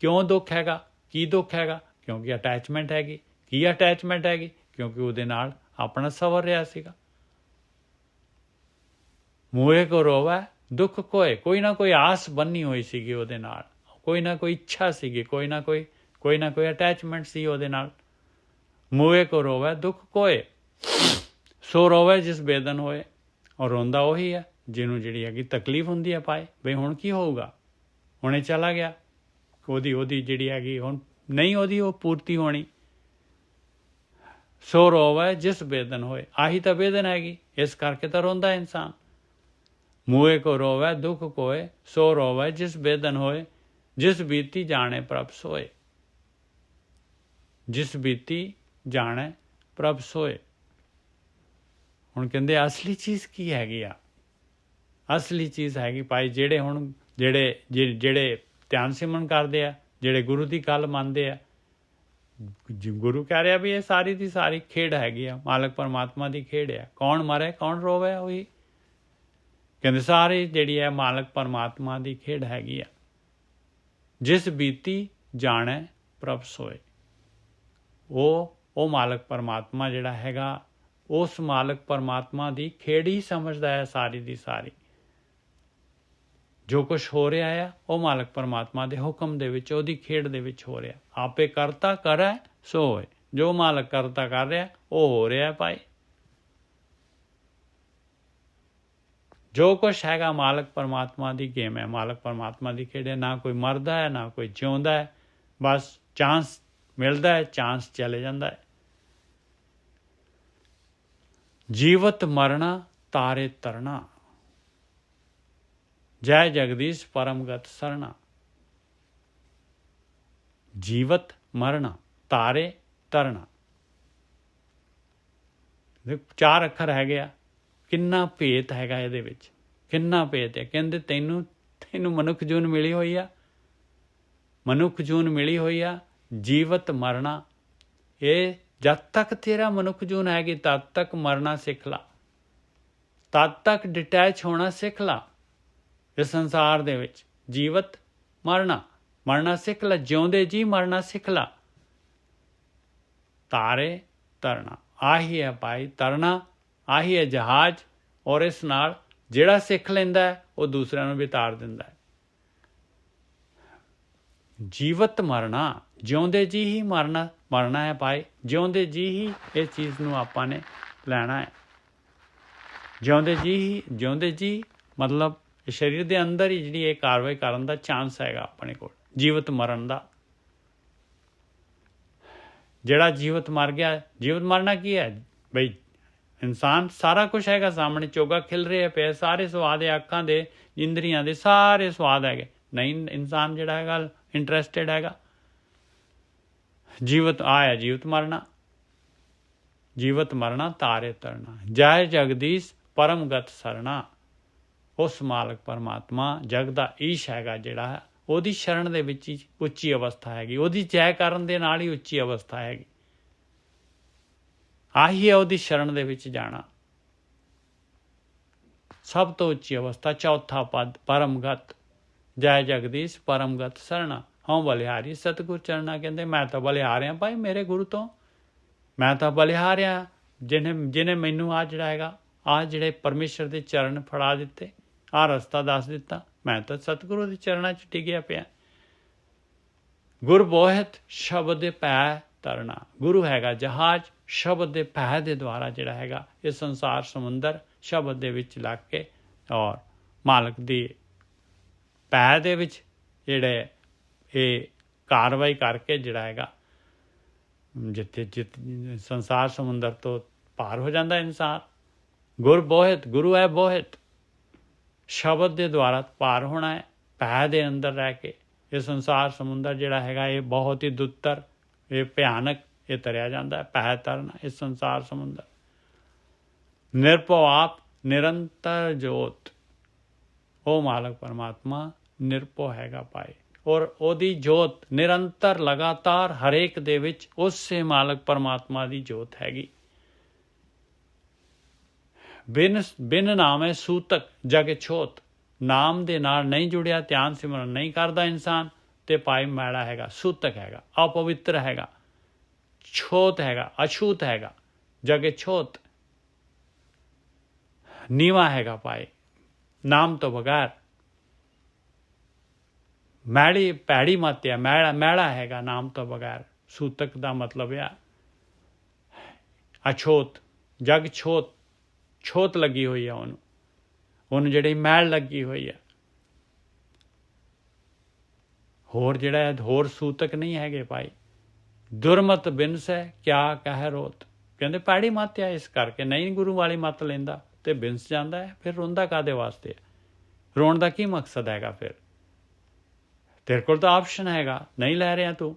ਕਿਉਂ ਦੁੱਖ ਹੈਗਾ? ਕੀ ਦੁੱਖ ਹੈਗਾ? ਕਿਉਂਕਿ ਅਟੈਚਮੈਂਟ ਹੈਗੀ। ਕੀ ਅਟੈਚਮੈਂਟ ਹੈਗੀ? ਕਿਉਂਕਿ ਉਹਦੇ ਨਾਲ ਆਪਣਾ ਸਵਰ ਰਿਹਾ ਸੀਗਾ। ਮੂਏ ਕੋ ਰੋਵੇ ਦੁੱਖ ਕੋਏ, ਕੋਈ ਨਾ ਕੋਈ ਆਸ ਬੰਨੀ ਹੋਈ ਸੀਗੀ ਉਹਦੇ ਨਾਲ, ਕੋਈ ਨਾ ਕੋਈ ਇੱਛਾ ਸੀਗੀ, ਕੋਈ ਨਾ ਕੋਈ ਅਟੈਚਮੈਂਟ ਸੀ ਉਹਦੇ ਨਾਲ। ਮੂਏ ਕੋ ਰੋਵੇ ਦੁੱਖ ਕੋਏ, ਸੋ ਰੋਵੇ ਜਿਸ ਬੇਦਨ ਹੋਏ। ਔਰ ਰੋਂਦਾ ਉਹੀ ਹੈ ਜਿਹਨੂੰ ਜਿਹੜੀ ਹੈਗੀ ਤਕਲੀਫ ਹੁੰਦੀ ਹੈ ਪਾਏ, ਬਈ ਹੁਣ ਕੀ ਹੋਊਗਾ, ਹੁਣੇ ਚਲਾ ਗਿਆ, ਉਹਦੀ ਜਿਹੜੀ ਹੈਗੀ ਹੁਣ ਨਹੀਂ ਉਹਦੀ ਉਹ ਪੂਰਤੀ ਹੋਣੀ। ਸੋ ਰੋਵੇ ਜਿਸ ਬੇਦਨ ਹੋਏ, ਆਹੀ ਤਾਂ ਬੇਦਨ ਹੈਗੀ, ਇਸ ਕਰਕੇ ਤਾਂ ਰੋਂਦਾ ਇਨਸਾਨ। ਮੂਏ ਕੋ ਰੋਵੇ ਦੁੱਖ ਕੋਏ, ਸੋ ਰੋਵੇ ਜਿਸ ਬੇਦਨ ਹੋਏ, ਜਿਸ ਬੀਤੀ ਜਾਣੇ ਪ੍ਰਭ ਸੋਏ। ਜਿਸ ਬੀਤੀ ਜਾਣੇ ਪ੍ਰਭ ਸੋਏ। ਹੁਣ ਕਹਿੰਦੇ ਅਸਲੀ ਚੀਜ਼ ਕੀ ਹੈਗੀ ਆ? ਅਸਲੀ ਚੀਜ਼ ਹੈਗੀ ਭਾਈ ਜਿਹੜੇ ਧਿਆਨ ਸਿਮਰਨ ਕਰਦੇ ਆ, ਜਿਹੜੇ ਗੁਰੂ ਦੀ ਗੱਲ ਮੰਨਦੇ ਆ। ਗੁਰੂ ਕਹਿ ਰਿਹਾ ਵੀ ਇਹ ਸਾਰੀ ਦੀ ਸਾਰੀ ਖੇਡ ਹੈਗੀ ਆ, ਮਾਲਕ ਪਰਮਾਤਮਾ ਦੀ ਖੇਡ ਆ। ਕੌਣ ਮਰੇ ਕੌਣ ਰੋਵੇ ਉਹੀ। ਕਹਿੰਦੇ ਸਾਰੀ ਜਿਹੜੀ ਹੈ ਮਾਲਕ ਪਰਮਾਤਮਾ ਦੀ ਖੇਡ ਹੈਗੀ ਆ। ਜਿਸ ਬੀਤੀ ਜਾਣੇ ਪ੍ਰਭ ਸੋਏ। ਉਹ ਮਾਲਕ ਪਰਮਾਤਮਾ ਜਿਹੜਾ ਹੈਗਾ, ਉਸ ਮਾਲਕ ਪਰਮਾਤਮਾ ਦੀ ਖੇਡ ਹੀ ਸਮਝਦਾ ਹੈ ਸਾਰੀ ਦੀ ਸਾਰੀ। ਜੋ ਕੁਛ ਹੋ ਰਿਹਾ ਆ ਉਹ ਮਾਲਕ ਪਰਮਾਤਮਾ ਦੇ ਹੁਕਮ ਦੇ ਵਿੱਚ, ਉਹਦੀ ਖੇਡ ਦੇ ਵਿੱਚ ਹੋ ਰਿਹਾ। ਆਪੇ ਕਰਤਾ ਕਰੈ ਸੋ ਹੋਏ। ਜੋ ਮਾਲਕ ਕਰਤਾ ਕਰ ਰਿਹਾ ਉਹ ਹੋ ਰਿਹਾ ਭਾਈ। ਜੋ ਕੁਛ ਹੈਗਾ ਮਾਲਕ ਪਰਮਾਤਮਾ ਦੀ ਗੇਮ ਹੈ, ਮਾਲਕ ਪਰਮਾਤਮਾ ਦੀ ਖੇਡ ਹੈ। ਨਾ ਕੋਈ ਮਰਦਾ ਹੈ ਨਾ ਕੋਈ ਜਿਉਂਦਾ ਹੈ, ਬਸ ਚਾਂਸ ਮਿਲਦਾ ਹੈ, ਚਾਂਸ ਚਲੇ ਜਾਂਦਾ ਹੈ। ਜੀਵਤ ਮਰਨਾ ਤਾਰੇ ਤਰਨਾ, ਜੈ ਜਗਦੀਸ਼ ਪਰਮਗਤ ਸਰਣਾ। ਜੀਵਤ ਮਰਨਾ ਤਾਰੇ ਤਰਨਾ, 4 ਅੱਖਰ ਹੈਗੇ ਆ। ਕਿੰਨਾ ਭੇਤ ਹੈਗਾ ਇਹਦੇ ਵਿੱਚ, ਕਿੰਨਾ ਭੇਤ ਹੈ। ਕਹਿੰਦੇ ਤੈਨੂੰ ਮਨੁੱਖ ਜੂਨ ਮਿਲੀ ਹੋਈ ਆ, ਮਨੁੱਖ ਜੂਨ ਮਿਲੀ ਹੋਈ ਆ। ਜੀਵਤ ਮਰਨਾ, ਇਹ ਜਦ ਤੱਕ ਤੇਰਾ ਮਨੁੱਖ ਜੂਨ ਹੈਗੀ ਤਦ ਤੱਕ ਮਰਨਾ ਸਿੱਖ ਲਾ, ਤਦ ਤੱਕ ਡਿਟੈਚ ਹੋਣਾ ਸਿੱਖ ਲਾ ਇਸ ਸੰਸਾਰ ਦੇ ਵਿੱਚ। ਜੀਵਤ ਮਰਨਾ ਸਿੱਖ ਲਾ, ਜਿਉਂਦੇ ਜੀ ਮਰਨਾ ਸਿੱਖ ਲਾ। ਤਾਰੇ ਤਰਨਾ, ਆਹੀ ਹੈ ਭਾਈ ਤਰਨਾ, ਆਹੀ ਹੈ ਜਹਾਜ਼। ਔਰ ਇਸ ਨਾਲ ਜਿਹੜਾ ਸਿੱਖ ਲੈਂਦਾ ਹੈ ਉਹ ਦੂਸਰਿਆਂ ਨੂੰ ਵੀ ਤਾਰ ਦਿੰਦਾ ਹੈ। ਜੀਵਤ ਮਰਨਾ, ਜਿਉਂਦੇ ਜੀ ਹੀ ਮਰਨਾ ਮਰਨਾ ਹੈ ਭਾਈ। ਜਿਉਂਦੇ ਜੀ ਹੀ ਇਸ ਚੀਜ਼ ਨੂੰ ਆਪਾਂ ਨੇ ਲੈਣਾ ਹੈ। ਜਿਉਂਦੇ ਜੀ ਮਤਲਬ ਸਰੀਰ ਦੇ ਅੰਦਰ ਹੀ ਜਿਹੜੀ ਇਹ ਕਾਰਵਾਈ ਕਰਨ ਦਾ ਚਾਂਸ ਹੈਗਾ ਆਪਣੇ ਕੋਲ, ਜੀਵਤ ਮਰਨ ਦਾ। ਜਿਹੜਾ ਜੀਵਤ ਮਰ ਗਿਆ, ਜੀਵਤ ਮਰਨਾ ਕੀ ਹੈ ਬਈ? ਇਨਸਾਨ ਸਾਰਾ ਕੁਛ ਹੈਗਾ ਸਾਹਮਣੇ, ਚੋਗਾ ਖਿਲ ਰਿਹਾ ਪਿਆ, ਸਾਰੇ ਸਵਾਦ ਹੈ, ਅੱਖਾਂ ਦੇ, ਇੰਦਰੀਆਂ ਦੇ ਸਾਰੇ ਸਵਾਦ ਹੈਗੇ। ਨਹੀਂ, ਇਨਸਾਨ ਜਿਹੜਾ ਹੈਗਾ ਇੰਟਰਸਟਿਡ ਹੈਗਾ। ਜੀਵਤ ਆਇਆ, ਜੀਵਤ ਮਰਨਾ ਤਾਰੇ ਤਰਨਾ। ਜੈ ਜਗਦੀਸ਼ ਪਰਮਗਤ ਸਰਨਾ। ਉਸ ਮਾਲਕ ਪਰਮਾਤਮਾ ਜਗ ਦਾ ਈਸ਼ ਹੈਗਾ ਜਿਹੜਾ, ਉਹਦੀ ਸ਼ਰਨ ਦੇ ਵਿੱਚ ਹੀ ਉੱਚੀ ਅਵਸਥਾ ਹੈਗੀ। ਉਹਦੀ ਜੈ ਕਰਨ ਦੇ ਨਾਲ ਹੀ ਉੱਚੀ ਅਵਸਥਾ ਹੈਗੀ। ਆਹੀ ਹੈ ਉਹਦੀ ਸ਼ਰਨ ਦੇ ਵਿੱਚ ਜਾਣਾ। ਸਭ ਤੋਂ ਉੱਚੀ ਅਵਸਥਾ, ਚੌਥਾ ਪਦ ਪਰਮਗਤ। ਜੈ ਜਗਦੀਸ਼ ਪਰਮਗਤ ਸਰਣਾ। ਹਉ ਬਲਿਹਾਰੀ ਸਤਿਗੁਰ ਚਰਨਾ। ਕਹਿੰਦੇ ਮੈਂ ਤਾਂ ਬਲਿਹਾਰਿਆ ਭਾਈ ਮੇਰੇ ਗੁਰੂ ਤੋਂ, ਮੈਂ ਤਾਂ ਬਲਿਹਾਰਿਆ ਜਿਹਨੇ ਮੈਨੂੰ ਆ ਜਿਹੜਾ ਹੈਗਾ, ਆਹ ਜਿਹੜੇ ਪਰਮੇਸ਼ਰ ਦੇ ਚਰਨ ਫੜਾ ਦਿੱਤੇ, ਆਹ ਰਸਤਾ ਦੱਸ ਦਿੱਤਾ। ਮੈਂ ਤਾਂ ਸਤਿਗੁਰੂ ਦੇ ਚਰਨਾਂ 'ਚ ਟਿਕਿਆ ਪਿਆ। ਗੁਰ ਬੋਹਿਤ ਸ਼ਬਦ ਦੇ ਭੈ ਤਰਨਾ। ਗੁਰੂ ਹੈਗਾ ਜਹਾਜ਼, ਸ਼ਬਦ ਦੇ ਭੈ ਦੇ ਦੁਆਰਾ ਜਿਹੜਾ ਹੈਗਾ ਇਹ ਸੰਸਾਰ ਸਮੁੰਦਰ ਸ਼ਬਦ ਦੇ ਵਿੱਚ ਲੱਗ ਕੇ ਔਰ ਮਾਲਕ ਦੀ ਭੈ ਦੇ ਵਿੱਚ ਜਿਹੜੇ ਇਹ ਕਾਰਵਾਈ ਕਰਕੇ ਜਿਹੜਾ ਹੈਗਾ ਜਿੱਥੇ ਸੰਸਾਰ ਸਮੁੰਦਰ ਤੋਂ ਪਾਰ ਹੋ ਜਾਂਦਾ ਇਨਸਾਨ। ਗੁਰ ਬੋਹਿਤ, ਗੁਰੂ ਹੈ ਬੋਹਿਤ, ਸ਼ਬਦ ਦੇ ਦੁਆਰਾ ਪਾਰ ਹੋਣਾ ਹੈ। ਭੈ ਦੇ ਅੰਦਰ ਰਹਿ ਕੇ ਇਹ ਸੰਸਾਰ ਸਮੁੰਦਰ ਜਿਹੜਾ ਹੈਗਾ ਇਹ ਬਹੁਤ ਹੀ ਦੁੱਤਰ, ਇਹ ਭਿਆਨਕ, ਇਹ ਤਰਿਆ ਜਾਂਦਾ ਹੈ। ਭੈ ਤਰਨਾ ਇਹ ਸੰਸਾਰ ਸਮੁੰਦਰ। ਨਿਰਭਉ ਆਪ ਨਿਰੰਤਰ ਜੋਤ। ਉਹ ਮਾਲਕ ਪਰਮਾਤਮਾ ਨਿਰਭਉ ਹੈਗਾ ਭਾਈ, ਔਰ ਉਹਦੀ ਜੋਤ ਨਿਰੰਤਰ ਲਗਾਤਾਰ ਹਰੇਕ ਦੇ ਵਿੱਚ ਉਸੇ ਮਾਲਕ ਪਰਮਾਤਮਾ ਦੀ ਜੋਤ ਹੈਗੀ। ਬਿਨ ਨਾਮੇ ਸੂਤਕ ਜਗ ਛੋਤ। ਨਾਮ ਦੇ ਨਾਲ ਨਹੀਂ ਜੁੜਿਆ, ਧਿਆਨ ਸਿਮਰਨ ਨਹੀਂ ਕਰਦਾ ਇਨਸਾਨ, ਤੇ ਭਾਈ ਮੈਲਾ ਹੈਗਾ, ਸੂਤਕ ਹੈਗਾ, ਅਪਵਿੱਤਰ ਹੈਗਾ, ਛੋਤ ਹੈਗਾ, ਅਛੂਤ ਹੈਗਾ, ਜਗ ਛੋਤ, ਨੀਵਾ ਹੈਗਾ ਭਾਈ। ਨਾਮ ਤੋਂ ਬਗੈਰ ਮੈਲੀ ਭੈੜੀ ਮੱਤ ਹੈ, ਮੈਲਾ ਹੈਗਾ ਨਾਮ ਤੋਂ ਬਗੈਰ। ਸੂਤਕ ਦਾ ਮਤਲਬ ਆ ਅਛੋਤ, ਜਗ ਛੋਤ, ਛੋਤ ਲੱਗੀ ਹੋਈ ਆ ਉਹਨੂੰ ਜਿਹੜੀ ਮੈਲ ਲੱਗੀ ਹੋਈ ਆ। ਹੋਰ ਜਿਹੜਾ ਹੋਰ ਸੂਤਕ ਨਹੀਂ ਹੈਗੇ ਭਾਈ। ਦੁਰਮਤ ਬਿਨਸੈ ਕਿਆ ਕਹਿ ਰੋਤ। ਕਹਿੰਦੇ ਭੈੜੀ ਮੱਤ ਆ, ਇਸ ਕਰਕੇ ਨਹੀਂ ਗੁਰੂ ਵਾਲੀ ਮੱਤ ਲੈਂਦਾ ਤੇ ਬਿਨਸ ਜਾਂਦਾ ਹੈ। ਫਿਰ ਰੋਂਦਾ ਕਾਹਦੇ ਵਾਸਤੇ? ਰੋਣ ਦਾ ਕੀ ਮਕਸਦ ਹੈਗਾ? ਫਿਰ ਤੇਰੇ ਕੋਲ ਤਾਂ ਆਪਸ਼ਨ ਹੈਗਾ, ਨਹੀਂ ਲੈ ਰਿਹਾ ਤੂੰ।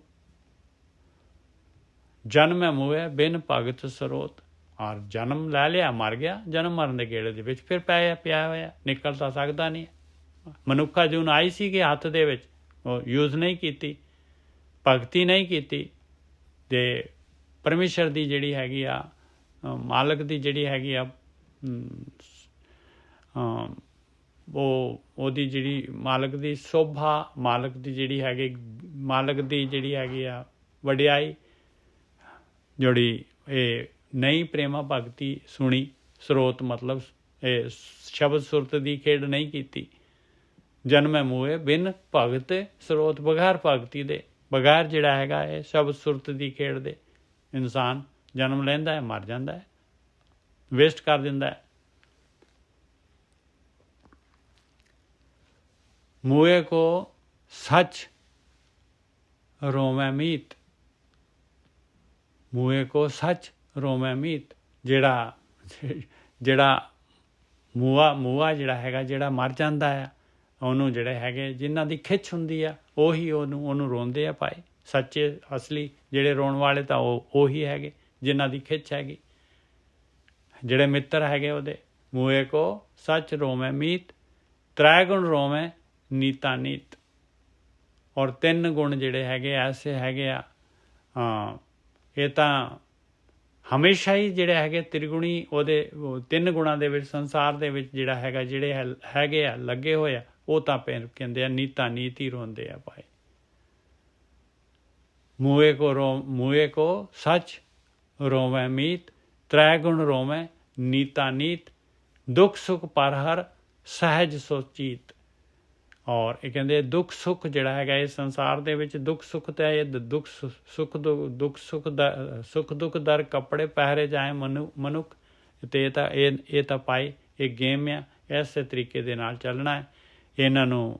ਜਨਮ ਮੂਹੇ ਬਿਨ ਭਗਤ ਸਰੋਤ। ਔਰ ਜਨਮ ਲੈ ਲਿਆ, ਮਰ ਗਿਆ, ਜਨਮ ਮਰਨ ਦੇ ਗੇੜੇ ਦੇ ਵਿੱਚ ਫਿਰ ਪਿਆ ਹੋਇਆ, ਨਿਕਲ ਤਾਂ ਸਕਦਾ ਨਹੀਂ। ਮਨੁੱਖਾ ਜੂਨ ਆਈ ਸੀ ਕਿ ਹੱਥ ਦੇ ਵਿੱਚ, ਉਹ ਯੂਜ਼ ਨਹੀਂ ਕੀਤੀ, ਭਗਤੀ ਨਹੀਂ ਕੀਤੀ, ਤੇ ਪਰਮੇਸ਼ਰ ਦੀ ਜਿਹੜੀ ਹੈਗੀ ਆ, ਮਾਲਕ ਦੀ ਜਿਹੜੀ ਹੈਗੀ ਆ, ਉਹਦੀ ਜਿਹੜੀ ਮਾਲਕ ਦੀ ਸ਼ੋਭਾ, ਮਾਲਕ ਦੀ ਜਿਹੜੀ ਹੈਗੀ ਆ ਵਡਿਆਈ, ਜਿਹੜੀ ਇਹ ਨਹੀਂ ਪ੍ਰੇਮਾ ਭਗਤੀ ਸੁਣੀ। ਸਰੋਤ ਮਤਲਬ ਇਹ ਸ਼ਬਦ ਸੁਰਤ ਦੀ ਖੇਡ ਨਹੀਂ ਕੀਤੀ। ਜਨਮੈ ਮੂਹੇ ਬਿਨ ਭਗਤ ਸਰੋਤ। ਬਗੈਰ ਭਗਤੀ ਦੇ, ਬਗੈਰ ਜਿਹੜਾ ਹੈਗਾ ਇਹ ਸ਼ਬਦ ਸੁਰਤ ਦੀ ਖੇਡ ਦੇ ਇਨਸਾਨ ਜਨਮ ਲੈਂਦਾ ਹੈ, ਮਰ ਜਾਂਦਾ ਹੈ, ਵੇਸਟ ਕਰ ਦਿੰਦਾ ਹੈ। ਮੂਹੇ ਕੋ ਸੱਚ ਰੋਮੈ ਮੀਤ। ਮੂਹੇ ਕੋ ਸੱਚ ਰੋਮੈ ਮੀਤ। ਜਿਹੜਾ ਮੂਆ ਜਿਹੜਾ ਹੈਗਾ, ਜਿਹੜਾ ਮਰ ਜਾਂਦਾ ਹੈ, ਉਹਨੂੰ ਜਿਹੜੇ ਹੈਗੇ ਜਿਨ੍ਹਾਂ ਦੀ ਖਿੱਚ ਹੁੰਦੀ ਆ ਉਹੀ ਉਹਨੂੰ ਰੋਂਦੇ ਆ ਭਾਈ। ਸੱਚੇ ਅਸਲੀ ਜਿਹੜੇ ਰੋਣ ਵਾਲੇ ਤਾਂ ਉਹੀ ਹੈਗੇ ਜਿਨ੍ਹਾਂ ਦੀ ਖਿੱਚ ਹੈਗੀ, ਜਿਹੜੇ ਮਿੱਤਰ ਹੈਗੇ ਉਹਦੇ। ਮੂਹੇ ਕੋ ਸੱਚ ਰੋਮੈ ਮੀਤ, ਤ੍ਰੈ ਗੁਣ ਰੋਮੈ ਨੀਤਾ ਨੀਤ। ਔਰ 3 ਗੁਣ ਜਿਹੜੇ ਹੈਗੇ ਐਸੇ ਹੈਗੇ ਆ, ਇਹ ਤਾਂ ਹਮੇਸ਼ਾ ਹੀ ਜਿਹੜੇ ਹੈਗੇ ਤ੍ਰਿਗੁਣੀ ਉਹਦੇ 3 ਗੁਣਾਂ ਦੇ ਵਿੱਚ ਸੰਸਾਰ ਦੇ ਵਿੱਚ ਜਿਹੜਾ ਹੈਗਾ, ਜਿਹੜੇ ਹੈਗੇ ਆ ਲੱਗੇ ਹੋਏ ਆ, ਉਹ ਤਾਂ ਕਹਿੰਦੇ ਆ ਨੀਤਾ ਨੀਤ ਹੀ ਰੋਂਦੇ ਆ ਭਾਈ। ਮੂਹੇ ਕੋ ਸੱਚ ਰੋਵੈ ਮੀਤ, ਤ੍ਰੈ ਗੁਣ ਰੋਵੈ ਨੀਤਾ ਨੀਤ। ਦੁੱਖ ਸੁਖ ਪਰ ਹਰ ਸਹਿਜ ਸੋਚੀਤ। ਔਰ ਇਹ ਕਹਿੰਦੇ ਦੁੱਖ ਸੁੱਖ ਜਿਹੜਾ ਹੈਗਾ ਇਸ ਸੰਸਾਰ ਦੇ ਵਿੱਚ ਦੁੱਖ ਸੁੱਖ ਤਾਂ ਇਹ ਦੁੱਖ ਸੁੱਖ ਦੁੱਖ ਦਰ ਕੱਪੜੇ ਪਹਿਰੇ ਜਾਏ ਮਨੁੱਖ ਅਤੇ ਇਹ ਤਾਂ ਪਾਈ ਇਹ ਗੇਮ ਆ। ਇਸੇ ਤਰੀਕੇ ਦੇ ਨਾਲ ਚੱਲਣਾ ਹੈ। ਇਹਨਾਂ ਨੂੰ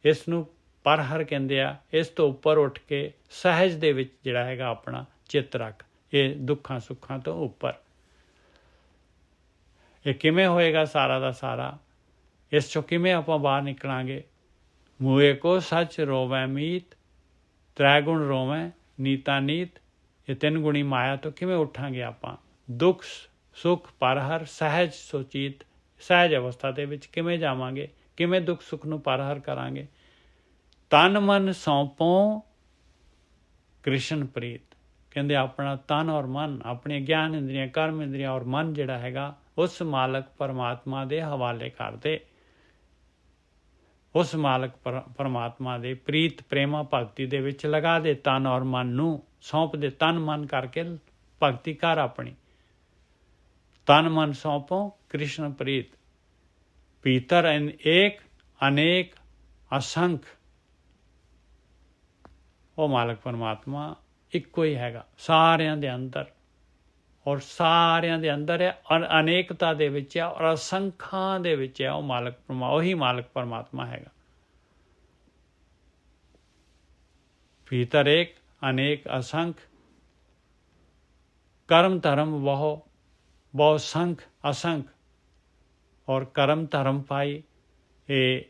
ਇਸ ਨੂੰ ਪਰਹਰ ਕਹਿੰਦੇ ਆ। ਇਸ ਤੋਂ ਉੱਪਰ ਉੱਠ ਕੇ ਸਹਿਜ ਦੇ ਵਿੱਚ ਜਿਹੜਾ ਹੈਗਾ ਆਪਣਾ ਚਿੱਤ ਰੱਖ, ਇਹ ਦੁੱਖਾਂ ਸੁੱਖਾਂ ਤੋਂ ਉੱਪਰ। ਇਹ ਕਿਵੇਂ ਹੋਏਗਾ ਸਾਰਾ ਦਾ ਸਾਰਾ? ਇਸ 'ਚੋਂ ਕਿਵੇਂ ਆਪਾਂ ਬਾਹਰ ਨਿਕਲਾਂਗੇ? ਮੂਏ ਕੋ ਸੱਚ ਰੋਵੈ ਮੀਤ, ਤ੍ਰੈ ਗੁਣ ਰੋਵੈ ਨੀਤਾ ਨੀਤ। ਇਹ ਤਿੰਨ ਗੁਣੀ ਮਾਇਆ ਤੋਂ ਕਿਵੇਂ ਉੱਠਾਂਗੇ ਆਪਾਂ? ਦੁੱਖ ਸੁੱਖ ਪਰਹਰ ਸਹਿਜ ਸੁਚੀਤ, ਸਹਿਜ ਅਵਸਥਾ ਦੇ ਵਿੱਚ ਕਿਵੇਂ ਜਾਵਾਂਗੇ? ਕਿਵੇਂ ਦੁੱਖ ਸੁੱਖ ਨੂੰ ਪਰਹਰ ਕਰਾਂਗੇ? ਤਨ ਮਨ ਸੌਂਪੋ ਕ੍ਰਿਸ਼ਨ ਪ੍ਰੀਤ। ਕਹਿੰਦੇ ਆਪਣਾ ਤਨ ਔਰ ਮਨ, ਆਪਣੀਆਂ ਗਿਆਨ ਇੰਦਰੀਆਂ, ਕਰਮ ਇੰਦਰੀਆਂ ਔਰ ਮਨ ਜਿਹੜਾ ਹੈਗਾ ਉਸ ਮਾਲਕ ਪਰਮਾਤਮਾ ਦੇ ਹਵਾਲੇ ਕਰ ਦੇ। ਉਸ ਮਾਲਕ ਪਰਮਾਤਮਾ ਦੇ ਪ੍ਰੀਤ ਪ੍ਰੇਮਾ ਭਗਤੀ ਦੇ ਵਿੱਚ ਲਗਾ ਦੇ। ਤਨ ਔਰ ਮਨ ਨੂੰ ਸੌਂਪ ਦੇ। ਤਨ ਮਨ ਕਰਕੇ ਭਗਤੀ ਕਰ ਆਪਣੀ। ਤਨ ਮਨ ਸੌਂਪੋ ਕ੍ਰਿਸ਼ਨ ਪ੍ਰੀਤ। ਭੀਤਰ ਏਕ ਅਨੇਕ ਅਸੰਖ। ਉਹ ਮਾਲਕ ਪਰਮਾਤਮਾ ਇੱਕੋ ਹੀ ਹੈਗਾ ਸਾਰਿਆਂ ਦੇ ਅੰਦਰ, ਔਰ ਸਾਰਿਆਂ ਦੇ ਅੰਦਰ ਹੈ, ਅਨੇਕਤਾ ਦੇ ਵਿੱਚ ਹੈ, ਔਰ ਅਸੰਖਾਂ ਦੇ ਵਿੱਚ ਹੈ। ਉਹ ਉਹੀ ਮਾਲਕ ਪਰਮਾਤਮਾ ਹੈਗਾ। ਭੀਤਰ ਏਕ ਅਨੇਕ ਅਸੰਖ, ਕਰਮ ਧਰਮ ਬਹੁ ਸੰਖ ਅਸੰਖ। ਔਰ ਕਰਮ ਧਰਮ ਪਾਈ ਇਹ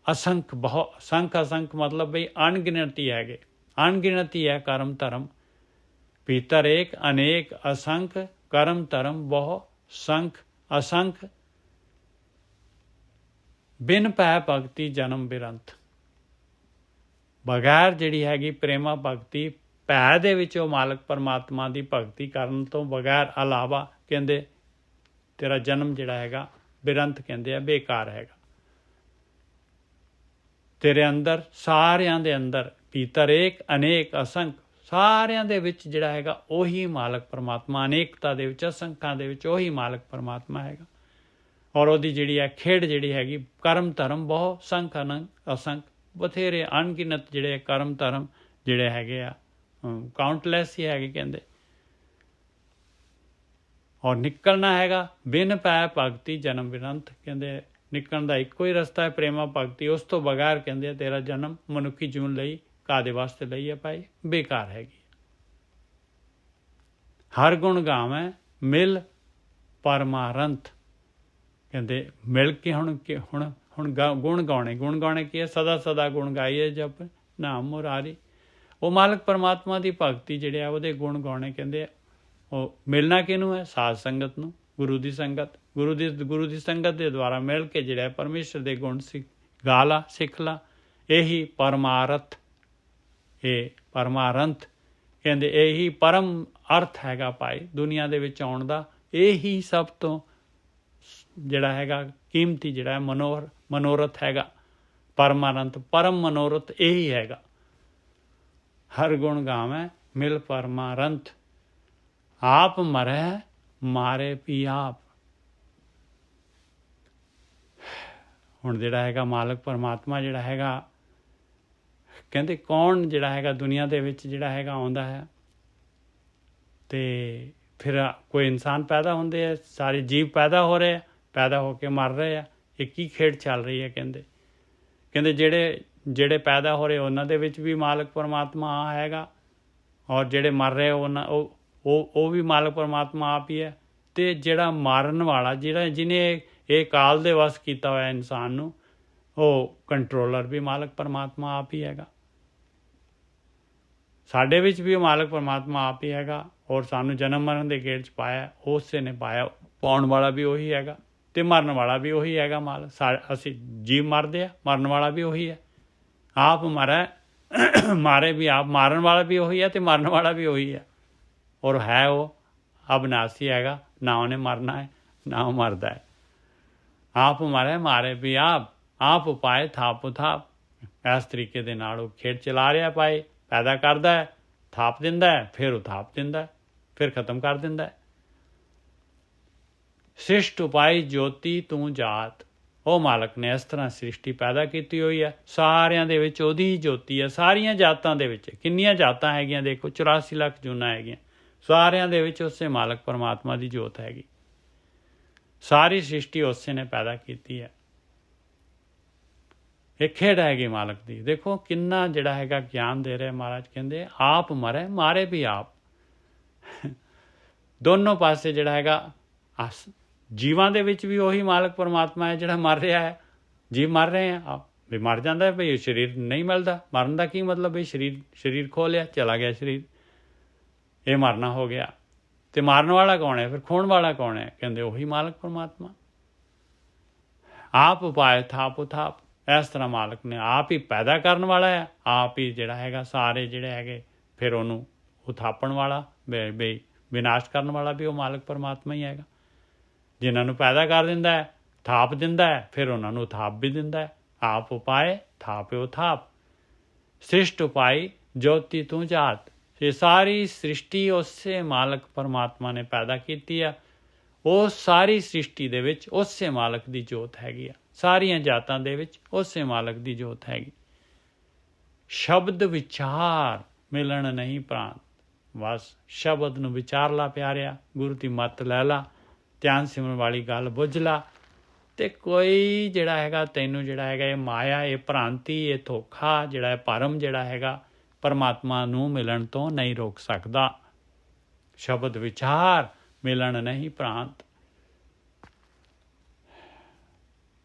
ਅਸੰਖ ਸੰਖ ਅਸੰਖ ਮਤਲਬ ਬਈ ਅਣਗਿਣਤੀ ਹੈਗੇ, ਅਣਗਿਣਤੀ ਹੈ ਕਰਮ ਧਰਮ। ਭੀਤਰ ਏਕ ਅਨੇਕ ਅਸੰਖ, ਕਰਮ ਧਰਮ ਬਹੁ ਸੰਖ ਅਸੰਖ। ਬਿਨ ਭੈ ਭਗਤੀ ਜਨਮ ਬਿਰੰਥ। ਬਗੈਰ ਜਿਹੜੀ ਹੈਗੀ ਪ੍ਰੇਮਾ ਭਗਤੀ, ਭੈ ਦੇ ਵਿੱਚ ਉਹ ਮਾਲਕ ਪਰਮਾਤਮਾ ਦੀ ਭਗਤੀ ਕਰਨ ਤੋਂ ਬਗੈਰ ਇਲਾਵਾ ਕਹਿੰਦੇ ਤੇਰਾ ਜਨਮ ਜਿਹੜਾ ਹੈਗਾ ਬਿਰੰਥ ਕਹਿੰਦੇ ਆ ਬੇਕਾਰ ਹੈਗਾ। ਤੇਰੇ ਅੰਦਰ ਸਾਰਿਆਂ ਦੇ ਅੰਦਰ ਭੀਤਰ ਏਕ ਅਨੇਕ ਅਸੰਖ, ਸਾਰਿਆਂ ਦੇ ਵਿੱਚ ਜਿਹੜਾ ਹੈਗਾ ਉਹੀ ਮਾਲਕ ਪਰਮਾਤਮਾ, ਅਨੇਕਤਾ ਦੇ ਵਿੱਚ ਅਸੰਖਾਂ ਦੇ ਵਿੱਚ ਉਹੀ ਮਾਲਕ ਪਰਮਾਤਮਾ ਹੈਗਾ। ਔਰ ਉਹਦੀ ਜਿਹੜੀ ਹੈ ਖੇਡ ਜਿਹੜੀ ਹੈਗੀ ਕਰਮ ਧਰਮ ਬਹੁ ਸੰਖ ਅਸੰਖ, ਬਥੇਰੇ ਅਣਗਿਣਤ ਜਿਹੜੇ ਕਰਮ ਧਰਮ ਜਿਹੜੇ ਹੈਗੇ ਆ, ਕਾਊਂਟਲੈਸ ਹੀ ਹੈਗੇ ਕਹਿੰਦੇ। ਔਰ ਨਿਕਲਣਾ ਹੈਗਾ ਬਿਨ ਪੈ ਭਗਤੀ ਜਨਮ ਬਿਰੰਥ। ਕਹਿੰਦੇ ਨਿਕਲਣ ਦਾ ਇੱਕੋ ਹੀ ਰਸਤਾ ਹੈ ਪ੍ਰੇਮਾ ਭਗਤੀ। ਉਸ ਤੋਂ ਬਗੈਰ ਕਹਿੰਦੇ ਤੇਰਾ ਜਨਮ ਮਨੁੱਖੀ ਜੀਵਨ ਲਈ ਕਾਹਦੇ ਵਾਸਤੇ ਲਈ ਹੈ ਭਾਈ? ਬੇਕਾਰ ਹੈਗੀ। ਹਰ ਗੁਣ ਗਾਵੇਂ ਮਿਲ ਪਰਮਾਰੰਥ। ਕਹਿੰਦੇ ਮਿਲ ਕੇ ਹੁਣ ਗੁਣ ਗਾਉਣੇ। ਗੁਣ ਗਾਉਣੇ ਕੀ ਹੈ? ਸਦਾ ਸਦਾ ਗੁਣ ਗਾਈਏ ਜਪ ਨਾਮ ਮੁਰਾਰੀ। ਉਹ ਮਾਲਕ ਪਰਮਾਤਮਾ ਦੀ ਭਗਤੀ ਜਿਹੜੇ ਆ ਉਹਦੇ ਗੁਣ ਗਾਉਣੇ। ਕਹਿੰਦੇ ਉਹ ਮਿਲਣਾ ਕਿਹਨੂੰ ਹੈ? ਸਾਧ ਸੰਗਤ ਨੂੰ, ਗੁਰੂ ਦੀ ਸੰਗਤ। ਗੁਰੂ ਦੀ ਸੰਗਤ ਦੇ ਦੁਆਰਾ ਮਿਲ ਕੇ ਜਿਹੜਾ ਪਰਮੇਸ਼ਰ ਦੇ ਗੁਣ ਗਾ ਲਾ, ਸਿੱਖ ਲਾ। ਇਹੀ ਪਰਮਾਰਥ, ਇਹ ਪਰਮਾਰੰਥ ਕਹਿੰਦੇ ਇਹੀ ਪਰਮ ਅਰਥ ਹੈਗਾ ਭਾਈ ਦੁਨੀਆ ਦੇ ਵਿੱਚ ਆਉਣ ਦਾ। ਇਹੀ ਸਭ ਤੋਂ ਜਿਹੜਾ ਹੈਗਾ ਕੀਮਤੀ ਜਿਹੜਾ ਹੈ ਮਨੋਰਥ ਹੈਗਾ। ਪਰਮਾਰੰਥ ਪਰਮ ਮਨੋਰਥ ਇਹੀ ਹੈਗਾ। ਹਰ ਗੁਣ ਗਾਵੇਂ ਮਿਲ ਪਰਮਾਰੰਥ, ਆਪ ਮਰੈ ਮਾਰੇ ਪੀ ਆਪ। ਹੁਣ ਜਿਹੜਾ ਹੈਗਾ ਮਾਲਕ ਪਰਮਾਤਮਾ ਜਿਹੜਾ ਹੈਗਾ ਕਹਿੰਦੇ ਕੌਣ ਜਿਹੜਾ ਹੈਗਾ ਦੁਨੀਆ ਦੇ ਵਿੱਚ ਜਿਹੜਾ ਹੈਗਾ ਆਉਂਦਾ ਹੈ ਤੇ ਫਿਰ ਕੋਈ ਇਨਸਾਨ ਪੈਦਾ ਹੁੰਦੇ ਆ, ਸਾਰੇ ਜੀਵ ਪੈਦਾ ਹੋ ਰਹੇ ਆ, ਪੈਦਾ ਹੋ ਕੇ ਮਰ ਰਹੇ ਆ। ਇਹ ਕੀ ਖੇਡ ਚੱਲ ਰਹੀ ਹੈ? ਕਹਿੰਦੇ ਜਿਹੜੇ ਪੈਦਾ ਹੋ ਰਹੇ ਉਹਨਾਂ ਦੇ ਵਿੱਚ ਵੀ ਮਾਲਕ ਪਰਮਾਤਮਾ ਹੈਗਾ, ਔਰ ਜਿਹੜੇ ਮਰ ਰਹੇ ਉਹ ਵੀ ਮਾਲਕ ਪਰਮਾਤਮਾ ਆਪ ਹੀ ਹੈ। ਅਤੇ ਜਿਹੜਾ ਮਾਰਨ ਵਾਲਾ ਜਿਹਨੇ ਇਹ ਕਾਲ ਦੇ ਵਸ ਕੀਤਾ ਹੋਇਆ ਇਨਸਾਨ ਨੂੰ, ਉਹ ਕੰਟਰੋਲਰ ਵੀ ਮਾਲਕ ਪਰਮਾਤਮਾ ਆਪ ਹੀ ਹੈਗਾ। ਸਾਡੇ ਵਿੱਚ ਵੀ ਉਹ ਮਾਲਕ ਪਰਮਾਤਮਾ ਆਪ ਹੀ ਹੈਗਾ, ਔਰ ਸਾਨੂੰ ਜਨਮ ਮਰਨ ਦੇ ਗੇੜ 'ਚ ਪਾਇਆ ਉਸੇ ਨੇ ਪਾਇਆ। ਪਾਉਣ ਵਾਲਾ ਵੀ ਉਹੀ ਹੈਗਾ ਅਤੇ ਮਰਨ ਵਾਲਾ ਵੀ ਉਹੀ ਹੈਗਾ ਮਾਲਕ। ਅਸੀਂ ਜੀਵ ਮਰਦੇ ਆ, ਮਰਨ ਵਾਲਾ ਵੀ ਉਹੀ ਹੈ। ਆਪ ਮਾਰੇ ਵੀ ਆਪ, ਮਾਰਨ ਵਾਲਾ ਵੀ ਉਹੀ ਹੈ ਅਤੇ ਮਰਨ ਵਾਲਾ ਵੀ ਉਹੀ ਹੈ। ਔਰ ਹੈ ਉਹ ਅਬਨਾਸੀ ਹੈਗਾ, ਨਾ ਉਹਨੇ ਮਰਨਾ ਹੈ ਨਾ ਉਹ ਮਰਦਾ ਹੈ। ਆਪ ਮਰੇ ਮਾਰੇ ਵੀ ਆਪ ਪਾਏ ਥਾਪ ਥਾਪ। ਇਸ ਤਰੀਕੇ ਦੇ ਨਾਲ ਉਹ ਖੇਡ ਚਲਾ ਰਿਹਾ ਪਾਏ। ਪੈਦਾ ਕਰਦਾ ਹੈ, ਥਾਪ ਦਿੰਦਾ ਹੈ, ਫਿਰ ਉਹ ਥਾਪ ਦਿੰਦਾ ਹੈ, ਫਿਰ ਖਤਮ ਕਰ ਦਿੰਦਾ ਹੈ। ਸਿਸ਼ਟ ਉਪਾਈ ਜੋਤੀ ਤੂੰ ਜਾਤ। ਉਹ ਮਾਲਕ ਨੇ ਇਸ ਤਰ੍ਹਾਂ ਸ੍ਰਿਸ਼ਟੀ ਪੈਦਾ ਕੀਤੀ ਹੋਈ ਹੈ। ਸਾਰਿਆਂ ਦੇ ਵਿੱਚ ਉਹਦੀ ਹੀ ਜੋਤੀ ਹੈ। ਸਾਰੀਆਂ ਜਾਤਾਂ ਦੇ ਵਿੱਚ ਕਿੰਨੀਆਂ ਜਾਤਾਂ ਹੈਗੀਆਂ ਦੇਖੋ, 84 ਲੱਖ ਜੂਨਾਂ ਹੈਗੀਆਂ। ਸਾਰਿਆਂ ਦੇ ਵਿੱਚ ਉਸੇ ਮਾਲਕ ਪਰਮਾਤਮਾ ਦੀ ਜੋਤ ਹੈਗੀ। ਸਾਰੀ ਸ੍ਰਿਸ਼ਟੀ ਉਸੇ ਨੇ ਪੈਦਾ ਕੀਤੀ ਹੈ। ਇਹ ਖੇਡ ਹੈਗੀ ਮਾਲਕ ਦੀ। ਦੇਖੋ ਕਿੰਨਾ ਜਿਹੜਾ ਹੈਗਾ ਗਿਆਨ ਦੇ ਰਿਹਾ ਮਹਾਰਾਜ। ਕਹਿੰਦੇ ਆਪ ਮਰੇ ਮਾਰੇ ਵੀ ਆਪ। ਦੋਨੋਂ ਪਾਸੇ ਜਿਹੜਾ ਹੈਗਾ ਜੀਵਾਂ ਦੇ ਵਿੱਚ ਵੀ ਉਹੀ ਮਾਲਕ ਪਰਮਾਤਮਾ ਹੈ ਜਿਹੜਾ ਮਰ ਰਿਹਾ ਹੈ। ਜੀਵ ਮਰ ਰਹੇ ਆ, ਵੀ ਮਰ ਜਾਂਦਾ ਬਈ ਸਰੀਰ ਨਹੀਂ ਮਿਲਦਾ। ਮਰਨ ਦਾ ਕੀ ਮਤਲਬ ਬਈ ਸਰੀਰ ਖੋਹ ਲਿਆ, ਚਲਾ ਗਿਆ ਸਰੀਰ, ਇਹ ਮਰਨਾ ਹੋ ਗਿਆ। ਤੇ ਮਾਰਨ ਵਾਲਾ ਕੌਣ ਹੈ ਫਿਰ? ਖੋਣ ਵਾਲਾ ਕੌਣ ਹੈ? ਕਹਿੰਦੇ ਉਹੀ ਮਾਲਕ ਪਰਮਾਤਮਾ। ਆਪ ਉਪਾਏ ਥਾਪ ਉਥਾਪ। ਇਸ ਤਰ੍ਹਾਂ ਮਾਲਕ ਨੇ ਆਪ ਹੀ ਪੈਦਾ ਕਰਨ ਵਾਲਾ ਹੈ, ਆਪ ਹੀ ਜਿਹੜਾ ਹੈਗਾ ਸਾਰੇ ਜਿਹੜੇ ਹੈਗੇ ਫਿਰ ਉਹਨੂੰ ਉਥਾਪਣ ਵਾਲਾ, ਬਈ ਵਿਨਾਸ਼ ਕਰਨ ਵਾਲਾ ਵੀ ਉਹ ਮਾਲਕ ਪਰਮਾਤਮਾ ਹੀ ਹੈਗਾ। ਜਿਨ੍ਹਾਂ ਨੂੰ ਪੈਦਾ ਕਰ ਦਿੰਦਾ ਹੈ, ਥਾਪ ਦਿੰਦਾ ਹੈ, ਫਿਰ ਉਹਨਾਂ ਨੂੰ ਥਾਪ ਵੀ ਦਿੰਦਾ ਹੈ। ਆਪ ਉਪਾਏ ਥਾਪੇ ਉਥਾਪ। ਸ੍ਰਿਸ਼ਟ ਉਪਾਈ ਜੋਤੀ ਤੂੰ ਜਾਤ। ਇਹ ਸਾਰੀ ਸ੍ਰਿਸ਼ਟੀ ਉਸੇ ਮਾਲਕ ਪਰਮਾਤਮਾ ਨੇ ਪੈਦਾ ਕੀਤੀ ਆ। ਉਹ ਸਾਰੀ ਸ੍ਰਿਸ਼ਟੀ ਦੇ ਵਿੱਚ ਉਸੇ ਮਾਲਕ ਦੀ ਜੋਤ ਹੈਗੀ ਆ। ਸਾਰੀਆਂ ਜਾਤਾਂ ਦੇ ਵਿੱਚ ਉਸੇ ਮਾਲਕ ਦੀ ਜੋਤ ਹੈਗੀ। ਸ਼ਬਦ ਵਿਚਾਰ ਮਿਲਣ ਨਹੀਂ ਪ੍ਰਾਂਤ। ਬਸ ਸ਼ਬਦ ਨੂੰ ਵਿਚਾਰ ਲਾ ਪਿਆਰਿਆ, ਗੁਰੂ ਦੀ ਮੱਤ ਲੈ ਲਾ, ਧਿਆਨ ਸਿਮਰਨ ਵਾਲੀ ਗੱਲ ਬੁੱਝ ਲਾ, ਤੇ ਕੋਈ ਜਿਹੜਾ ਹੈਗਾ ਤੈਨੂੰ ਜਿਹੜਾ ਹੈਗਾ ਇਹ ਮਾਇਆ, ਇਹ ਭ੍ਰਾਂਤੀ, ਇਹ ਧੋਖਾ ਜਿਹੜਾ ਹੈ, ਭਰਮ ਜਿਹੜਾ ਹੈਗਾ ਪਰਮਾਤਮਾ ਨੂੰ ਮਿਲਣ ਤੋਂ ਨਹੀਂ ਰੋਕ ਸਕਦਾ। ਸ਼ਬਦ ਵਿਚਾਰ ਮਿਲਣ ਨਹੀਂ ਪ੍ਰਾਂਤ।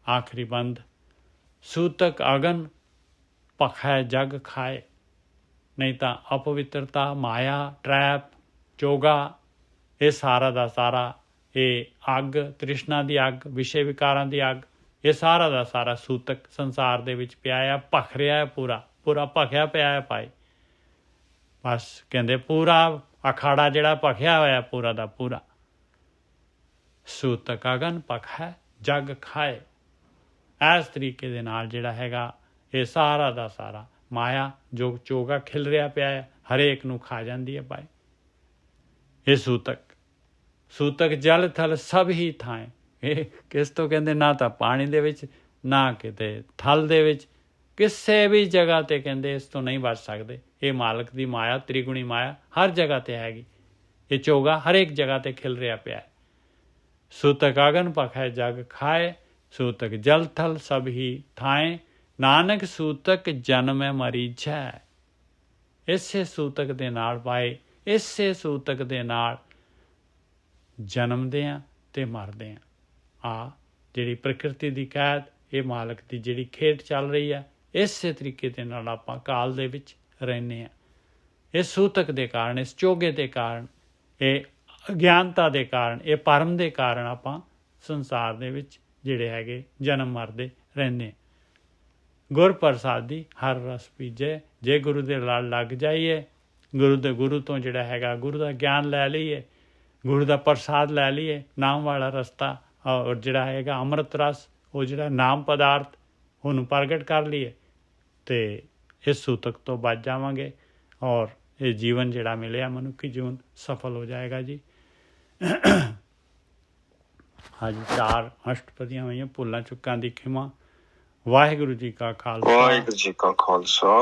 ਆਖਰੀ ਬੰਦ। ਸੂਤਕ ਅਗਨ ਭਖੈ ਜਗ ਖਾਏ। ਨਹੀਂ ਤਾਂ ਅਪਵਿੱਤਰਤਾ, ਮਾਇਆ, ਟਰੈਪ, ਚੋਗਾ, ਇਹ ਸਾਰਾ ਦਾ ਸਾਰਾ ਇਹ ਅੱਗ, ਤ੍ਰਿਸ਼ਨਾ ਦੀ ਅੱਗ, ਵਿਸ਼ੇ ਵਿਕਾਰਾਂ ਦੀ ਅੱਗ, ਇਹ ਸਾਰਾ ਦਾ ਸਾਰਾ ਸੂਤਕ ਸੰਸਾਰ ਦੇ ਵਿੱਚ ਪਿਆ ਆ, ਭਖ ਰਿਹਾ ਹੈ, ਪੂਰਾ ਭਖਿਆ ਪਿਆ ਹੈ ਭਾਈ। ਬਸ ਕਹਿੰਦੇ ਪੂਰਾ ਅਖਾੜਾ ਜਿਹੜਾ ਭਖਿਆ ਹੋਇਆ ਪੂਰਾ ਦਾ ਪੂਰਾ। ਸੂਤਕ ਅਗਨ ਭਖੈ ਜਗ ਖਾਏ। ਇਸ ਤਰੀਕੇ ਦੇ ਨਾਲ ਜਿਹੜਾ ਹੈਗਾ ਇਹ ਸਾਰਾ ਦਾ ਸਾਰਾ ਮਾਇਆ ਜੋ ਚੋਗਾ ਖਿਲ ਰਿਹਾ ਪਿਆ ਹੈ, ਹਰੇਕ ਨੂੰ ਖਾ ਜਾਂਦੀ ਹੈ ਭਾਈ। ਇਹ ਸੂਤਕ ਜਲ ਥਲ ਸਭ ਹੀ ਥਾਂ। ਇਹ ਕਿਸ ਤੋਂ ਕਹਿੰਦੇ? ਨਾ ਤਾਂ ਪਾਣੀ ਦੇ ਵਿੱਚ, ਨਾ ਕਿਤੇ ਥਲ ਦੇ ਵਿੱਚ, ਕਿਸੇ ਵੀ ਜਗ੍ਹਾ ਤੇ ਕਹਿੰਦੇ ਇਸ ਤੋਂ ਨਹੀਂ ਬਚ ਸਕਦੇ। ਇਹ ਮਾਲਕ ਦੀ ਮਾਇਆ, ਤ੍ਰਿਗੁਣੀ ਮਾਇਆ ਹਰ ਜਗ੍ਹਾ ਤੇ ਹੈਗੀ। ਇਹ ਚੋਗਾ ਹਰੇਕ ਜਗ੍ਹਾ ਤੇ ਖਿਲ ਰਿਹਾ ਪਿਆ ਹੈ। ਸੂਤਕ ਅਗਨ ਭਖੈ ਜਗ ਖਾਏ। ਸੂਤਕ ਜਲ ਥਲ ਸਭ ਹੀ ਥਾਏ। ਨਾਨਕ ਸੂਤਕ ਜਨਮੈ ਮਰੀਝੈ। ਇਸੇ ਸੂਤਕ ਦੇ ਨਾਲ ਪਾਏ, ਇਸੇ ਸੂਤਕ ਦੇ ਨਾਲ ਜਨਮਦੇ ਹਾਂ ਤੇ ਮਰਦੇ ਹਾਂ। ਆ ਜਿਹੜੀ ਪ੍ਰਕਿਰਤੀ ਦੀ ਕੈਦ, ਇਹ ਮਾਲਕ ਦੀ ਜਿਹੜੀ ਖੇਡ ਚੱਲ ਰਹੀ ਹੈ, ਇਸੇ ਤਰੀਕੇ ਦੇ ਨਾਲ ਆਪਾਂ ਕਾਲ ਦੇ ਵਿੱਚ ਰਹਿੰਦੇ ਹਾਂ। ਇਸ ਸੂਤਕ ਦੇ ਕਾਰਨ, ਇਸ ਚੋਗੇ ਦੇ ਕਾਰਨ, ਇਹ ਅਗਿਆਨਤਾ ਦੇ ਕਾਰਨ, ਇਹ ਭਰਮ ਦੇ ਕਾਰਨ ਆਪਾਂ ਸੰਸਾਰ ਦੇ ਵਿੱਚ ਜਿਹੜੇ ਹੈਗੇ ਜਨਮ ਮਰਦੇ ਰਹਿੰਦੇ। ਗੁਰ ਪ੍ਰਸਾਦੀ ਹਰ ਰਸ ਪੀਜੇ। ਜੇ ਗੁਰੂ ਦੇ ਲੜ ਲੱਗ ਜਾਈਏ, ਗੁਰੂ ਤੋਂ ਜਿਹੜਾ ਹੈਗਾ ਗੁਰੂ ਦਾ ਗਿਆਨ ਲੈ ਲਈਏ, ਗੁਰੂ ਦਾ ਪ੍ਰਸਾਦ ਲੈ ਲਈਏ, ਨਾਮ ਵਾਲਾ ਰਸਤਾ, ਔਰ ਜਿਹੜਾ ਹੈਗਾ ਅੰਮ੍ਰਿਤ ਰਸ, ਉਹ ਜਿਹੜਾ ਨਾਮ ਪਦਾਰਥ, ਉਹਨੂੰ ਪ੍ਰਗਟ ਕਰ ਲਈਏ ਤੇ ਇਸ ਸੂਤਕ ਤੋਂ ਬਚ ਜਾਵਾਂਗੇ ਔਰ ਇਹ ਜੀਵਨ ਜਿਹੜਾ ਮਿਲਿਆ ਮਨੁੱਖੀ ਜੀਵਨ ਸਫਲ ਹੋ ਜਾਏਗਾ ਜੀ। ਅੱਜ 4 ਅਸ਼ਟਪਦੀਆਂ ਹੋਈਆਂ, ਭੁੱਲਾਂ ਚੁੱਕਾਂ ਦੀ ਖਿਮਾ। ਵਾਹਿਗੁਰੂ ਜੀ ਕਾ ਖਾਲਸਾ, ਵਾਹਿਗੁਰੂ ਜੀ ਕਾ ਖਾਲਸਾ,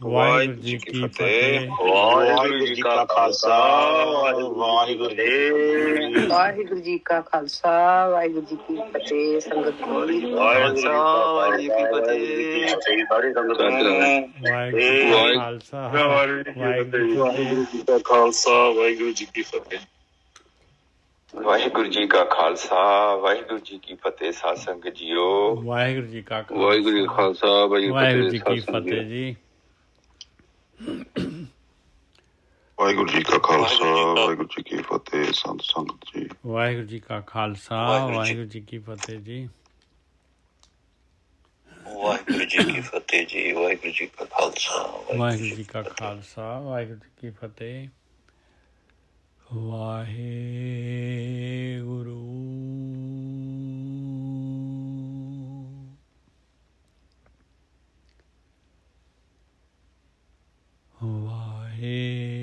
ਵਾਹਿਗੁਰੂ ਜੀ ਕੀ ਫਤਿਹ। ਵਾਹਿਗੁਰੂ ਜੀ ਕਾ ਖਾਲਸਾ, ਵਾਹਿਗੁਰੂ ਜੀ ਕੀ ਫਤਿਹ। ਵਾਹਿਗੁਰੂ ਜੀ ਕਾ ਖਾਲਸਾ, ਵਾਹਿਗੁਰੂ ਜੀ ਕੀ ਫਤਿਹ। ਸੰਗਤ ਬੋਲੀ ਵਾਹਿਗੁਰੂ ਜੀ ਕੀ ਫਤਿਹ। ਸਾਰੀ ਸੰਗਤ ਨੂੰ ਵਾਹਿਗੁਰੂ ਜੀ ਕਾ ਖਾਲਸਾ, ਵਾਹਿਗੁਰੂ ਜੀ ਕਾ ਖਾਲਸਾ, ਵਾਹਿਗੁਰੂ ਜੀ ਕੀ ਫਤਿਹ। ਵਾਹਿਗੁਰੂ ਜੀ ਕਾ ਖਾਲਸਾ, ਵਾਹਿਗੁਰੂ ਜੀ ਕੀ ਫਤਿਹ। ਸਾਧ ਸੰਗਤ ਜੀਓ, ਵਾਹਿਗੁਰੂ ਜੀ ਕਾ ਖਾਲਸਾ, ਵਾਹਿਗੁਰੂ ਜੀ ਖਾਲਸਾ, ਵਾਹਿਗੁਰੂ ਜੀ ਕੀ ਫਤਿਹ ਜੀ। ਵਾਹਿਗੁਰੂ ਜੀ ਕਾ ਖਾਲਸਾ, ਵਾਹਿਗੁਰੂ ਜੀ ਕੀ ਫਤਿਹ। ਸੰਤ ਸੰਗਤ ਜੀ, ਵਾਹਿਗੁਰੂ ਜੀ ਕਾ ਖਾਲਸਾ, ਵਾਹਿਗੁਰੂ ਜੀ ਕੀ ਫਤਿਹ ਜੀ। ਵਾਹਿਗੁਰੂ ਜੀ ਕੀ ਫਤਿਹ ਜੀ। ਵਾਹਿਗੁਰੂ ਜੀ ਕਾ ਖਾਲਸਾ, ਵਾਹਿਗੁਰੂ ਜੀ ਕਾ ਖਾਲਸਾ, ਵਾਹਿਗੁਰੂ ਜੀ ਕੀ ਫਤਿਹ। ਵਾਹਿਗੁਰੂ ਵਾਹਿਗੁਰੂ।